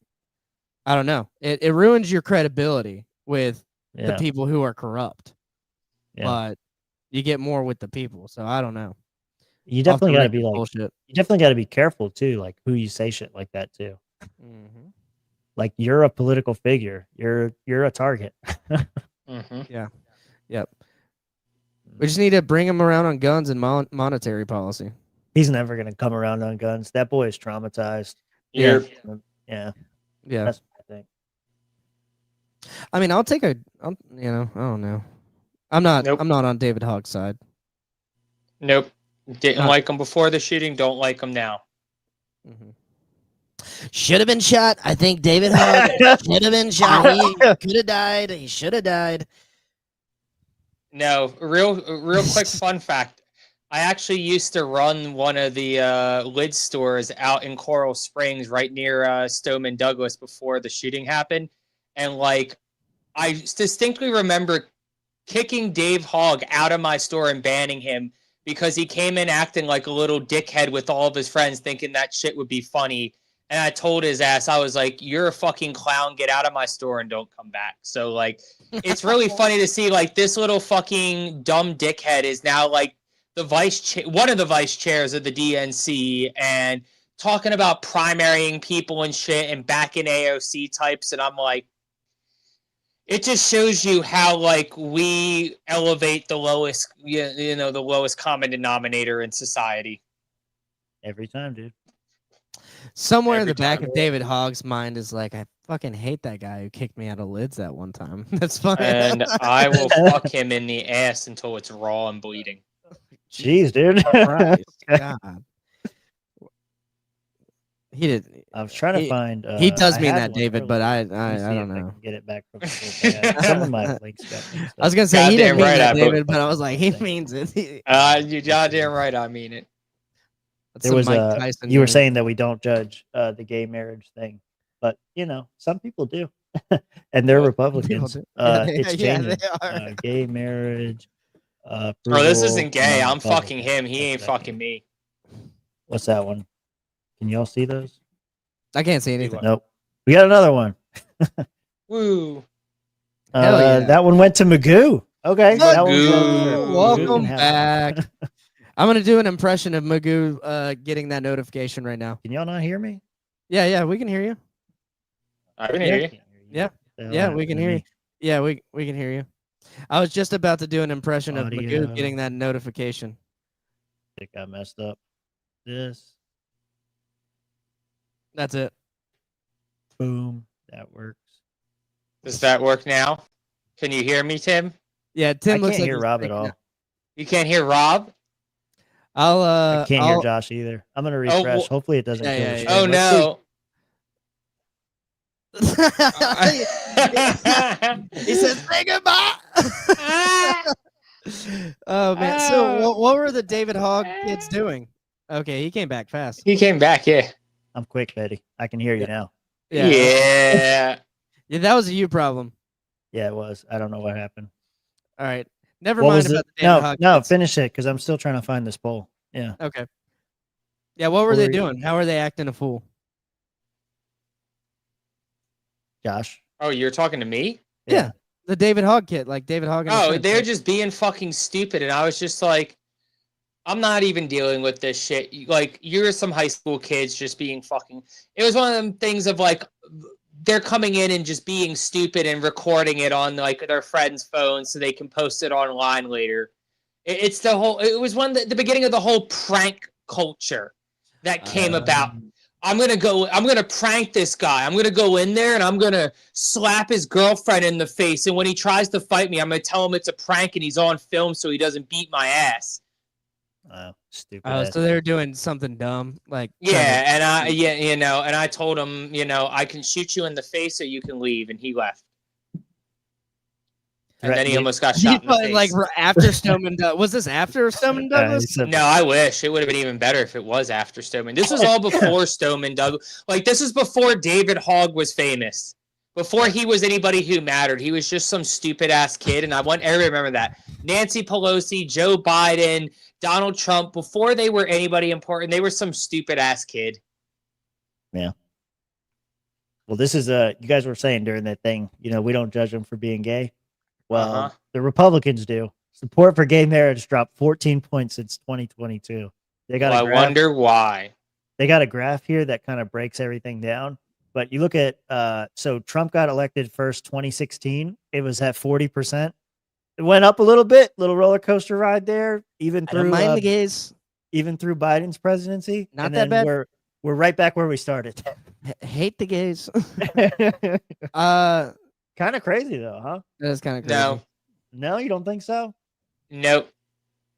I don't know. It ruins your credibility with the Yeah. people who are corrupt. Yeah. But you get more with the people. So I don't know. You Off the definitely got to record be like bullshit. You definitely got to be careful too, like who you say shit like that to. Like you're a political figure. You're a target. Yeah. Yep. We just need to bring him around on guns and monetary policy. He's never gonna come around on guns. That boy is traumatized. Yeah. Yeah. Yeah. That's what I think. I mean, I don't know. I'm not on David Hogg's side. Nope. Didn't like him before the shooting. Don't like him now. Should have been shot. I think David Hogg should have been shot. He could have died. He should have died. No, real quick fun fact. I actually used to run one of the lid stores out in Coral Springs, right near Stoneman Douglas, before the shooting happened, and like I distinctly remember kicking Dave Hogg out of my store and banning him because he came in acting like a little dickhead with all of his friends, thinking that shit would be funny. And I told his ass, I was like, "You're a fucking clown. Get out of my store and don't come back." So like, it's really funny to see like this little fucking dumb dickhead is now like the one of the vice chairs of the DNC and talking about primarying people and shit and backing AOC types. And I'm like, it just shows you how like we elevate the lowest, the lowest common denominator in society. Every time, dude. Somewhere in the back of David Hogg's mind is like, I fucking hate that guy who kicked me out of lids that one time. That's funny. And I will fuck him in the ass until it's raw and bleeding. Jeez, dude. Christ, God. He did. I was trying to find. He does I mean had that, one David, earlier. but I Let me see don't if I know. can get it back from some of my links got mixed I was up. gonna say he didn't mean Goddamn right, that, I David, but I was like, he means it. You goddamn right, I mean it. That's There some was Mike Tyson you were move. saying that we don't judge the gay marriage thing, but some people do, and they're Republicans. do. Yeah, It's yeah, changing. they are. Gay marriage. Bro, this approval isn't gay. among I'm fucking Republicans. him. He ain't fucking me. What's that one? Can y'all see those? I can't see anything. Nope. We got another one. Woo. Hell yeah. That one went to Magoo. Okay. that one Magoo. went to- Welcome Magoo can have back. it. I'm gonna do an impression of Magoo getting that notification right now. Can y'all not hear me? Yeah, we can hear you. I can hear you. Yeah, The hell yeah, we happened can to hear me? you. Yeah, we can hear you. I was just about to do an impression of Audio. Magoo getting that notification. I think I messed up. This. That's it. Boom. That works. Does that work now? Can you hear me, Tim? Yeah, I Tim looks can't like hear he's Rob at freaking all. out. You can't hear Rob? I I can't hear Josh either. I'm gonna refresh. well- Hopefully it doesn't Yeah, kill yeah, the yeah. stream. Oh Let's no. He says, "Say goodbye." Oh man. So what were the David Hogg kids doing? Okay, he came back fast. He came back, yeah. I'm quick, Betty. I can hear you now. Yeah. Yeah, that was a you problem. Yeah, it was. I don't know what happened. All right. Never What mind was about it? the David Hogg No, kids. finish it because I'm still trying to find this poll. Yeah. Okay. Yeah, what were What they were you- doing? How are they acting a fool? Josh. Oh, you're talking to me? Yeah. The David Hogg kid, like David Hogg. And his Oh, friends, they're right? just being fucking stupid. And I was just like, I'm not even dealing with this shit. Like, you're some high school kids just being fucking. It was one of them things of like, they're coming in and just being stupid and recording it on like their friends' phones so they can post it online later. It's the whole. It was the beginning of the whole prank culture that came about. I'm gonna prank this guy. I'm gonna go in there and I'm gonna slap his girlfriend in the face. And when he tries to fight me, I'm gonna tell him it's a prank and he's on film so he doesn't beat my ass. Stupid. Oh, so they're doing something dumb, like Yeah, and I told him, I can shoot you in the face or you can leave, and he left. And then he almost got shot in the face. Like after Stoneman was this after Stoneman Douglas? No, I wish it would have been even better if it was after Stoneman. This was all before Stoneman Douglas. Like this is before David Hogg was famous. Before he was anybody who mattered. He was just some stupid ass kid, and I want everybody to remember that. Nancy Pelosi, Joe Biden, Donald Trump, before they were anybody important, they were some stupid ass kid. Yeah. Well, this is you guys were saying during that thing, we don't judge them for being gay. Well, the Republicans do. Support for gay marriage dropped 14 points since 2022. They got I wonder why. They got a graph here that kind of breaks everything down. But you look at so Trump got elected first 2016. It was at 40%. It went up a little bit, little roller coaster ride there, even I don't through mind the gays. even through Biden's presidency. Not and that then bad. We're right back where we started. Hate the gays. Kind of crazy though, huh? That is kind of crazy. No, you don't think so? Nope.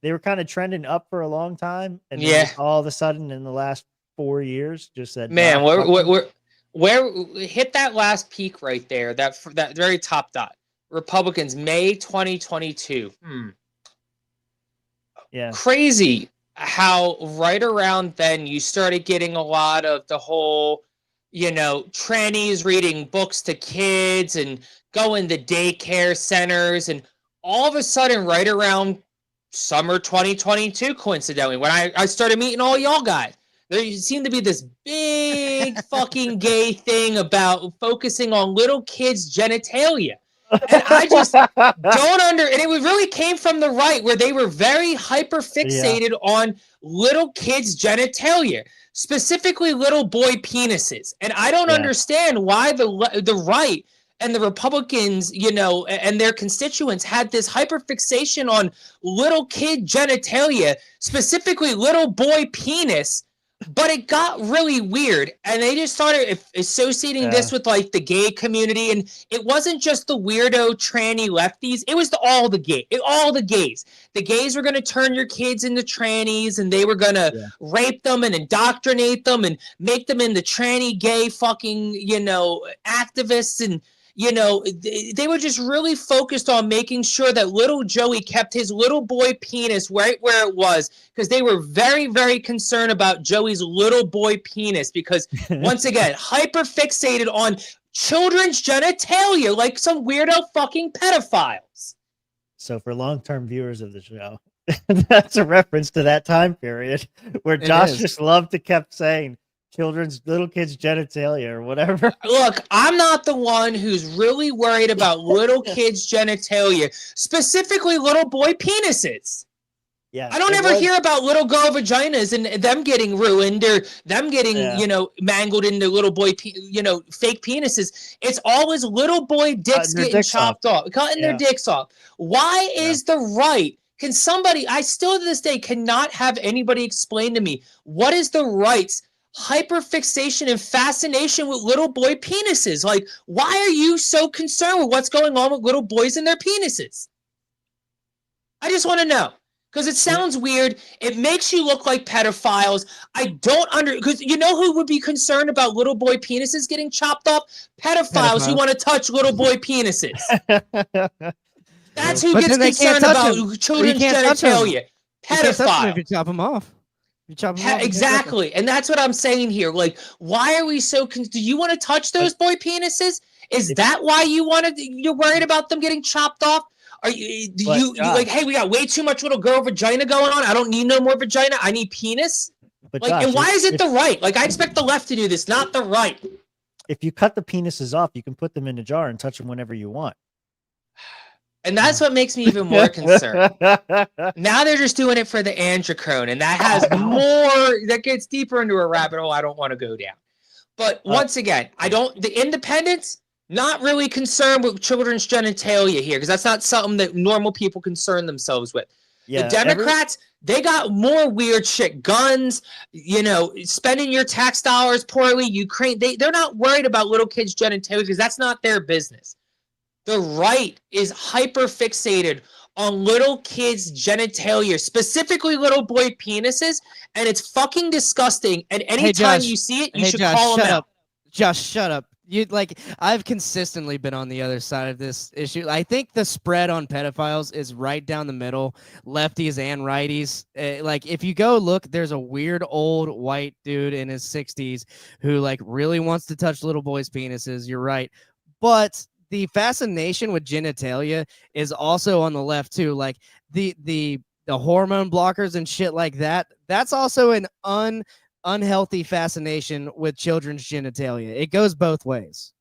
They were kind of trending up for a long time, and then all of a sudden, in the last 4 years, just said, Man, where hit that last peak right there, that very top dot. Republicans, May 2022. Yeah. Crazy how right around then you started getting a lot of the whole, trannies reading books to kids and going to daycare centers, and all of a sudden right around summer 2022, coincidentally, when I started meeting all y'all guys, there seemed to be this big fucking gay thing about focusing on little kids' genitalia. And I just don't and it really came from the right, where they were very hyper fixated on little kids' genitalia, specifically little boy penises. And I don't understand why the right and the Republicans, and their constituents had this hyperfixation on little kid genitalia, specifically little boy penis. But it got really weird, and they just started associating this with like the gay community, and it wasn't just the weirdo tranny lefties; it was all the gays. The gays were going to turn your kids into trannies, and they were going to rape them and indoctrinate them and make them into tranny gay fucking activists, and they were just really focused on making sure that little Joey kept his little boy penis right where it was, because they were very, very concerned about Joey's little boy penis, because once again, hyper fixated on children's genitalia like some weirdo fucking pedophiles. So for long-term viewers of the show, that's a reference to that time period where Josh just loved to kept saying little kids' genitalia or whatever. Look, I'm not the one who's really worried about little kids' genitalia, specifically little boy penises. Yeah, I don't ever hear about little girl vaginas and them getting ruined or them getting, mangled into little boy, fake penises. It's always little boy dicks getting chopped off, cutting their dicks off. Why is the right? Can somebody? I still to this day cannot have anybody explain to me what is the right's hyperfixation and fascination with little boy penises. Like, why are you so concerned with what's going on with little boys and their penises? I just want to know, because it sounds weird. It makes you look like pedophiles. I don't because you know who would be concerned about little boy penises getting chopped up? Pedophiles who want to touch little boy penises. That's who gets concerned about children's genitalia. Pedophiles. If you chop them off. Exactly, and that's what I'm saying here. Like, why are we so? Do you want to touch those boy penises? Is that why you're worried about them getting chopped off? Are you like, hey, we got way too much little girl vagina going on. I don't need no more vagina. I need penis. But like, Josh, and why is it the right? Like, I expect the left to do this, not the right. If you cut the penises off, you can put them in a jar and touch them whenever you want. And that's what makes me even more concerned. Now they're just doing it for the androchrone, and that has that gets deeper into a rabbit hole I don't want to go down. But once again, the independents, not really concerned with children's genitalia here, because that's not something that normal people concern themselves with. Yeah, the Democrats, they got more weird shit, guns, spending your tax dollars poorly, Ukraine. They're not worried about little kids' genitalia because that's not their business. The right is hyper fixated on little kids' genitalia, specifically little boy penises, and it's fucking disgusting. And anytime you see it, you should call them out. Josh, shut up. I've consistently been on the other side of this issue. I think the spread on pedophiles is right down the middle, lefties and righties. Like, if you go look, there's a weird old white dude in his 60s who like really wants to touch little boys' penises. You're right, but the fascination with genitalia is also on the left too. Like the hormone blockers and shit like that. That's also an unhealthy fascination with children's genitalia. It goes both ways.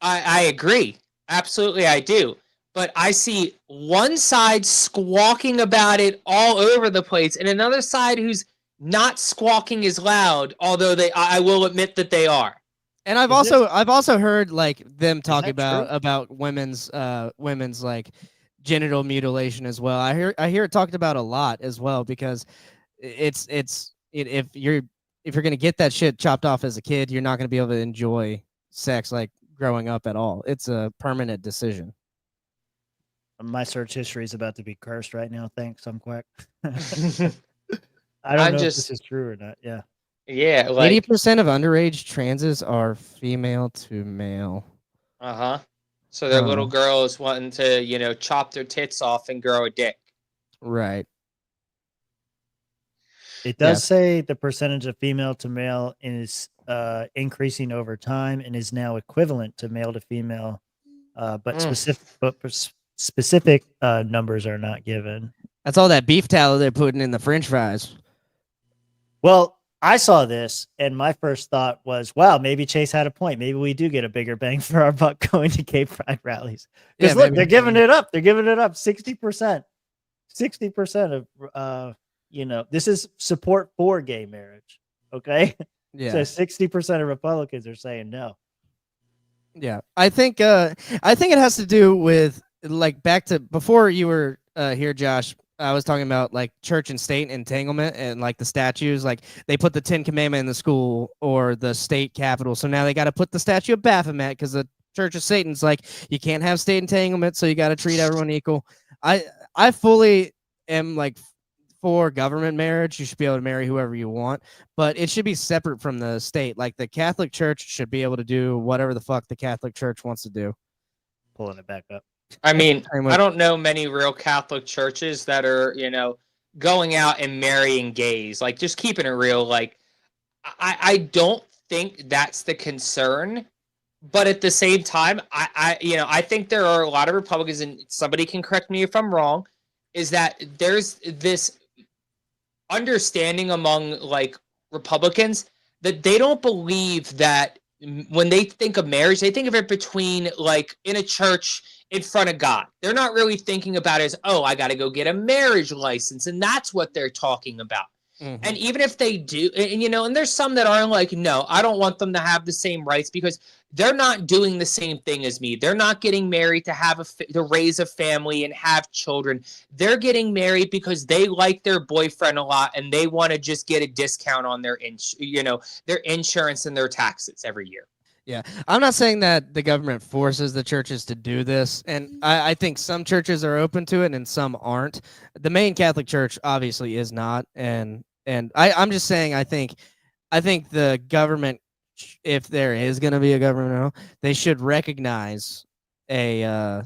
I agree. Absolutely, I do. But I see one side squawking about it all over the place, and another side who's not squawking as loud, although I will admit that they are. And I've also heard like them talk about women's like genital mutilation as well. I hear it talked about a lot as well, because if you're gonna get that shit chopped off as a kid, you're not gonna be able to enjoy sex like growing up at all. It's a permanent decision. My search history is about to be cursed right now. Thanks, I'm Quack. I don't know if this is true or not. Yeah. Yeah, like 80% of underage transes are female to male. So their little girls wanting to, chop their tits off and grow a dick. Right. It does say the percentage of female to male is increasing over time and is now equivalent to male to female, but specific numbers are not given. That's all that beef tallow they're putting in the French fries. Well, I saw this and my first thought was, wow, maybe Chase had a point. Maybe we do get a bigger bang for our buck going to gay pride rallies. Because look, they're giving it up. They're giving it up 60%. 60% of this is support for gay marriage. Okay. Yeah. So 60% of Republicans are saying no. Yeah. I think it has to do with, like, back to before you were here, Josh. I was talking about like church and state entanglement and like the statues, like they put the 10 Commandment in the school or the state capitol. So now they got to put the statue of Baphomet because the Church of Satan's like, you can't have state entanglement. So you got to treat everyone equal. I fully am like for government marriage. You should be able to marry whoever you want, but it should be separate from the state. Like the Catholic Church should be able to do whatever the fuck the Catholic Church wants to do. Pulling it back up. I mean, I don't know many real Catholic churches that are, going out and marrying gays. Like, just keeping it real. Like, I don't think that's the concern. But at the same time, I think there are a lot of Republicans, and somebody can correct me if I'm wrong, is that there's this understanding among like Republicans that they don't believe that when they think of marriage, they think of it between like in a church in front of God. They're not really thinking about it as, oh, I got to go get a marriage license. And that's what they're talking about. Mm-hmm. And even if they do, and there's some that are like, no, I don't want them to have the same rights because they're not doing the same thing as me. They're not getting married to raise a family and have children. They're getting married because they like their boyfriend a lot and they want to just get a discount on their insurance and their taxes every year. Yeah, I'm not saying that the government forces the churches to do this, and I think some churches are open to it and some aren't. The main Catholic Church obviously is not, and I'm just saying I think the government, if there is going to be a government, they should recognize a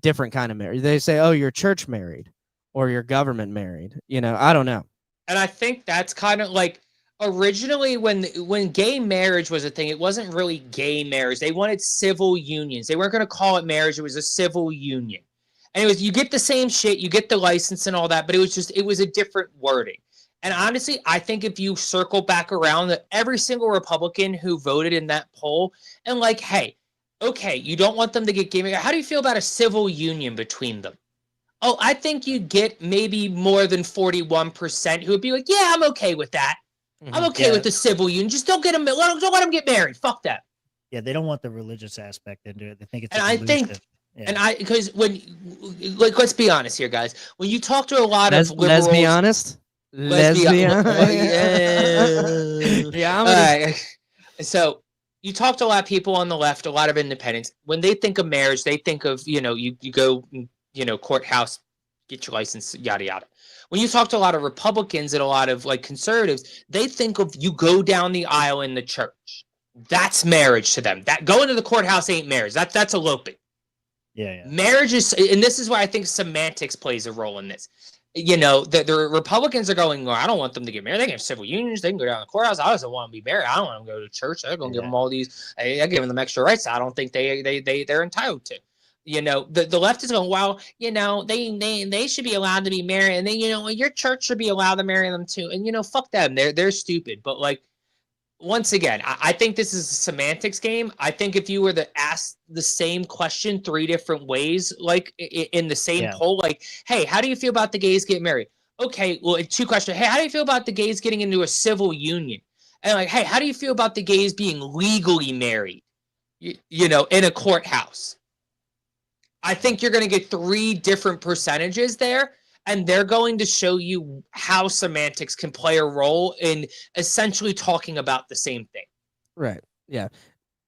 different kind of marriage. They say, oh, you're church married or you're government married. I don't know. And I think that's kind of like, originally when gay marriage was a thing, it wasn't really gay marriage. They wanted civil unions. They weren't going to call it marriage. It was a civil union. And it was, you get the same shit, you get the license and all that, but it was a different wording. And honestly, I think if you circle back around, that every single Republican who voted in that poll and like, hey, okay, you don't want them to get gay marriage. How do you feel about a civil union between them? Oh, I think you get maybe more than 41% who would be like, yeah, I'm okay with that. I'm okay with the civil union. Just don't let them get married. Fuck that. Yeah, they don't want the religious aspect into it. They think it's. And I think, because when, like, let's be honest here, guys. When you talk to a lot of liberals, let's be honest. Yeah. All right. So you talk to a lot of people on the left, a lot of independents. When they think of marriage, they think of, you go, courthouse, get your license, yada, yada. When you talk to a lot of Republicans and a lot of like conservatives, they think of you go down the aisle in the church. That's marriage to them. That going to the courthouse ain't marriage. That's eloping. Yeah. Marriage is, and this is why I think semantics plays a role in this. The Republicans are going, well, I don't want them to get married. They can have civil unions. They can go down to the courthouse. I just don't want them to be married. I don't want them to go to church. They're going to give them all these. They're giving them extra rights. I don't think they're entitled to. The left is going, well, they should be allowed to be married, and then your church should be allowed to marry them too. And fuck them. They're stupid. But like, once again, I think this is a semantics game. I think if you were to ask the same question 3 different ways, like in the same poll, like, hey, how do you feel about the gays getting married? Okay, well, 2 questions. Hey, how do you feel about the gays getting into a civil union? And like, hey, how do you feel about the gays being legally married, in a courthouse? I think you're going to get 3 different percentages there. And they're going to show you how semantics can play a role in essentially talking about the same thing. Right. Yeah.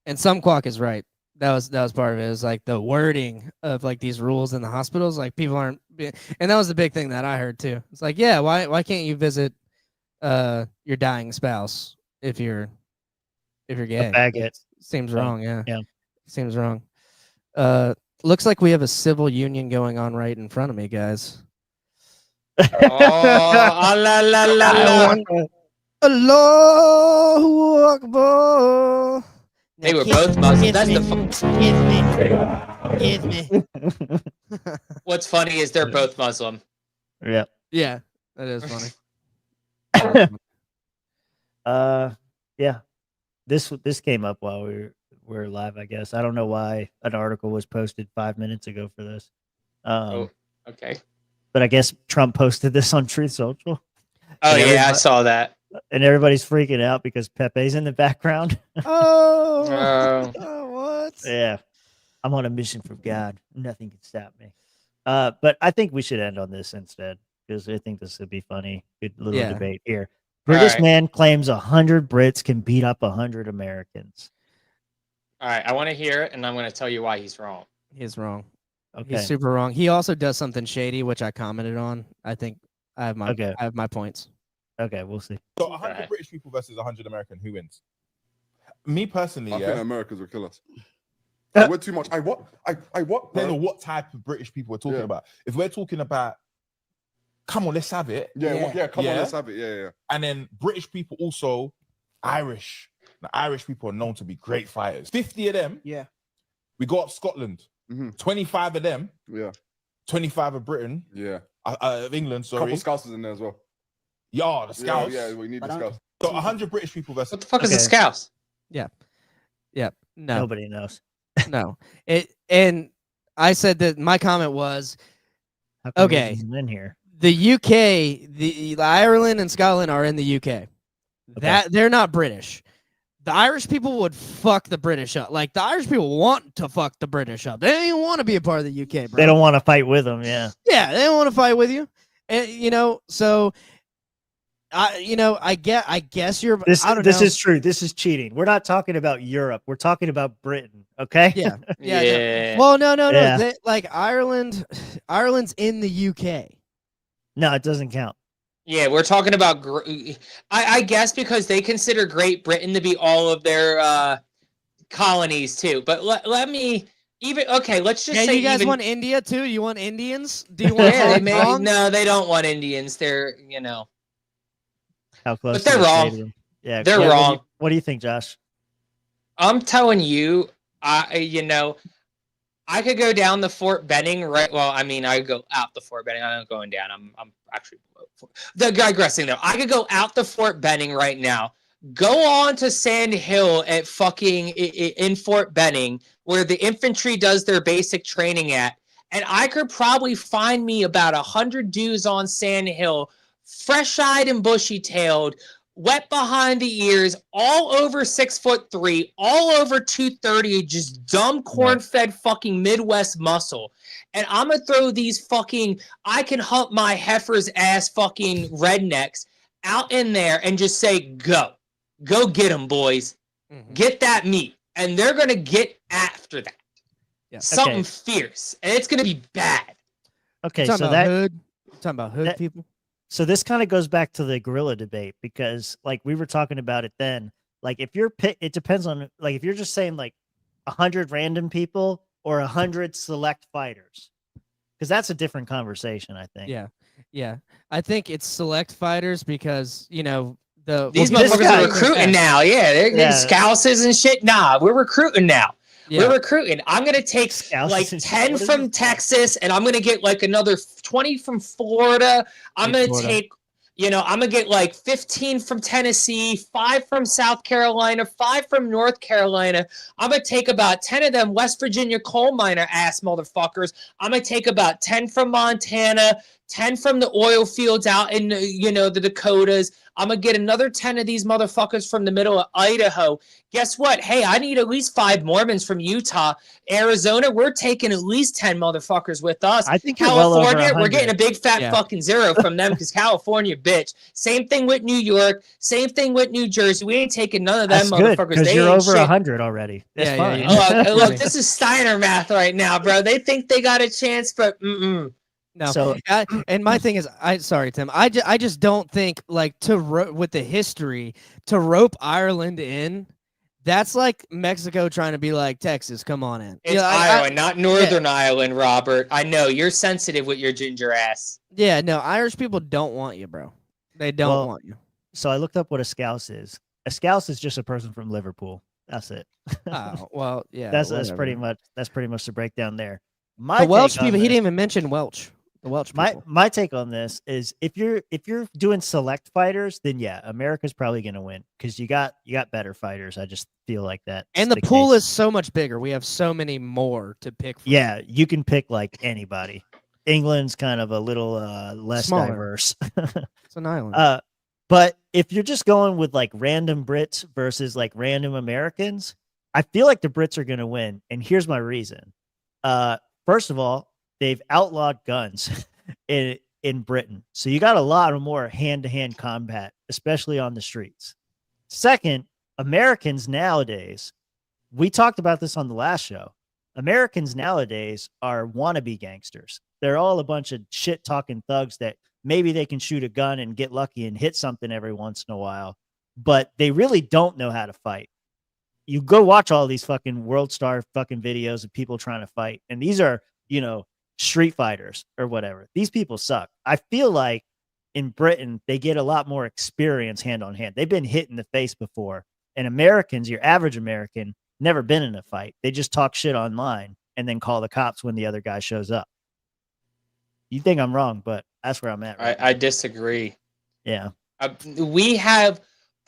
And Sumquawk is right. That was part of it. It was like the wording of like these rules in the hospitals. Like people aren't, and that was the big thing that I heard too. It's like, yeah, why can't you visit your dying spouse if you're gay? A faggot. Seems wrong. Yeah. Yeah. Seems wrong. Looks like we have a civil union going on right in front of me, guys. La la la. Allahu Akbar. They were both Muslims. That's the What's funny is they're both Muslim. Yeah. Yeah, that is funny. Yeah. This came up while we were live, I guess. I don't know why an article was posted 5 minutes ago for this. Okay. But I guess Trump posted this on Truth Social. Oh, yeah, I saw that. And everybody's freaking out because Pepe's in the background. What? Yeah. I'm on a mission from God. Nothing can stop me. But I think we should end on this instead because I think this would be funny. Good little debate here. British man claims 100 Brits can beat up 100 Americans. All right, I want to hear it, and I'm going to tell you why he's wrong. He's wrong. Okay. He's super wrong. He also does something shady, which I commented on. I think I have my points. Okay, we'll see. So 100 British people versus 100 American, who wins? Me personally, I think Americans will kill us. We're too much. I what? Depends on what type of British people we're talking about. If we're talking about, come on, let's have it. Come on, let's have it. Yeah. And then British people also, Irish. The Irish people are known to be great fighters. 50 of them. Yeah. We go up Scotland. 25 of them. Yeah. 25 of Britain. Yeah. Of England, sorry. Couple Scousers in there as well. Yeah, the Scouts. Yeah, we need the Scouts. So 100 British people versus. What the fuck is the Scouts? Yeah. Yeah. No. Nobody knows. No. And I said that my comment was, okay, in here. The UK, the Ireland and Scotland are in the UK. That they're not British. The Irish people would fuck the British up. Like the Irish people want to fuck the British up. They don't even want to be a part of the UK, bro. They don't want to fight with them. Yeah. Yeah, they don't want to fight with you. And so I guess you're. This I don't this know. is true. This is cheating. We're not talking about Europe. We're talking about Britain. Okay. Yeah. Yeah. Yeah. Well, no. Yeah. Like Ireland's in the UK. No, it doesn't count. Yeah, we're talking about. I guess because they consider Great Britain to be all of their colonies too. But let me even. Okay, let's just say you guys want India too. You want Indians? Do you want? No, they don't want Indians. They're How close? But they're to the wrong. stadium. Yeah, they're wrong. What do you think, Josh? I'm telling you, I could go down the Fort Benning, right? Well, I mean, I go out the Fort Benning. I'm not going down. I'm actually digressing though. I could go out the Fort Benning right now. Go on to Sand Hill at fucking in Fort Benning, where the infantry does their basic training at, and I could probably find me about 100 dudes on Sand Hill, fresh-eyed and bushy-tailed, wet behind the ears, all over 6'3", all over 230, just dumb corn-fed fucking Midwest muscle. And I'm gonna throw these fucking I can hump my heifer's ass fucking rednecks out in there and just say, go get them, boys. get that meat, and they're gonna get after that. Yeah. Something fierce, and it's gonna be bad. Okay, Talking so about that hood. Talking about hood people. So this kind of goes back to the gorilla debate because, like, we were talking about it then. Like, if you're it depends on, like, if you're just saying like 100 random people or 100 select fighters, because that's a different conversation, I think. Yeah. I think it's select fighters because these motherfuckers are recruiting now. Yeah, they're scouses and shit. Nah, we're recruiting now. Yeah. We're recruiting. I'm gonna take like 10 from Texas, and I'm gonna get like another 20 from Florida. I'm gonna take, I'm gonna get like 15 from Tennessee, 5 from South Carolina, 5 from North Carolina. I'm gonna take about 10 of them West Virginia coal miner ass motherfuckers. I'm gonna take about 10 from Montana, 10 from the oil fields out in the Dakotas. I'm gonna get another 10 of these motherfuckers from the middle of Idaho. Guess what? Hey, I need at least 5 Mormons from Utah. Arizona, we're taking at least 10 motherfuckers with us. I think you're well over California, we're 100. getting a big fat fucking 0 from them because California, bitch. Same thing with New York. Same thing with New Jersey. We ain't taking none of them That's good motherfuckers. because They you're ain't over shit. 100 already. That's fine. Look, this is Steiner math right now, bro. They think they got a chance, but No. So- and my thing is, sorry, Tim. I just don't think like with the history to rope Ireland in. That's like Mexico trying to be like Texas. Come on in. It's Ireland, not Northern Ireland, Robert. I know you're sensitive with your ginger ass. Yeah, no, Irish people don't want you, bro. They don't want you. So I looked up what a scouse is. A scouse is just a person from Liverpool. That's it. Oh, well, yeah. that's whatever. pretty much the breakdown there. The Welsh people. He didn't even mention Welsh. The Welsh people. My take on this is if you're doing select fighters, then yeah, America's probably going to win because you got better fighters. I just feel like that. And the pool is so much bigger. We have so many more to pick from. Yeah, you can pick like anybody. England's kind of a little less Smaller. diverse. It's an island. But if you're just going with like random Brits versus like random Americans, I feel like the Brits are going to win. And here's my reason. First of all, they've outlawed guns in Britain. So you got a lot of more hand-to-hand combat, especially on the streets. Second, Americans nowadays, we talked about this on the last show. Americans nowadays are wannabe gangsters. They're all a bunch of shit-talking thugs that maybe they can shoot a gun and get lucky and hit something every once in a while, but they really don't know how to fight. You go watch all these fucking World Star fucking videos of people trying to fight, and these are, street fighters or whatever. These people suck. I feel like in Britain, they get a lot more experience hand on hand. They've been hit in the face before. And Americans, your average American, never been in a fight. They just talk shit online and then call the cops when the other guy shows up. You think I'm wrong, but that's where I'm at. Right I disagree. Yeah. We have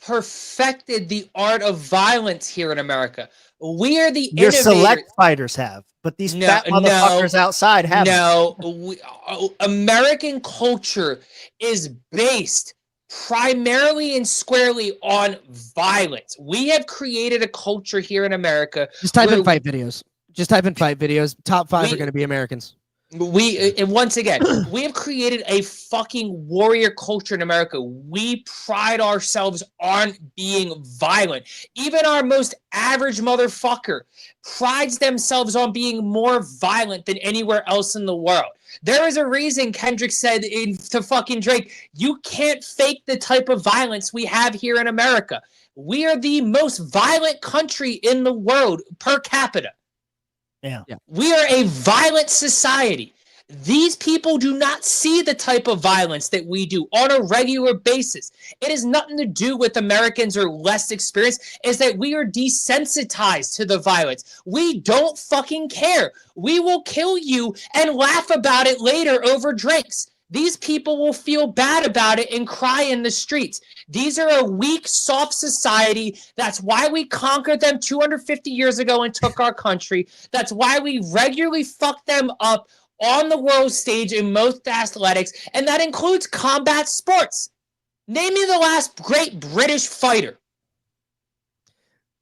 perfected the art of violence here in America. We are the Your innovators. select fighters have, but these fat motherfuckers outside haven't. No, American culture is based primarily and squarely on violence. We have created a culture here in America. Just type in fight videos. Top 5 are going to be Americans. And once again, we have created a fucking warrior culture in America. We pride ourselves on being violent. Even our most average motherfucker prides themselves on being more violent than anywhere else in the world. There is a reason Kendrick said to fucking Drake, you can't fake the type of violence we have here in America. We are the most violent country in the world per capita. Yeah. We are a violent society. These people do not see the type of violence that we do on a regular basis. It has nothing to do with Americans or less experienced. It's that we are desensitized to the violence. We don't fucking care. We will kill you and laugh about it later over drinks. These people will feel bad about it and cry in the streets. These are a weak, soft society. That's why we conquered them 250 years ago and took our country. That's why we regularly fuck them up on the world stage in most athletics, and that includes combat sports. Name me the last great British fighter.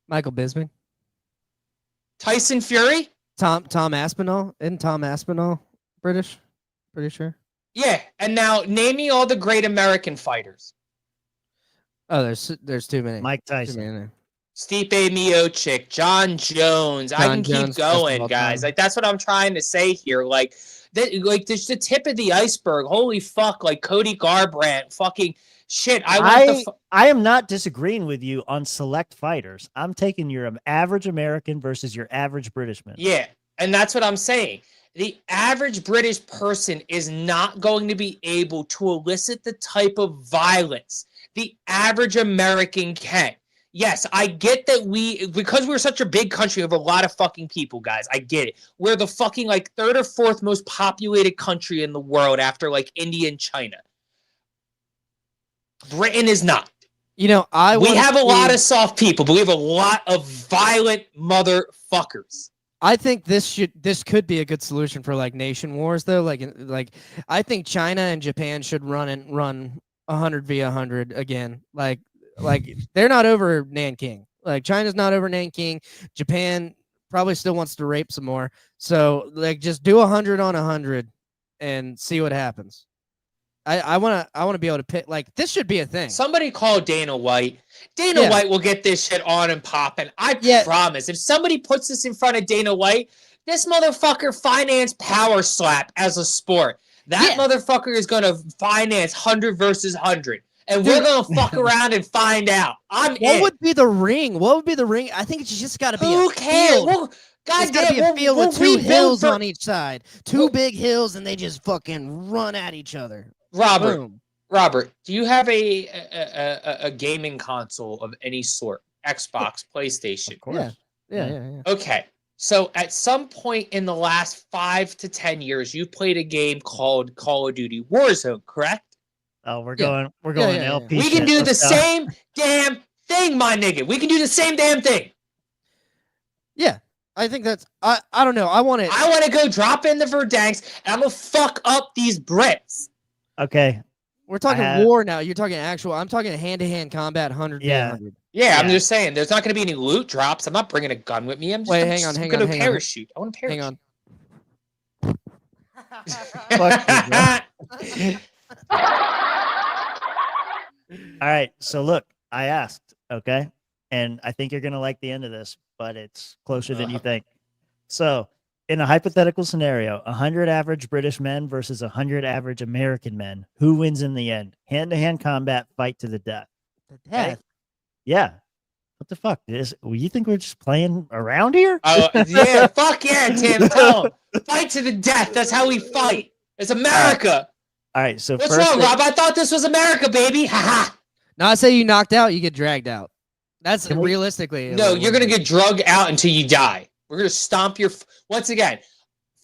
Michael Bisping. Tyson Fury? Tom Aspinall. Isn't Tom Aspinall British? Pretty sure. Yeah, and now name me all the great American fighters. Oh, there's too many. Mike Tyson. Stipe Miocic, John Jones. I can keep going, guys. Like that's what I'm trying to say here. Like that, like there's the tip of the iceberg. Holy fuck! Like Cody Garbrandt, fucking shit. I am not disagreeing with you on select fighters. I'm taking your average American versus your average Britishman. Yeah, and that's what I'm saying. The average British person is not going to be able to elicit the type of violence the average American can. Yes, I get that because we're such a big country of a lot of fucking people, guys. I get it. We're the fucking like third or fourth most populated country in the world after like India and China. Britain is not. You know, we have a lot of soft people, but we have a lot of violent motherfuckers. I think this could be a good solution for like nation wars though. Like I think China and Japan should run 100 v 100 again. Like they're not over Nanking. Like China's not over Nanking. Japan probably still wants to rape some more. So like just do 100 on 100 and see what happens. I want to be able to pick, like this should be a thing. Somebody call Dana White. Dana White will get this shit on and popping. I promise. If somebody puts this in front of Dana White, this motherfucker financed Power Slap as a sport. That motherfucker is going to finance 100 versus 100. And we're going to fuck around and find out. What would be the ring? What would be the ring? I think it's just got to be Who a cares? field. Well, It's got to be a field with two hills on each side. Two big hills, and they just fucking run at each other. Robert, do you have a gaming console of any sort? Xbox, PlayStation? Of course. Yeah. Okay. So at some point in the last 5 to 10 years, you played a game called Call of Duty Warzone, correct? Oh, we're going LP. We can do the same damn thing, my nigga. We can do the same damn thing. Yeah. I think that's I don't know. I want to go drop in the Verdansk and I'm gonna fuck up these Brits. Okay. We're talking war now. You're talking actual. I'm talking hand-to-hand combat, 100 v 100. Yeah, I'm just saying. There's not going to be any loot drops. I'm not bringing a gun with me. I'm just hang on. going to parachute. I want to parachute. Hang on. All right. So look, I asked, okay? And I think you're going to like the end of this, but it's closer than you think. So in a hypothetical scenario, 100 average British men versus 100 average American men, who wins in the end? Hand-to-hand combat, fight to the death. The death? Okay? Yeah. What the fuck? You think we're just playing around here? Oh, yeah. Fuck yeah, Tim. Tell him. Fight to the death. That's how we fight. It's America. All right. So what's wrong, Rob? I thought this was America, baby. Ha ha. No, I say you knocked out, you get dragged out. That's realistically. No, you're going to get drugged out until you die. We're going to stomp your... Once again,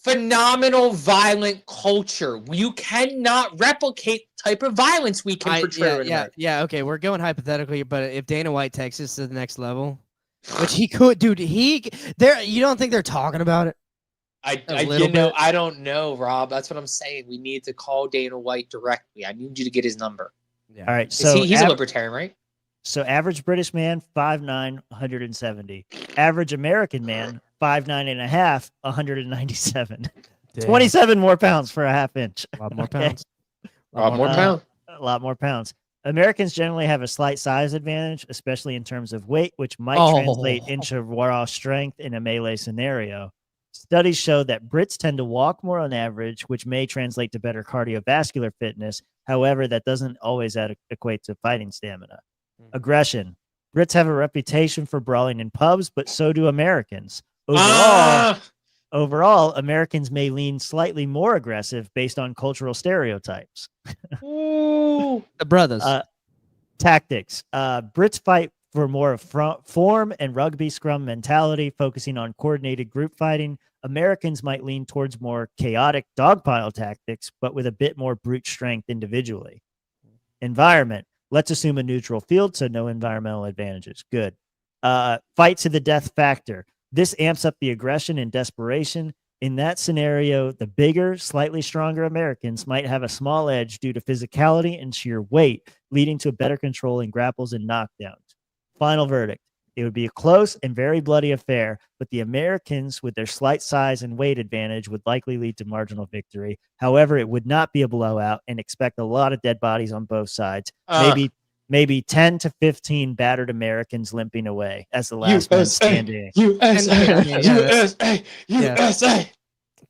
phenomenal violent culture. You cannot replicate the type of violence we can portray. Yeah, okay. We're going hypothetically, but if Dana White takes us to the next level, which he could, dude, you don't think they're talking about it? I don't know, Rob. That's what I'm saying. We need to call Dana White directly. I need you to get his number. Yeah. All right. So he's a libertarian, right? So average British man, 5'9", 170. Average American man, 5'9.5", 197. 27 more pounds for a half inch. A lot more pounds. A lot more pounds. Americans generally have a slight size advantage, especially in terms of weight, which might translate into raw strength in a melee scenario. Studies show that Brits tend to walk more on average, which may translate to better cardiovascular fitness. However, that doesn't always equate to fighting stamina. Aggression. Brits have a reputation for brawling in pubs, but so do Americans. Overall, Americans may lean slightly more aggressive based on cultural stereotypes. The brothers. Tactics. Brits fight for more form and rugby scrum mentality, focusing on coordinated group fighting. Americans might lean towards more chaotic dogpile tactics, but with a bit more brute strength individually. Environment. Let's assume a neutral field, so no environmental advantages. Good. Fight to the death factor. This amps up the aggression and desperation. In that scenario, the bigger, slightly stronger Americans might have a small edge due to physicality and sheer weight, leading to better control in grapples and knockdowns. Final verdict. It would be a close and very bloody affair, but the Americans, with their slight size and weight advantage, would likely lead to marginal victory. However, it would not be a blowout, and expect a lot of dead bodies on both sides. maybe 10 to 15 battered Americans limping away as the last man standing. USA.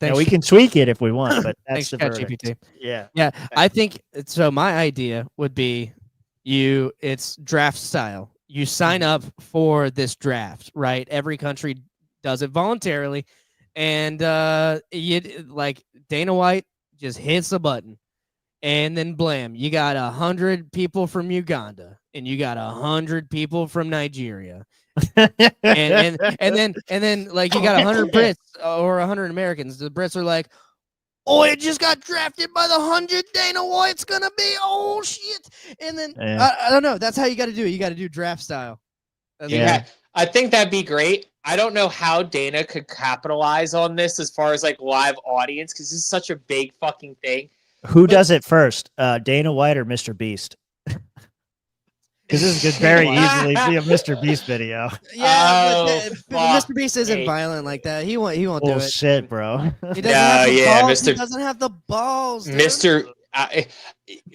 Now, we can tweak it if we want, but that's Thanks, the verdict. ChatGPT. Yeah. Yeah, I think so. My idea would be it's draft style. You sign up for this draft, right? Every country does it voluntarily, and like Dana White just hits a button, and then blam, you got 100 people from Uganda, and you got 100 people from Nigeria. and then like you got 100 Brits or 100 Americans. The Brits are like, oh, it just got drafted by the 100 Dana White's gonna be, oh shit. And then I don't know. That's how you got to do it. You got to do draft style. Yeah, I think that'd be great. I don't know how Dana could capitalize on this as far as like live audience, because this is such a big fucking thing. Who does it first, Dana White or Mr. Beast? Because this could very easily be a Mr. Beast video. Yeah, but Mr. Beast isn't violent like that. He won't do it. Shit, bro. He doesn't have the balls. He doesn't have the balls. Dude.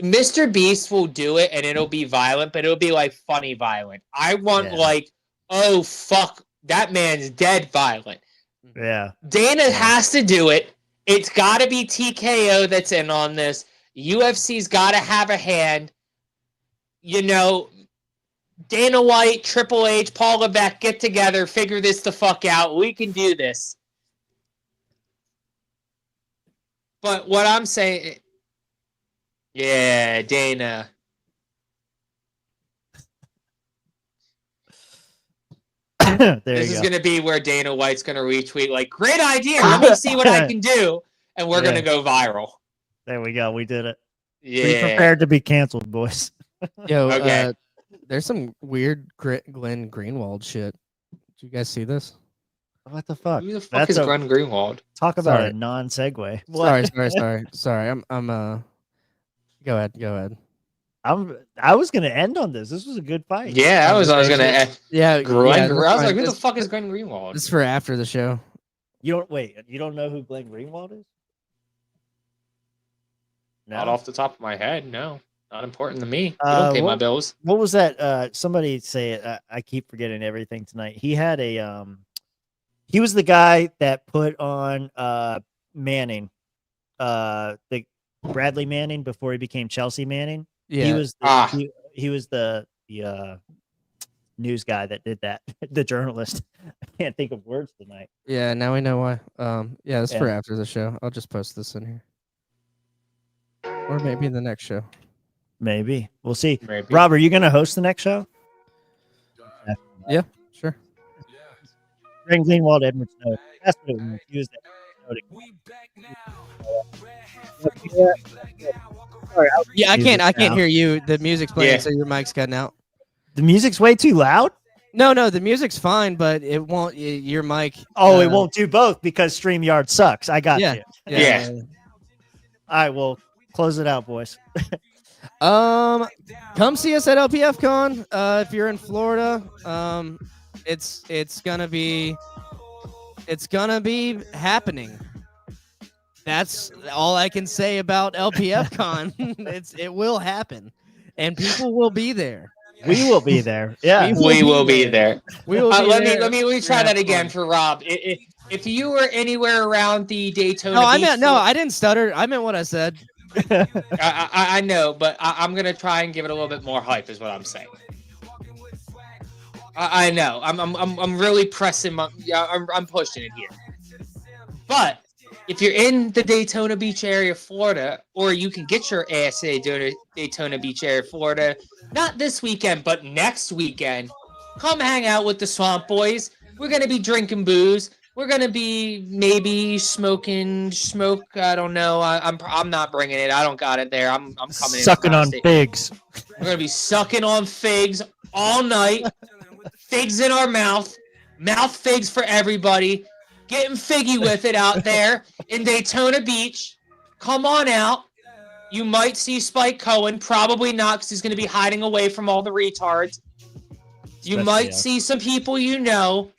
Mr. Beast will do it, and it'll be violent, but it'll be like funny violent. I want like, oh fuck, that man's dead violent. Yeah. Dana has to do it. It's got to be TKO that's in on this. UFC's got to have a hand. You know, Dana White, Triple H, Paul Levesque, get together, figure this the fuck out. We can do this. But what I'm saying, yeah, Dana. This is going to be where Dana White's going to retweet, like, great idea. Let me see what I can do. And we're going to go viral. There we go. We did it. Yeah. Be prepared to be canceled, boys. Yo, Okay. There's some weird Glenn Greenwald shit. Did you guys see this? What the fuck? Who the fuck is Glenn Greenwald? Talk about Sorry. a non-segue. Sorry. I'm Go ahead. I was gonna end on this. This was a good fight. Yeah, I was gonna end. Yeah, I was like, who the fuck is Glenn Greenwald? This is for after the show. You don't know who Glenn Greenwald is? Not off the top of my head, no. Not important to me. You don't pay my bills. What was that? Somebody say it. I keep forgetting everything tonight. He had a he was the guy that put on Manning, the Bradley Manning before he became Chelsea Manning. Yeah. He was the news guy that did that. The journalist. I can't think of words tonight. Yeah, now we know why. Yeah, this is for after the show. I'll just post this in here. Or maybe the next show. Maybe. We'll see. Maybe. Rob, are you going to host the next show? Yeah, sure. Glenn Greenwald, Edward Snowden. That's what it was. He was Sorry, yeah, I can't hear you. The music's playing, so your mic's cutting out. The music's way too loud? No, the music's fine, but it won't. Your mic. Oh, it won't do both because StreamYard sucks. I got you. Yeah. All right, well, close it out, boys. Come see us at LPF Con. If you're in Florida, it's gonna be happening. That's all I can say about LPF Con. It will happen, and people will be there. We will be there. Yeah, we will be there. We will be let there. me try that again for Rob. If you were anywhere around the Daytona, I didn't stutter. I meant what I said. I know, but I'm gonna try and give it a little bit more hype. Is what I'm saying. I know. I'm really pressing. I'm pushing it here. But if you're in the Daytona Beach area, Florida, or you can get your ass to Daytona Beach area, Florida, not this weekend, but next weekend, come hang out with the Swamp Boys. We're gonna be drinking booze. We're gonna be maybe smoking smoke. I don't know. I'm not bringing it. I don't got it there. I'm coming sucking on figs. We're gonna be sucking on figs all night. Figs in our mouth figs for everybody. Getting figgy with it out there in Daytona Beach. Come on out. You might see Spike Cohen. Probably not, because he's gonna be hiding away from all the retards. You might see some people you know.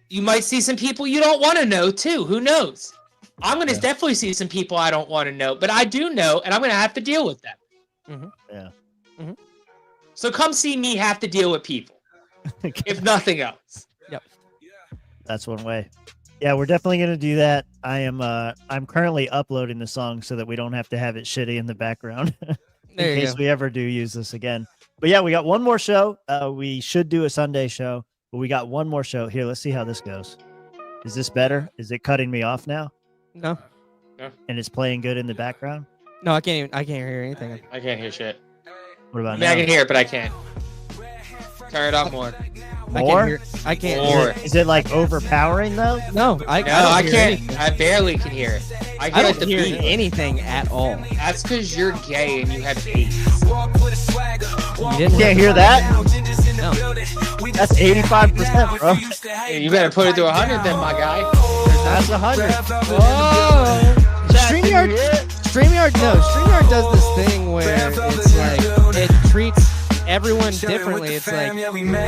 You might see some people you don't want to know, too. Who knows? I'm going to definitely see some people I don't want to know, but I do know, and I'm going to have to deal with them. Yeah. So come see me have to deal with people, if nothing else. Yep. That's one way. Yeah, we're definitely gonna do that. I'm currently uploading the song so that we don't have to have it shitty in the background in There you case go. we ever do use this again. But yeah, we got one more show. We should do a Sunday show, but we got one more show. Here, let's see how this goes. Is this better? Is it cutting me off now? No. And it's playing good in the background? No, I can't hear anything. I can't hear shit. What about I mean, now? I can hear it, but I can't. Turn it up more. More? I can't More. hear it. Is it like overpowering though? No, I No, I don't hear can't. anything. I barely can hear it. I I hear don't the hear beat. anything at all. That's because you're gay and you have AIDS. You didn't Can't hear that? No. That's 85%, bro. Hey, you better put it to 100 then, my guy. That's 100. Oh. StreamYard does this thing where it's like it treats everyone differently. It's like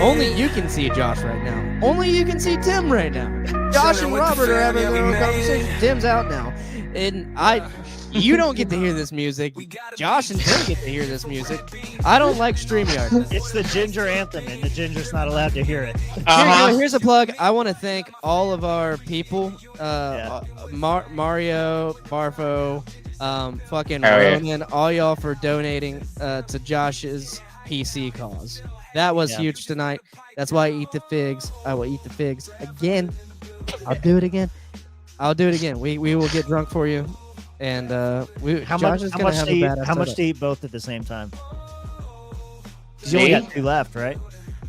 only you can see Josh right now. Only you can see Tim right now. Josh and Robert are having a little conversation. Tim's out now, and you don't get to hear this music. Josh and Tim get to hear this music. I don't like StreamYard. It's the Ginger anthem, and the Ginger's not allowed to hear it. Here's a plug. I want to thank all of our people, Mario, Barfo, fucking Roman, all y'all for donating to Josh's PC cause. That was huge tonight. That's why I eat the figs. I will eat the figs again. I'll do it again. I'll do it again. We will get drunk for you. And How Josh is gonna have a badass much setup. to eat both at the same time? 'Cause you only got 2 left, right?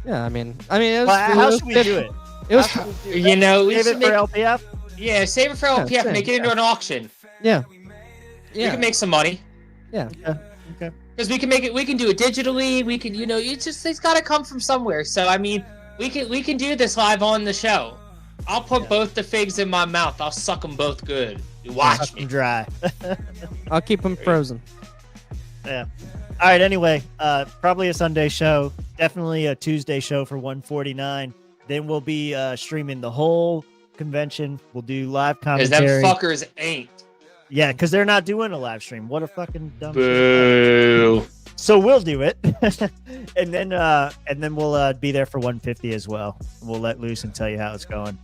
Yeah, I mean, it was, Well, how should we do it? It was, You know, we Save should it make, for LPF? yeah, save it for Yeah, LPF. same, Make it into an auction. yeah, You yeah, can make some money. yeah. Okay. Because we can make it. We can do it digitally. We can, it's got to come from somewhere. So I mean, we can do this live on the show. I'll put both the figs in my mouth. I'll suck them both good. You watch Suck me. them dry. I'll keep them frozen. Yeah. All right. Anyway, probably a Sunday show. Definitely a Tuesday show for 149. Then we'll be streaming the whole convention. We'll do live Because them commentary. fuckers ain't. Yeah, because they're not doing a live stream. What a fucking dumb. Boo. So we'll do it, and then we'll be there for 150 as well. We'll let loose and tell you how it's going.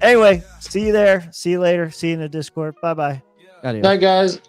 Anyway, see you there. See you later. See you in the Discord. Bye bye. Adios. Bye, guys.